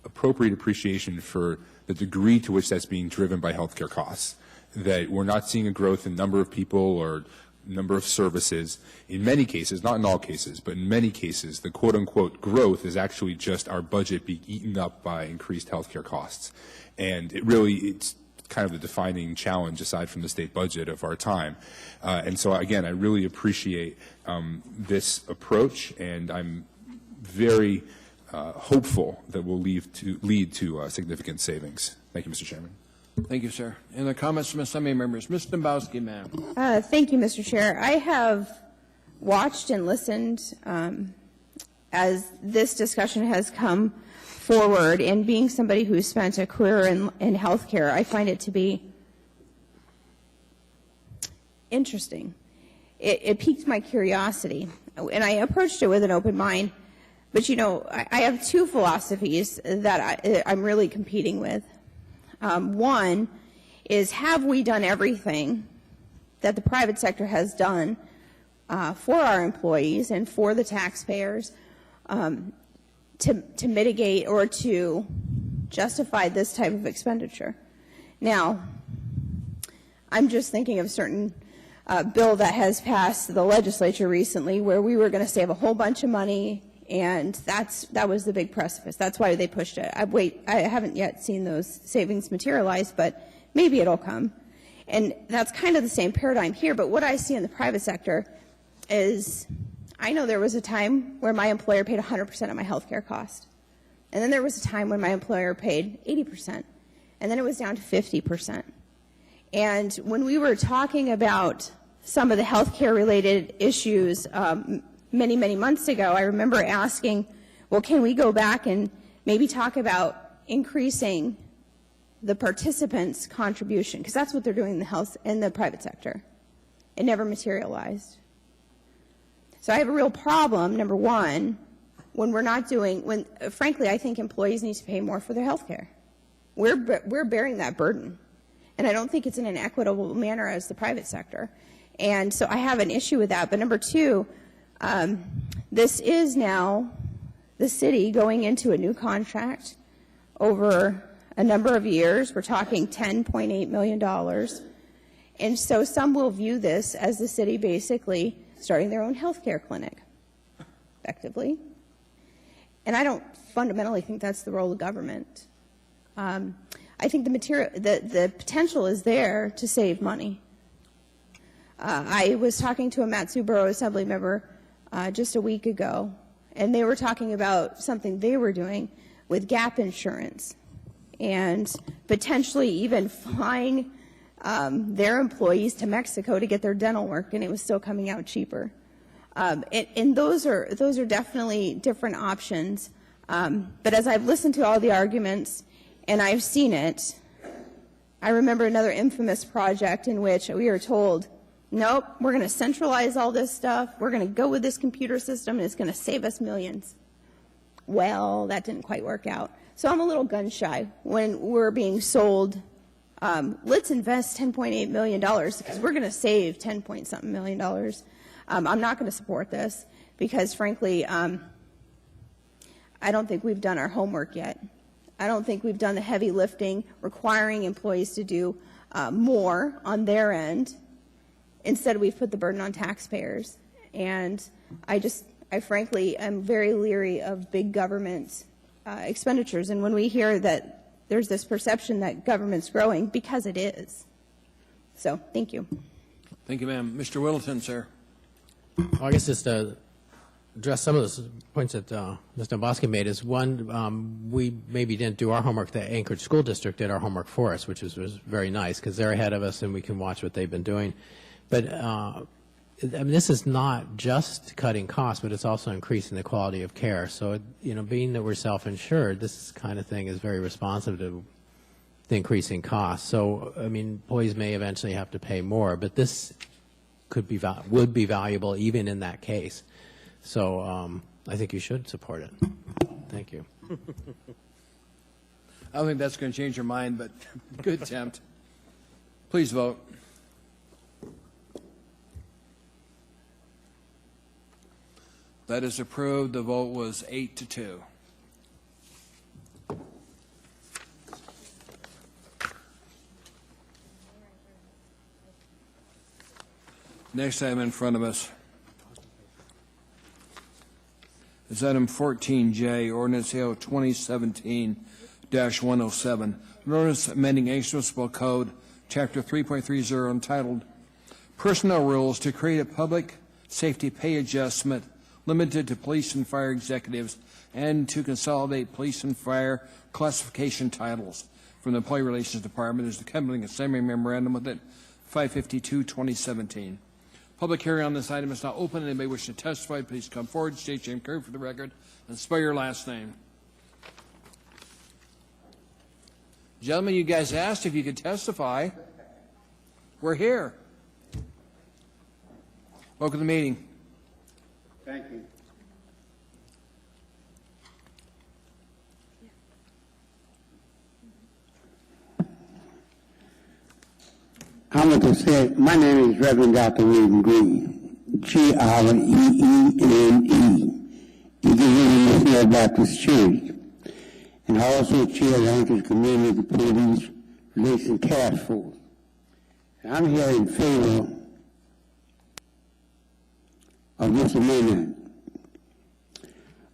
appropriate appreciation for the degree to which that's being driven by healthcare costs, that we're not seeing a growth in number of people or number of services. In many cases, not in all cases, but in many cases, the quote-unquote growth is actually just our budget being eaten up by increased healthcare costs. And it's kind of the defining challenge, aside from the state budget, of our time. And so, again, I really appreciate this approach, and I'm very hopeful that will lead to significant savings. Thank you, Mr. Chairman. Thank you, sir. Any comments from Assembly members? Ms. Dombowski, ma'am. Thank you, Mr. Chair. I have watched and listened as this discussion has come forward, and being somebody who spent a career in healthcare, I find it to be interesting. It piqued my curiosity, and I approached it with an open mind. But, you know, I have two philosophies that I'm really competing with. One is, have we done everything that the private sector has done for our employees and for the taxpayers to mitigate or to justify this type of expenditure? Now, I'm just thinking of a certain bill that has passed the legislature recently where we were going to save a whole bunch of money, and that was the big precipice. That's why they pushed it. I haven't yet seen those savings materialize, but maybe it'll come. And that's kind of the same paradigm here, but what I see in the private sector is, I know there was a time where my employer paid 100% of my health care cost. And then there was a time when my employer paid 80%. And then it was down to 50%. And when we were talking about some of the health care related issues many, many months ago, I remember asking, well, can we go back and maybe talk about increasing the participants' contribution? Because that's what they're doing in the private sector. It never materialized. So I have a real problem, number one, when frankly, I think employees need to pay more for their health care. We're bearing that burden. And I don't think it's in an equitable manner as the private sector. And so I have an issue with that. But number two, this is now the city going into a new contract over a number of years. We're talking $10.8 million. And so some will view this as the city basically starting their own health care clinic, effectively. And I don't fundamentally think that's the role of government. I think the potential is there to save money. I was talking to a Matsu Borough Assembly member just a week ago, and they were talking about something they were doing with gap insurance and potentially even flying their employees to Mexico to get their dental work, and it was still coming out cheaper. And those are definitely different options. But as I've listened to all the arguments and I've seen it, I remember another infamous project in which we were told, nope, we're going to centralize all this stuff. We're going to go with this computer system, and it's going to save us millions. Well, that didn't quite work out. So I'm a little gun shy when we're being sold, let's invest $10.8 million because we're going to save $10-point-something million. I'm not going to support this because, frankly, I don't think we've done our homework yet. I don't think we've done the heavy lifting, requiring employees to do more on their end. Instead, we've put the burden on taxpayers. And I frankly am very leery of big government expenditures. And when we hear that there's this perception that government's growing, because it is. So, thank you. Thank you, ma'am. Mr. Whittleton, sir. Well, I guess just to address some of those points that Ms. Dombowski made is, one, we maybe didn't do our homework. The Anchorage School District did our homework for us, which was very nice because they're ahead of us and we can watch what they've been doing. But I mean, this is not just cutting costs, but it's also increasing the quality of care. So, being that we're self-insured, this kind of thing is very responsive to the increasing costs. So, I mean, employees may eventually have to pay more, but this would be valuable even in that case. So I think you should support it. Thank you. I don't think that's going to change your mind, but good attempt. Please vote. That is approved. The vote was 8-2. Next item in front of us is item 14J, ordinance AO 2017-107, an ordinance amending English Municipal Code, Chapter 3.30, entitled Personnel Rules, to create a public safety pay adjustment limited to police and fire executives and to consolidate police and fire classification titles from the Employee Relations Department. Is accompanying a summary memorandum with it, 552-2017. Public hearing on this item is now open. Anybody wishing to testify, please come forward, state your name clearly for the record, and spell your last name. Gentlemen, you guys asked if you could testify. We're here. Welcome to the meeting. Thank you. I want to say, my name is Reverend Dr. William Green, Greene. He is in the Field Baptist Church, and I also chair the Anchorage Community Police Relations Task Force. And I'm here in favor of this amendment.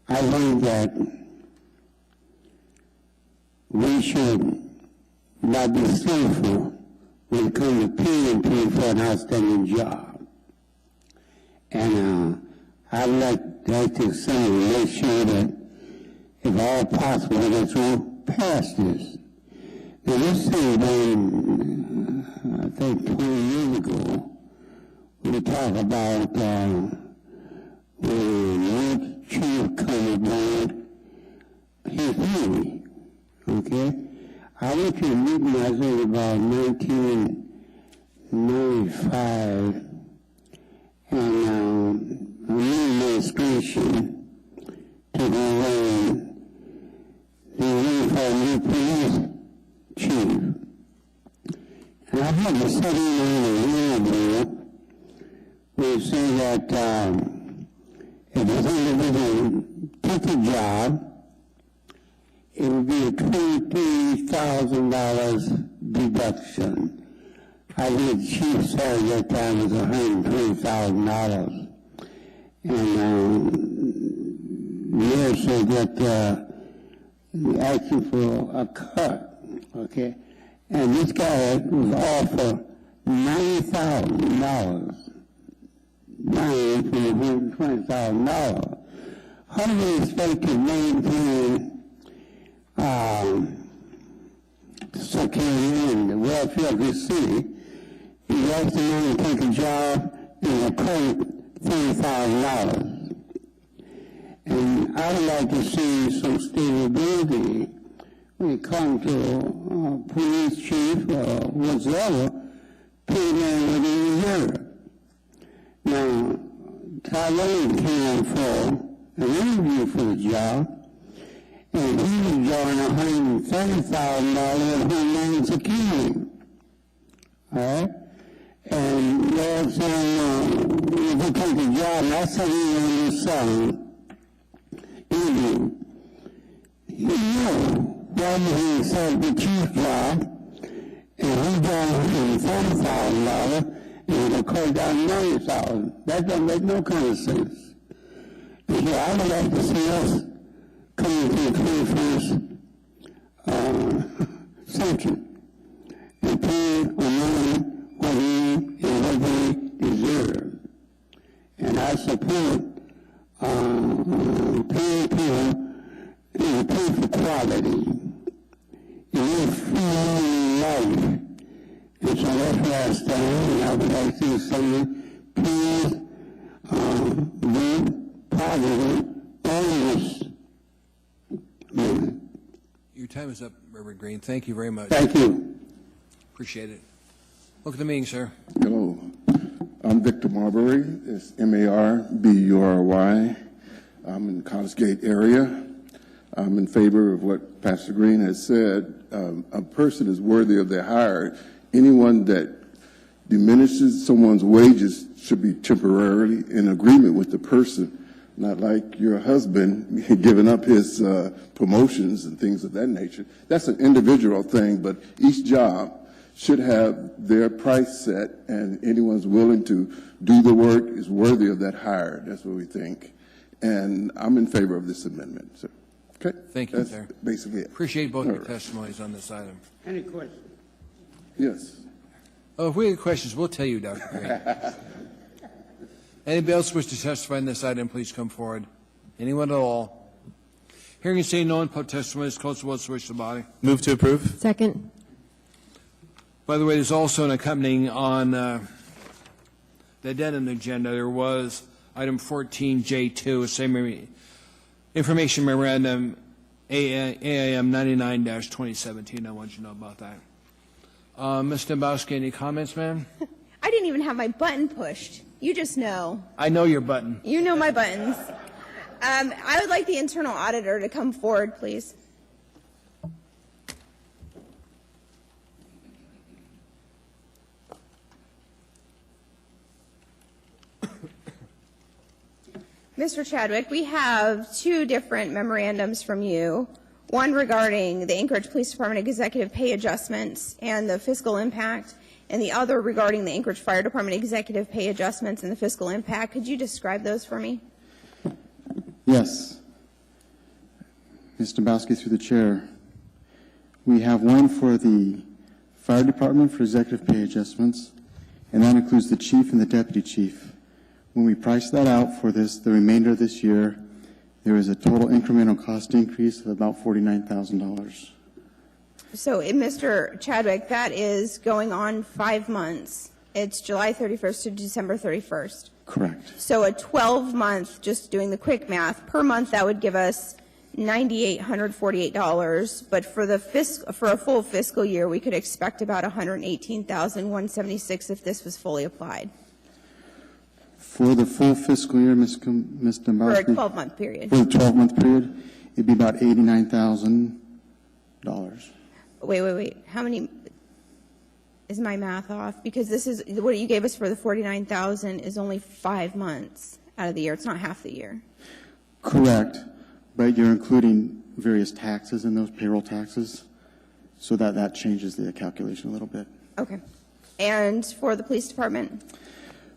I think that we should not be slothful when it comes to paying people for an outstanding job. And I would like to ask the Assembly to make sure that, if all possible, that we'll pass this. Now, this thing done, I think 20 years ago, we talked about when chief come aboard his family, okay? I went to a meeting, I think, about 1995, and the new administration took away the uniform new police chief. And I had to sit in on a interview where it said that if this individual took a job, it would be a $23,000 deduction. I think the chief's salary at that time was $120,000. And Mayor said that asking for a cut, okay? And this guy was offered $90,000. $120,000. How do they expect to maintain security and the welfare of this city? You ask the man to take a job and a credit $30,000. And I would like to see some stability when it comes to police chief or whatsoever, pay them what they deserve. Now, Tyrone came for an interview for the job, and he was drawing $130,000 at Homeland Security. All right? And they're saying, if we take the job, and I said he on this interview, you know, why he said the chief job, and he got $130,000, and it cut down $90,000. That doesn't make no kind of sense. And so I would like to see us coming to the 21st century and paying a man what he and what they deserve. And I support paying people and pay for quality. You live free life. And so that's where I stand, and I would like to say, please be positive on this movement. Your time is up, Reverend Green. Thank you very much. Thank you. Appreciate it. Welcome to the meeting, sir. Hello. I'm Victor Marbury. It's M-A-R-B-U-R-Y. I'm in the College Gate area. I'm in favor of what Pastor Green has said. A person is worthy of their hire. Anyone that diminishes someone's wages should be temporarily in agreement with the person, not like your husband giving up his promotions and things of that nature. That's an individual thing, but each job should have their price set, and anyone's willing to do the work is worthy of that hire. That's what we think. And I'm in favor of this amendment. So, okay. Thank you, That's sir. basically it. Appreciate both All your right. testimonies on this item. Any questions? Yes. Oh, if we have questions, we'll tell you, Dr. Green. Anybody else wish to testify on this item, please come forward. Anyone at all? Hearing and seeing no one, public testimony is closed. What's the wish of the body? Move to approve. Second. By the way, there's also an accompanying on the addendum agenda. There was item 14J2, same information memorandum, AIM 99-2017. I want you to know about that. Ms. Dembowski, any comments, ma'am? I didn't even have my button pushed. You just know. I know your button. You know my buttons. I would like the internal auditor to come forward, please. Mr. Chadwick, we have two different memorandums from you, one regarding the Anchorage Police Department executive pay adjustments and the fiscal impact, and the other regarding the Anchorage Fire Department executive pay adjustments and the fiscal impact. Could you describe those for me? Yes. Ms. Dembowski, through the chair. We have one for the Fire Department for executive pay adjustments, and that includes the chief and the deputy chief. When we priced that out for the remainder of this year, there was a total incremental cost increase of about $49,000. So, Mr. Chadwick, that is going on 5 months. It's July 31st to December 31st. Correct. So a 12-month, just doing the quick math, per month that would give us $9,848. But for a full fiscal year, we could expect about $118,176 if this was fully applied. For the full fiscal year, Ms. Dembowski? For a 12-month period. For the 12-month period, it'd be about $89,000. Wait. How many? Is my math off? Because this is what you gave us for the $49,000 is only 5 months out of the year. It's not half the year. Correct, but you're including various taxes in those payroll taxes, so that changes the calculation a little bit. Okay. And for the police department?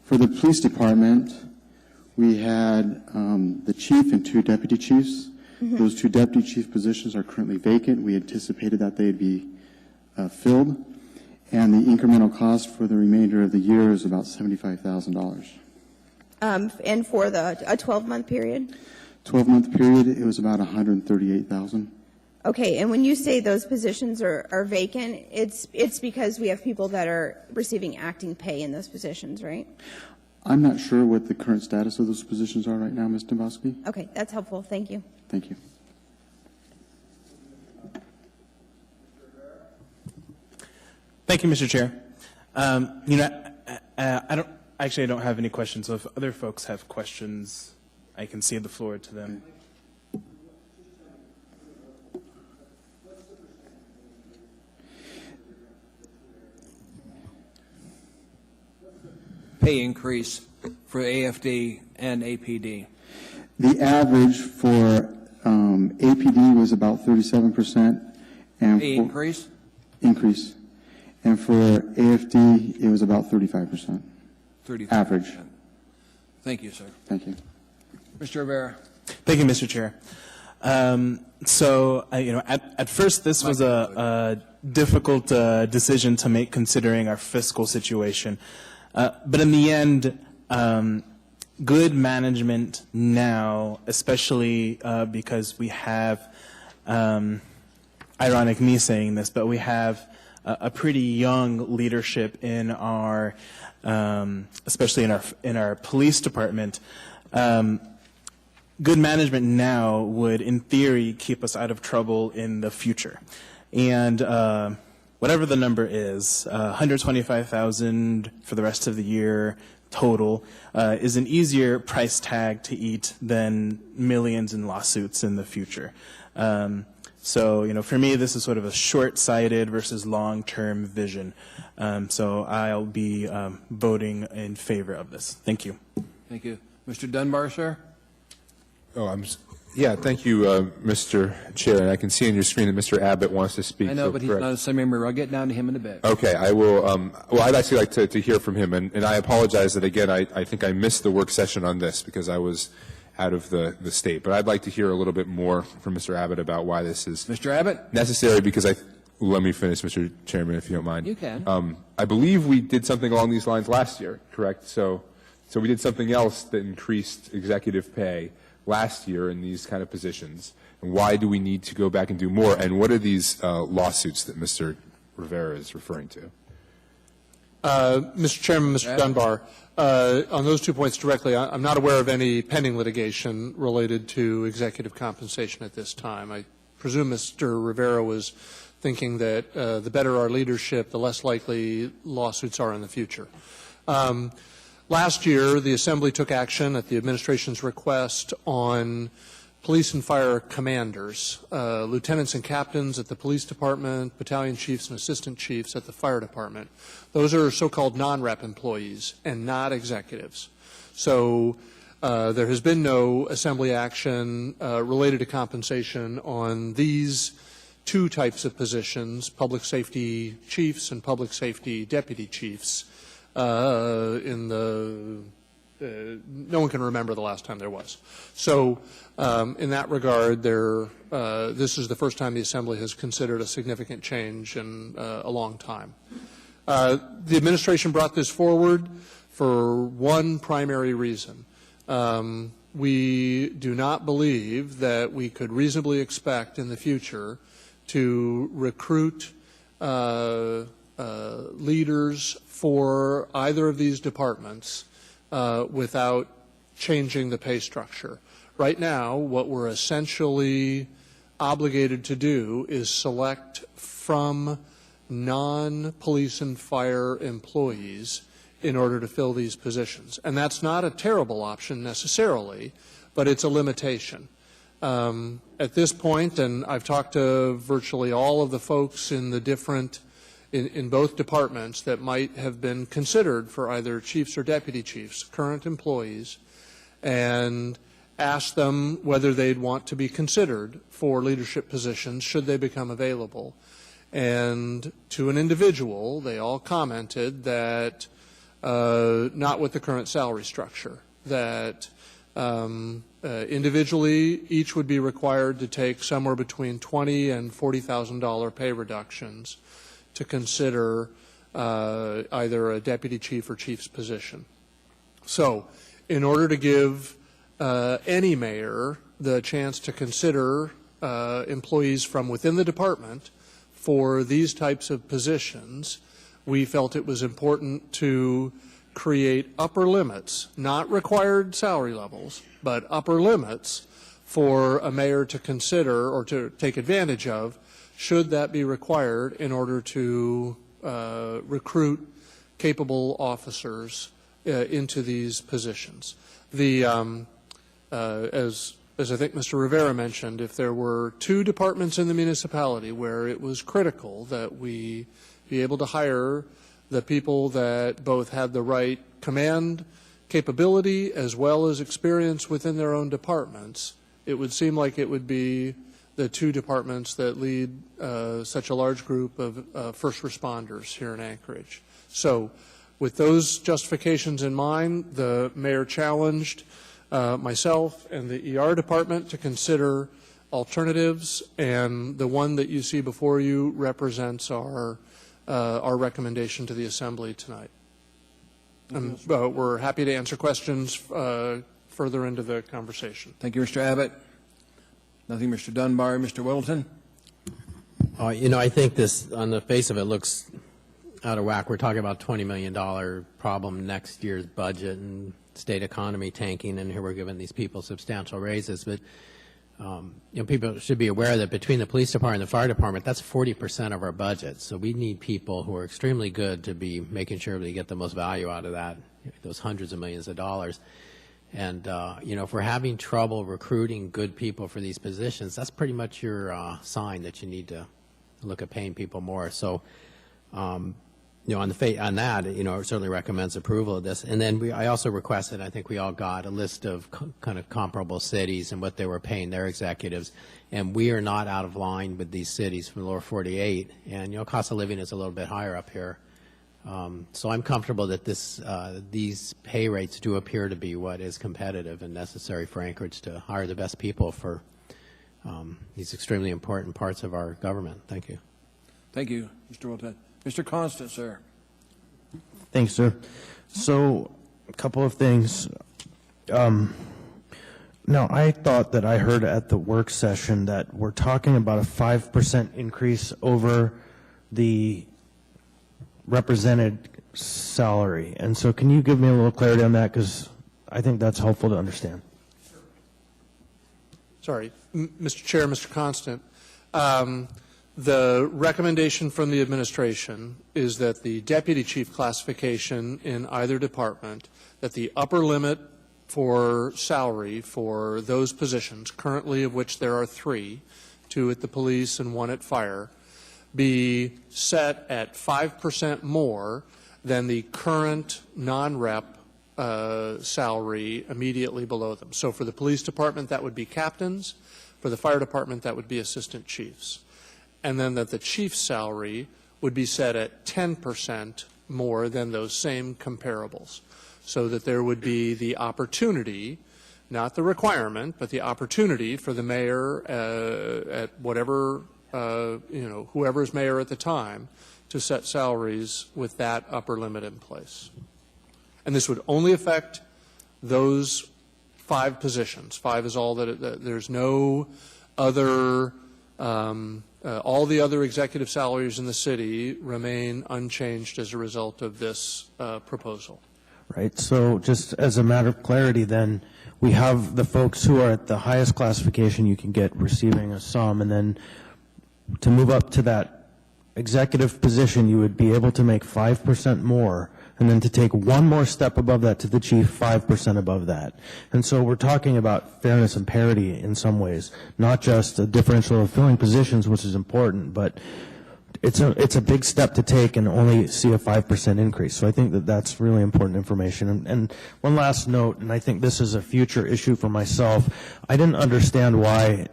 For the police department, we had the chief and 2 deputy chiefs. Mm-hmm. Those 2 deputy chief positions are currently vacant. We anticipated that they'd be filled. And the incremental cost for the remainder of the year is about $75,000. And for a 12-month period? 12-month period, it was about $138,000. Okay, and when you say those positions are vacant, it's because we have people that are receiving acting pay in those positions, right? I'm not sure what the current status of those positions are right now, Ms. Dembowski. Okay, that's helpful. Thank you. Thank you. Thank you, Mr. Chair. I don't have any questions. So if other folks have questions, I can cede the floor to them. Pay increase for AFD and APD. The average for APD was about 37%. And Pay increase? Increase. And for AFD, it was about 35%. 35%. Average. Thank you, sir. Thank you. Mr. Rivera. Thank you, Mr. Chair. At first, this was a difficult decision to make considering our fiscal situation. But in the end, good management now, especially because we have, ironic me saying this, but we have a pretty young leadership in our, especially in our police department. Good management now would, in theory, keep us out of trouble in the future. And whatever the number is, $125,000 for the rest of the year total is an easier price tag to eat than millions in lawsuits in the future. So, for me, this is sort of a short-sighted versus long-term vision. So I'll be voting in favor of this. Thank you. Thank you. Mr. Dunbar, sir? Oh, Yeah, thank you, Mr. Chair. And I can see on your screen that Mr. Abbott wants to speak. I know, so but he's correct. not a Assembly member. I'll get down to him in a bit. Okay, I will. Well, I'd actually like to hear from him, and I apologize that again. I think I missed the work session on this because I was out of the state. But I'd like to hear a little bit more from Mr. Abbott about why this is Mr. Abbott? necessary. Because let me finish, Mr. Chairman, if you don't mind. You can. I believe we did something along these lines last year, correct? So we did something else that increased executive pay last year in these kind of positions. And why do we need to go back and do more? And what are these lawsuits that Mr. Rivera is referring to? Mr. Chairman, Mr. Dunbar, on those 2 points directly, I'm not aware of any pending litigation related to executive compensation at this time. I presume Mr. Rivera was thinking that the better our leadership, the less likely lawsuits are in the future. Last year, the Assembly took action at the administration's request on police and fire commanders, lieutenants and captains at the police department, battalion chiefs and assistant chiefs at the fire department. Those are so-called non-rep employees and not executives. So there has been no Assembly action related to compensation on these two types of positions, public safety chiefs and public safety deputy chiefs. No one can remember the last time there was. So in that regard, this is the first time the Assembly has considered a significant change in a long time. The administration brought this forward for one primary reason. We do not believe that we could reasonably expect in the future to recruit leaders for either of these departments without changing the pay structure. Right now, what we're essentially obligated to do is select from non-police and fire employees in order to fill these positions. And that's not a terrible option necessarily, but it's a limitation. At this point, and I've talked to virtually all of the folks in the different in both departments that might have been considered for either chiefs or deputy chiefs, current employees, and asked them whether they'd want to be considered for leadership positions should they become available. And to an individual, they all commented that not with the current salary structure, that individually each would be required to take somewhere between $20,000 and $40,000 pay reductions to consider either a deputy chief or chief's position. So in order to give any mayor the chance to consider employees from within the department for these types of positions, we felt it was important to create upper limits, not required salary levels, but upper limits for a mayor to consider or to take advantage of should that be required in order to recruit capable officers into these positions. As I think Mr. Rivera mentioned, if there were two departments in the municipality where it was critical that we be able to hire the people that both had the right command capability as well as experience within their own departments, it would seem like it would be the two departments that lead such a large group of first responders here in Anchorage. So with those justifications in mind, the mayor challenged myself and the ER department to consider alternatives, and the one that you see before you represents our recommendation to the Assembly tonight. And we're happy to answer questions further into the conversation. Thank you, Mr. Abbott. Nothing, Mr. Dunbar. Mr. Whittleton? I think this, on the face of it, looks out of whack. We're talking about $20 million problem next year's budget and state economy tanking, and here we're giving these people substantial raises. But people should be aware that between the police department and the fire department, that's 40% of our budget. So we need people who are extremely good to be making sure we get the most value out of that, those hundreds of millions of dollars. And, if we're having trouble recruiting good people for these positions, that's pretty much your sign that you need to look at paying people more. So on that, it certainly recommends approval of this. And then I also requested, I think we all got a list of kind of comparable cities and what they were paying their executives. And we are not out of line with these cities from the lower 48. And, cost of living is a little bit higher up here. So I'm comfortable that these pay rates do appear to be what is competitive and necessary for Anchorage to hire the best people for these extremely important parts of our government. Thank you. Thank you, Mr. Wilton. Mr. Constant, sir. Thanks, sir. So, a couple of things. Now, I thought that I heard at the work session that we're talking about a 5% increase over the represented salary. And so can you give me a little clarity on that? Because I think that's helpful to understand. Sorry, Mr. Chair, Mr. Constant. The recommendation from the administration is that the deputy chief classification in either department, that the upper limit for salary for those positions, currently of which there are 3, 2 at the police and 1 at fire, be set at 5% more than the current non-rep salary immediately below them. So for the police department, that would be captains. For the fire department, that would be assistant chiefs. And then that the chief's salary would be set at 10% more than those same comparables, so that there would be the opportunity, not the requirement, but the opportunity for the mayor at whatever, whoever's mayor at the time, to set salaries with that upper limit in place. And this would only affect those 5 positions. 5 is all that there's no other, all the other executive salaries in the city remain unchanged as a result of this proposal. Right. So just as a matter of clarity, then, we have the folks who are at the highest classification you can get receiving a sum, and then to move up to that executive position, you would be able to make 5% more, and then to take one more step above that to the chief, 5% above that. And so we're talking about fairness and parity in some ways, not just a differential of filling positions, which is important, but it's a big step to take and only see a 5% increase. So I think that that's really important information. And one last note, and I think this is a future issue for myself, I didn't understand why,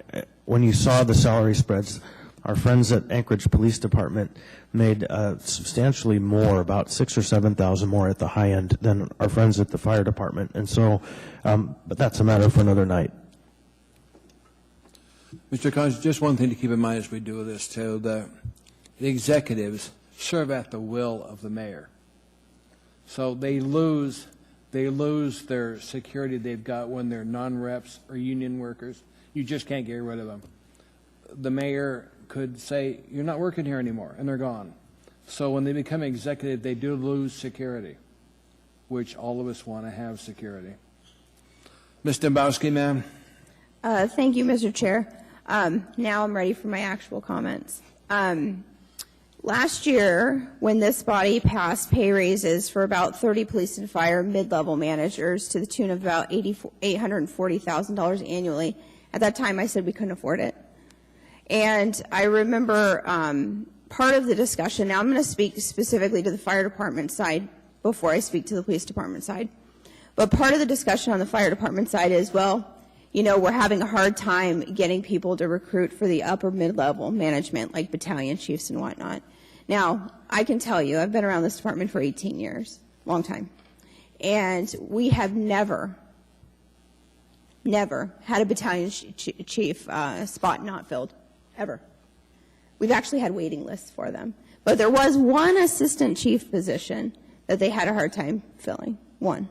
when you saw the salary spreads, our friends at Anchorage Police Department made substantially more, about 6,000 or 7,000 more at the high end than our friends at the fire department. And so, but that's a matter for another night. Mr. Collins, just one thing to keep in mind as we do this, too. The executives serve at the will of the mayor. So they lose their security they've got when they're non-reps or union workers. You just can't get rid of them. The mayor could say, you're not working here anymore, and they're gone. So when they become executive, they do lose security, which all of us want to have security. Ms. Dembowski, ma'am. Thank you, Mr. Chair. Now I'm ready for my actual comments. Last year, when this body passed pay raises for about 30 police and fire mid-level managers to the tune of about $840,000 annually, at that time I said we couldn't afford it. And I remember part of the discussion, now I'm going to speak specifically to the fire department side before I speak to the police department side. But part of the discussion on the fire department side is, well, we're having a hard time getting people to recruit for the upper mid-level management, like battalion chiefs and whatnot. Now, I can tell you, I've been around this department for 18 years, long time. And we have never had a battalion chief spot not filled. Ever. We've actually had waiting lists for them. But there was one assistant chief position that they had a hard time filling. One.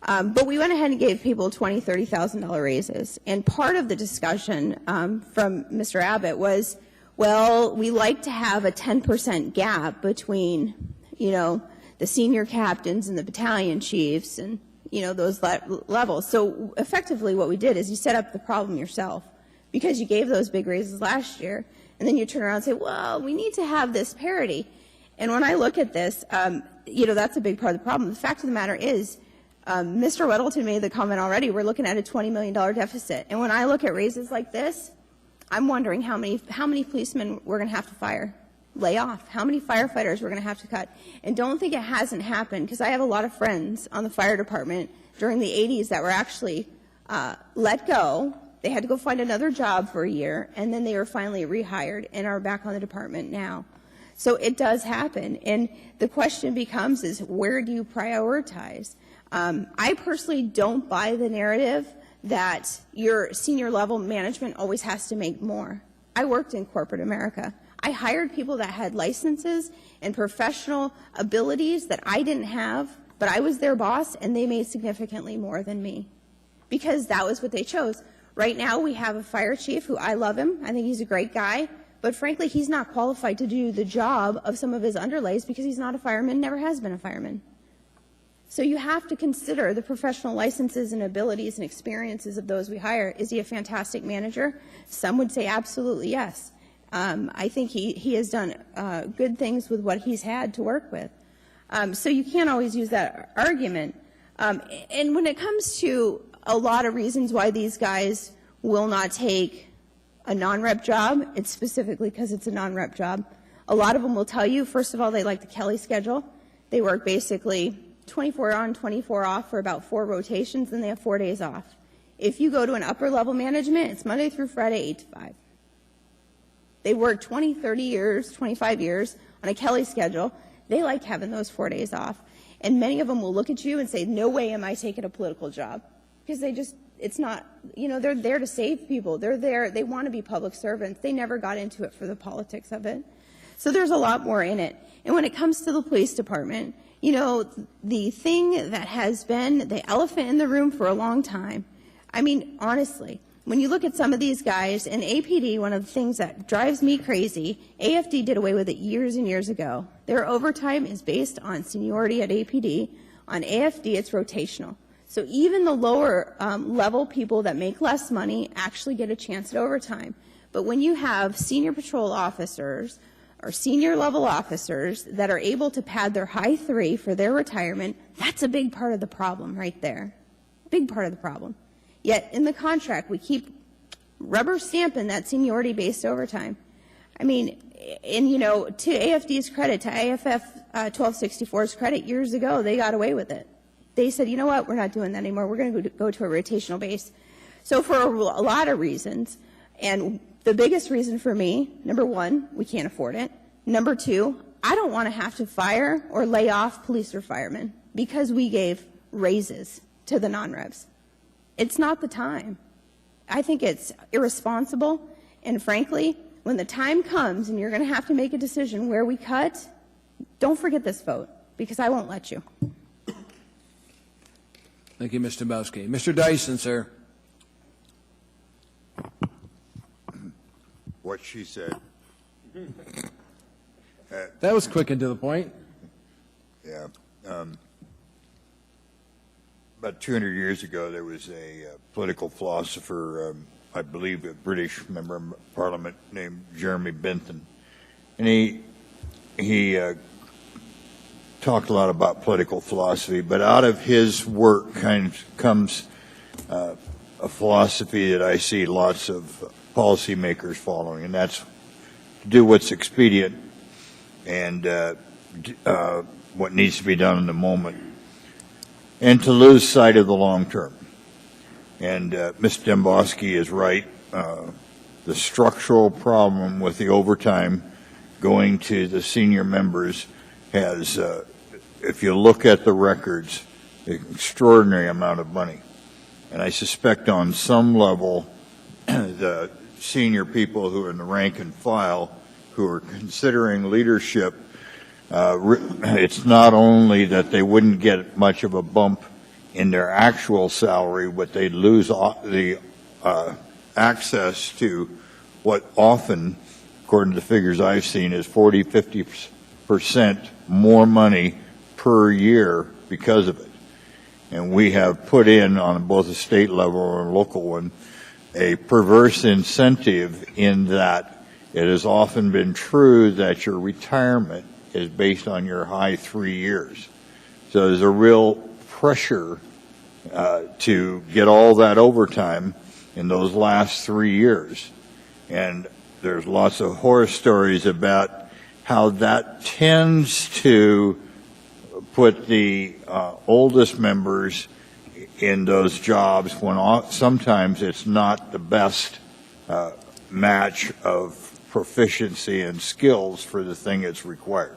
But we went ahead and gave people $20,000, $30,000 raises. And part of the discussion from Mr. Abbott was, well, we like to have a 10% gap between, the senior captains and the battalion chiefs and, those levels. So effectively what we did is you set up the problem yourself, because you gave those big raises last year, and then you turn around and say, well, we need to have this parity. And when I look at this, that's a big part of the problem. The fact of the matter is, Mr. Weddleton made the comment already, we're looking at a $20 million deficit. And when I look at raises like this, I'm wondering how many policemen we're going to have to fire lay off, how many firefighters we're going to have to cut. And don't think it hasn't happened, because I have a lot of friends on the fire department during the 80s that were actually let go. They had to go find another job for a year, and then they were finally rehired and are back on the department now. So it does happen. And the question becomes is, where do you prioritize? I personally don't buy the narrative that your senior level management always has to make more. I worked in corporate America. I hired people that had licenses and professional abilities that I didn't have, but I was their boss, and they made significantly more than me because that was what they chose. Right now, we have a fire chief who I love him. I think he's a great guy, but frankly, he's not qualified to do the job of some of his underlays because he's not a fireman, never has been a fireman. So you have to consider the professional licenses and abilities and experiences of those we hire. Is he a fantastic manager? Some would say absolutely yes. I think he has done good things with what he's had to work with. So you can't always use that argument. And when it comes to a lot of reasons why these guys will not take a non-rep job, it's specifically because it's a non-rep job. A lot of them will tell you, first of all, they like the Kelly schedule. They work basically 24 on, 24 off for about 4 rotations, and they have 4 days off. If you go to an upper level management, it's Monday through Friday, 8 to 5. They work 20, 30 years, 25 years on a Kelly schedule. They like having those 4 days off. And many of them will look at you and say, no way am I taking a political job. Because they just, it's not, you know, they're there to save people. They're there, they want to be public servants. They never got into it for the politics of it. So there's a lot more in it. And when it comes to the police department, you know, the thing that has been the elephant in the room for a long time, I mean, honestly, when you look at some of these guys, in APD, one of the things that drives me crazy, AFD did away with it years and years ago. Their overtime is based on seniority at APD. On AFD, it's rotational. So even the lower level people that make less money actually get a chance at overtime. But when you have senior patrol officers or senior level officers that are able to pad their high 3 for their retirement, that's a big part of the problem right there. Big part of the problem. Yet in the contract, we keep rubber stamping that seniority-based overtime. I mean, and you know, to AFD's credit, to AFF 1264's credit, years ago, they got away with it. They said, you know what, we're not doing that anymore. We're going to go to a rotational base. So for a lot of reasons, and the biggest reason for me, number one, we can't afford it. Number two, I don't want to have to fire or lay off police or firemen because we gave raises to the non-reps. It's not the time. I think it's irresponsible, and frankly, when the time comes and you're going to have to make a decision where we cut, don't forget this vote, because I won't let you. Thank you, Mr. Bowski. Mr. Dyson, sir. What she said. That was quick and to the point. Yeah. About 200 years ago, there was a political philosopher, I believe a British member of Parliament named Jeremy Bentham, and he talked a lot about political philosophy, but out of his work comes a philosophy that I see lots of policymakers following, and that's to do what's expedient and what needs to be done in the moment, and to lose sight of the long term. And Mr. Dembowski is right. The structural problem with the overtime going to the senior members has, if you look at the records, an extraordinary amount of money. And I suspect on some level, the senior people who are in the rank and file who are considering leadership, it's not only that they wouldn't get much of a bump in their actual salary, but they'd lose the access to what often, according to the figures I've seen, is 40, 50% more money per year because of it. And we have put in, on both a state level and local one, a perverse incentive in that it has often been true that your retirement is based on your high 3 years. So there's a real pressure to get all that overtime in those last 3 years. And there's lots of horror stories about how that tends to put the oldest members in those jobs when sometimes it's not the best match of proficiency and skills for the thing that's required.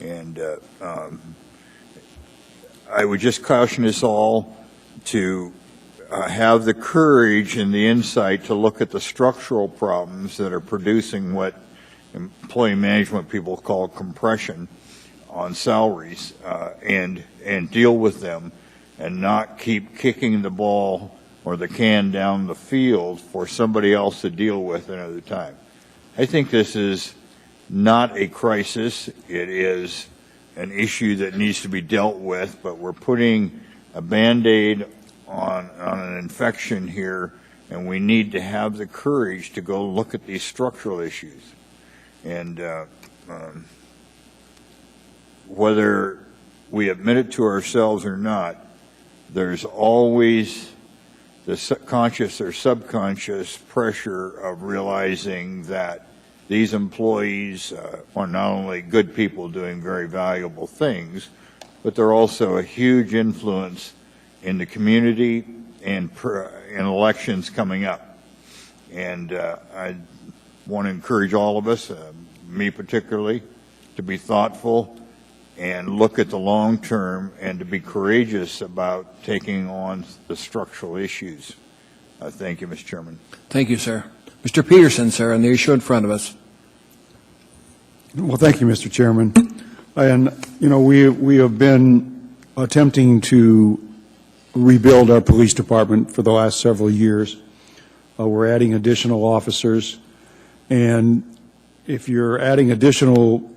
And I would just caution us all to have the courage and the insight to look at the structural problems that are producing what employee management people call compression on salaries, and deal with them, and not keep kicking the ball or the can down the field for somebody else to deal with another time. I think this is not a crisis. It is an issue that needs to be dealt with, but we're putting a Band-Aid on an infection here, and we need to have the courage to go look at these structural issues. And whether we admit it to ourselves or not, there's always the conscious or subconscious pressure of realizing that these employees are not only good people doing very valuable things, but they're also a huge influence in the community and in elections coming up. And I want to encourage all of us, me particularly, to be thoughtful and look at the long term and to be courageous about taking on the structural issues. Thank you, Mr. Chairman. Thank you, sir. Mr. Peterson, sir, on the issue in front of us. Well, thank you, Mr. Chairman. And, you know, we have been attempting to rebuild our police department for the last several years. We're adding additional officers. And if you're adding additional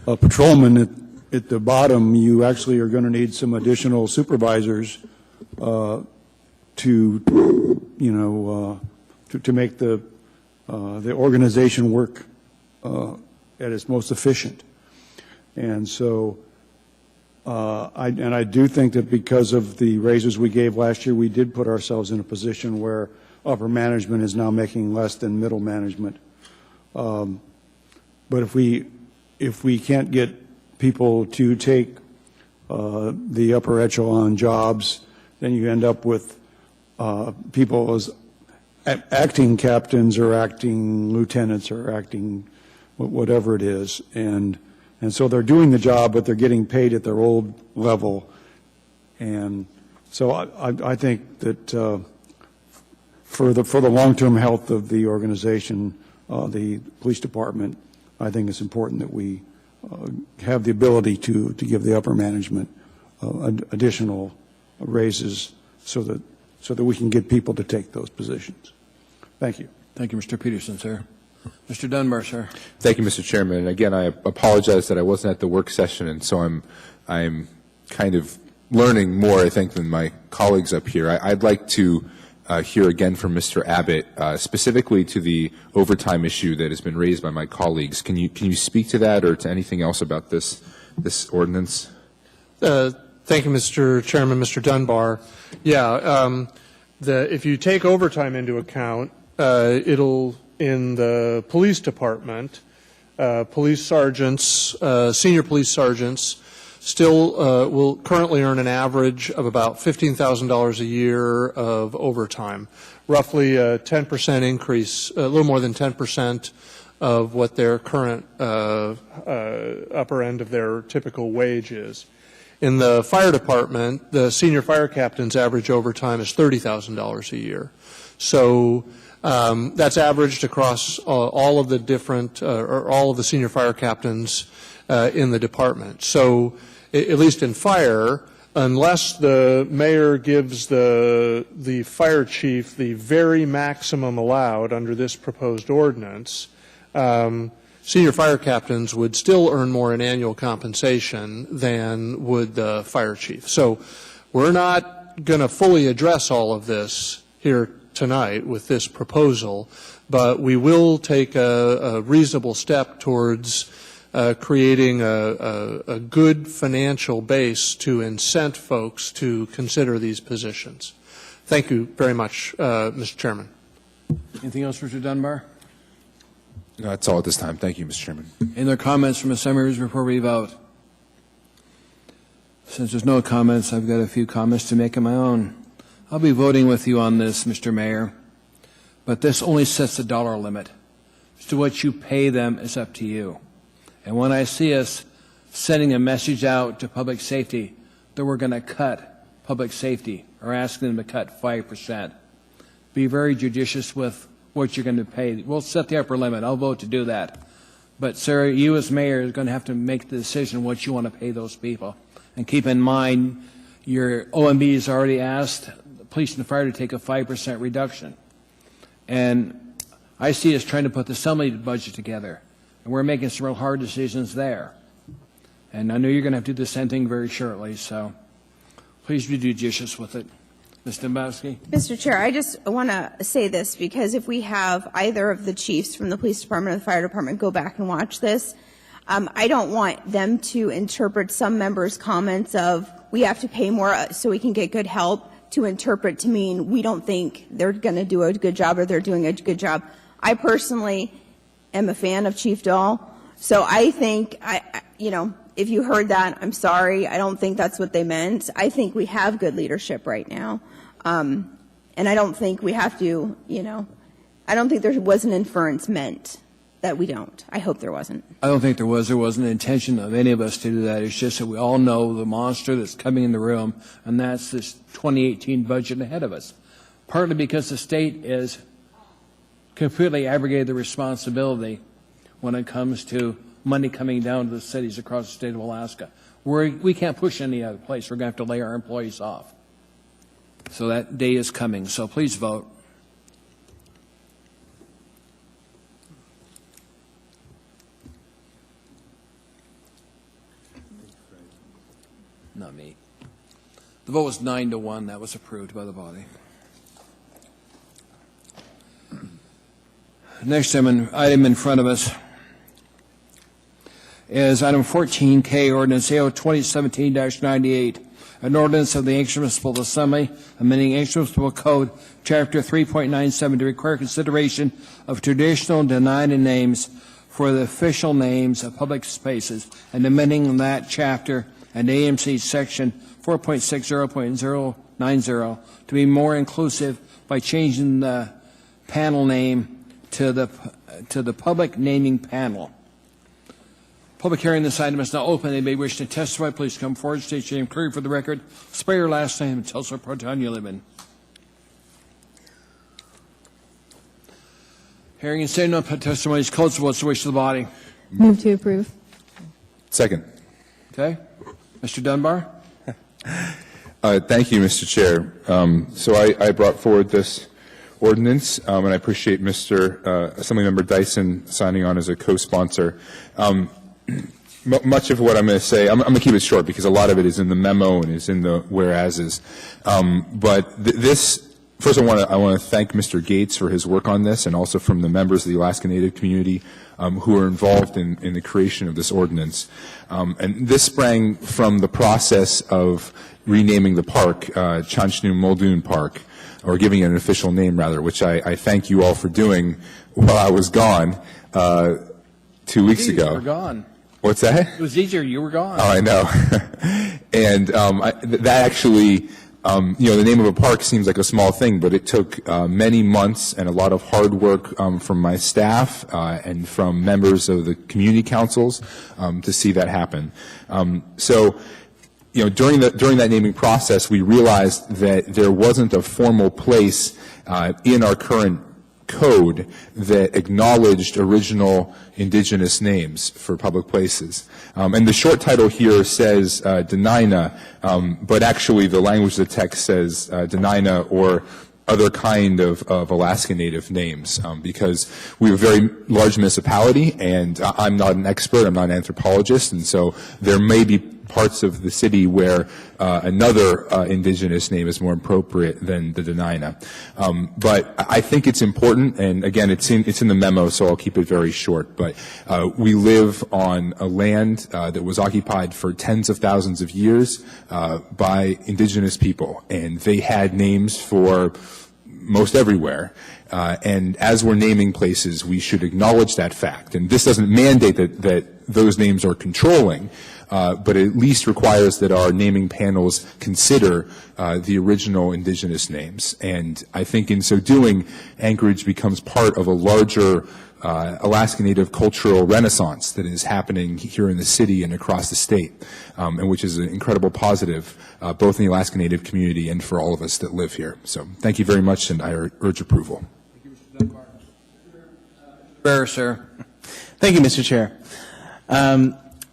patrolmen at the bottom, you actually are going to need some additional supervisors to make the organization work at its most efficient. And so I do think that because of the raises we gave last year, we did put ourselves in a position where upper management is now making less than middle management. But if we can't get people to take the upper echelon jobs, then you end up with people as acting captains or acting lieutenants or acting whatever it is. And so they're doing the job, but they're getting paid at their old level. And so I think that for the long-term health of the organization, the police department, I think it's important that we have the ability to give the upper management additional raises so that we can get people to take those positions. Thank you. Thank you, Mr. Peterson, sir. Mr. Dunbar, sir. Thank you, Mr. Chairman. And again, I apologize that I wasn't at the work session, and so I'm kind of learning more, I think, than my colleagues up here. I'd like to hear again from Mr. Abbott, specifically to the overtime issue that has been raised by my colleagues. Can you speak to that or to anything else about this ordinance? Thank you, Mr. Chairman, Mr. Dunbar. Yeah, if you take overtime into account, it'll, in the police department, police sergeants, senior police sergeants, still will currently earn an average of about $15,000 a year of overtime, roughly a 10% increase, a little more than 10% of what their current upper end of their typical wage is. In the fire department, the senior fire captain's average overtime is $30,000 a year. So that's averaged across all of the different, or all of the senior fire captains in the department. So at least in fire, unless the mayor gives the fire chief the very maximum allowed under this proposed ordinance, senior fire captains would still earn more in annual compensation than would the fire chief. So we're not going to fully address all of this here tonight with this proposal, but we will take a reasonable step towards creating a good financial base to incent folks to consider these positions. Thank you very much, Mr. Chairman. Anything else, Mr. Dunbar? No, that's all at this time. Thank you, Mr. Chairman. Any other comments from assemblies before we vote? Since there's no comments, I've got a few comments to make of my own. I'll be voting with you on this, Mr. Mayor, but this only sets a dollar limit. As to what you pay them is up to you. And when I see us sending a message out to public safety that we're going to cut public safety or asking them to cut 5%, be very judicious with what you're going to pay. We'll set the upper limit. I'll vote to do that. But, sir, you as mayor are going to have to make the decision what you want to pay those people. And keep in mind, your OMB has already asked the police and fire to take a 5% reduction. And I see us trying to put the assembly budget together. And we're making some real hard decisions there. And I know you're going to have to do the same thing very shortly, so please be judicious with it. Ms. Dombowski? Mr. Chair, I just want to say this because if we have either of the chiefs from the police department or the fire department go back and watch this, I don't want them to interpret some members' comments of we have to pay more so we can get good help to interpret to mean we don't think they're going to do a good job or they're doing a good job. I personally am a fan of Chief Dahl, so I think, if you heard that, I'm sorry. I don't think that's what they meant. I think we have good leadership right now. And I don't think we have to, I don't think there was an inference meant that we don't. I hope there wasn't. I don't think there was. There wasn't an intention of any of us to do that. It's just that we all know the monster that's coming in the room, and that's this 2018 budget ahead of us. Partly because the state is completely abrogated the responsibility when it comes to money coming down to the cities across the state of Alaska. We can't push any other place. We're going to have to lay our employees off. So that day is coming. So please vote. Not me. The vote was 9-1. That was approved by the body. Next item in front of us is item 14K, ordinance AO 2017-98, an ordinance of the Anchorage Municipal Assembly amending Anchorage Municipal Code, Chapter 3.97 to require consideration of traditional Dena'ina names for the official names of public spaces and amending that chapter and AMC Section 4.60.090 to be more inclusive by changing the panel name to the public naming panel. Public hearing this item is now open. They may wish to testify. Please come forward, state your name clearly for the record, spell your last name, and tell us what part of town you live in. Hearing and saying no testimony is closed. What's the wish of the body? Move to approve. Second. Okay. Mr. Dunbar? Thank you, Mr. Chair. So I brought forward this ordinance, and I appreciate Mr. Assemblymember Dyson signing on as a co-sponsor. Much of what I'm going to say, I'm going to keep it short because a lot of it is in the memo and is in the whereases. But this, first I want to thank Mr. Gates for his work on this and also from the members of the Alaska Native community who are involved in the creation of this ordinance. And this sprang from the process of renaming the park, Chanchnu Muldoon Park, or giving it an official name rather, which I thank you all for doing while I was gone 2 weeks ago. You were gone. What's that? It was easier. You were gone. Oh, I know. And that actually, the name of a park seems like a small thing, but it took many months and a lot of hard work from my staff and from members of the community councils to see that happen. So, during that naming process, we realized that there wasn't a formal place in our current code that acknowledged original indigenous names for public places. And the short title here says Dena'ina, but actually the language of the text says Dena'ina or other kind of Alaska Native names, because we're a very large municipality, and I'm not an expert, I'm not an anthropologist, and so there may be parts of the city where another indigenous name is more appropriate than the Dena'ina. But I think it's important, and again, it's in the memo, so I'll keep it very short. But we live on a land that was occupied for tens of thousands of years by indigenous people, and they had names for most everywhere. And as we're naming places, we should acknowledge that fact. And this doesn't mandate that those names are controlling, but it at least requires that our naming panels consider the original indigenous names. And I think in so doing, Anchorage becomes part of a larger Alaska Native cultural renaissance that is happening here in the city and across the state, and which is an incredible positive, both in the Alaska Native community and for all of us that live here. So thank you very much, and I urge approval. Bear, sir. Thank you, Mr. Chair.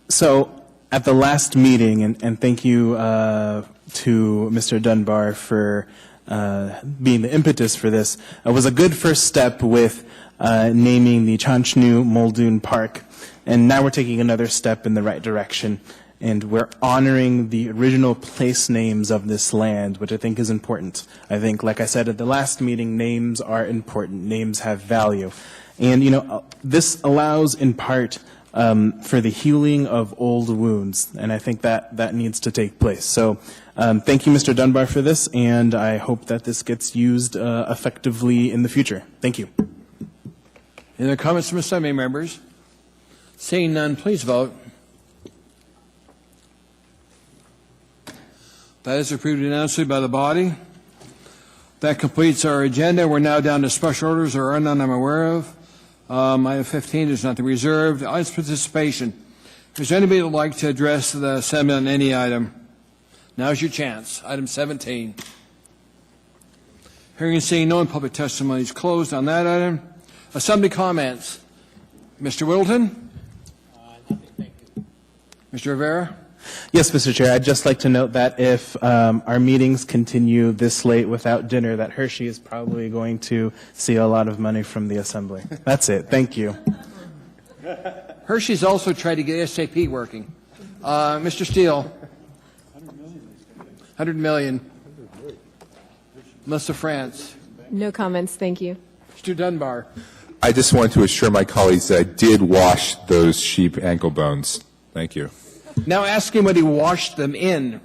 So at the last meeting, and thank you to Mr. Dunbar for being the impetus for this, was a good first step with naming the Chanchnu Muldoon Park. And now we're taking another step in the right direction. And we're honoring the original place names of this land, which I think is important. I think, like I said at the last meeting, names are important. Names have value. And, you know, this allows, in part, for the healing of old wounds. And I think that needs to take place. So thank you, Mr. Dunbar, for this. And I hope that this gets used effectively in the future. Thank you. Any other comments from Assembly members? Seeing none, please vote. That is approved unanimously by the body. That completes our agenda. We're now down to special orders. There are none I'm aware of. Item 15 is nothing reserved. Audience participation. Is there anybody that would like to address the Assembly on any item? Now's your chance. Item 17. Hearing and seeing no one, public testimony is closed on that item. Assembly comments. Mr. Whittleton? Nothing, thank you. Mr. Rivera? Yes, Mr. Chair. I'd just like to note that if our meetings continue this late without dinner, that Hershey is probably going to see a lot of money from the Assembly. That's it. Thank you. Hershey's also tried to get SAP working. Mr. Steele? 100 million. Melissa France? No comments, thank you. Mr. Dunbar? I just want to assure my colleagues that I did wash those sheep ankle bones. Thank you. Now ask him what he washed them in.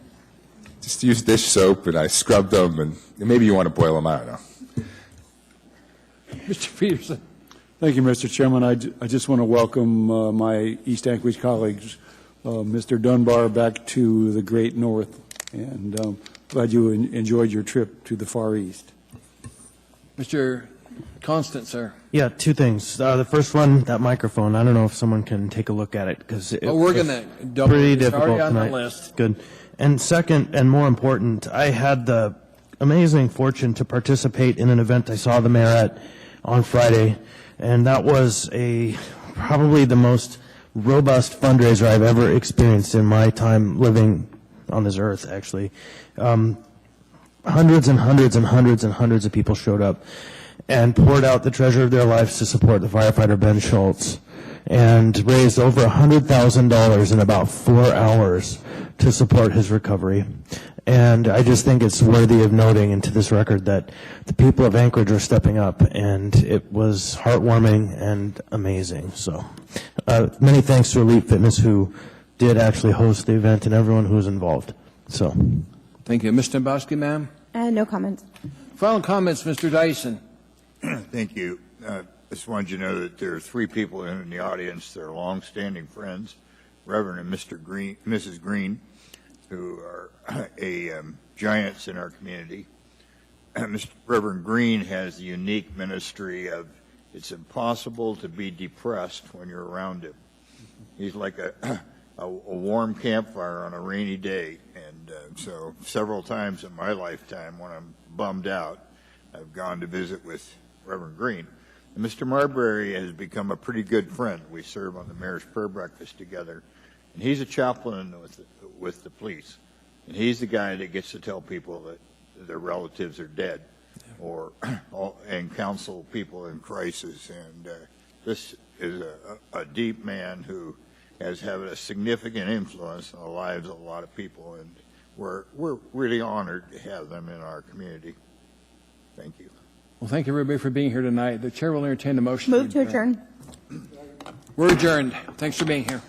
Just use dish soap, and I scrubbed them, and maybe you want to boil them, I don't know. Mr. Peterson? Thank you, Mr. Chairman. I just want to welcome my East Anchorage colleagues, Mr. Dunbar, back to the great north, and glad you enjoyed your trip to the Far East. Mr. Constant, sir. Yeah, two things. The first one, that microphone. I don't know if someone can take a look at it because we're going to double pretty it. It's difficult already on tonight. the list. Good. And second, and more important, I had the amazing fortune to participate in an event I saw the mayor at on Friday, and that was probably the most robust fundraiser I've ever experienced in my time living on this earth. Actually, hundreds and hundreds and hundreds and hundreds of people showed up and poured out the treasure of their lives to support the firefighter Ben Schultz, and raised over $100,000 in about 4 hours to support his recovery. And I just think it's worthy of noting into this record that the people of Anchorage are stepping up, and it was heartwarming and amazing. So many thanks to Elite Fitness, who did actually host the event, and everyone who was involved. So, thank you. Mr. Dombrowski, ma'am? No comments. Final comments, Mr. Dyson. Thank you. Just wanted you to know that there are 3 people in the audience that are long-standing friends, Reverend and Mrs. Green, who are giants in our community. Reverend Green has the unique ministry of it's impossible to be depressed when you're around him. He's like a warm campfire on a rainy day. And so several times in my lifetime when I'm bummed out, I've gone to visit with Reverend Green. And Mr. Marbury has become a pretty good friend. We serve on the Mayor's Prayer Breakfast together. And he's a chaplain with the police. And he's the guy that gets to tell people that their relatives are dead and counsel people in crisis. And this is a deep man who has had a significant influence on the lives of a lot of people. And we're really honored to have them in our community. Thank you. Well, thank you, everybody, for being here tonight. The chair will entertain a motion. Move to adjourn. We're adjourned. Thanks for being here.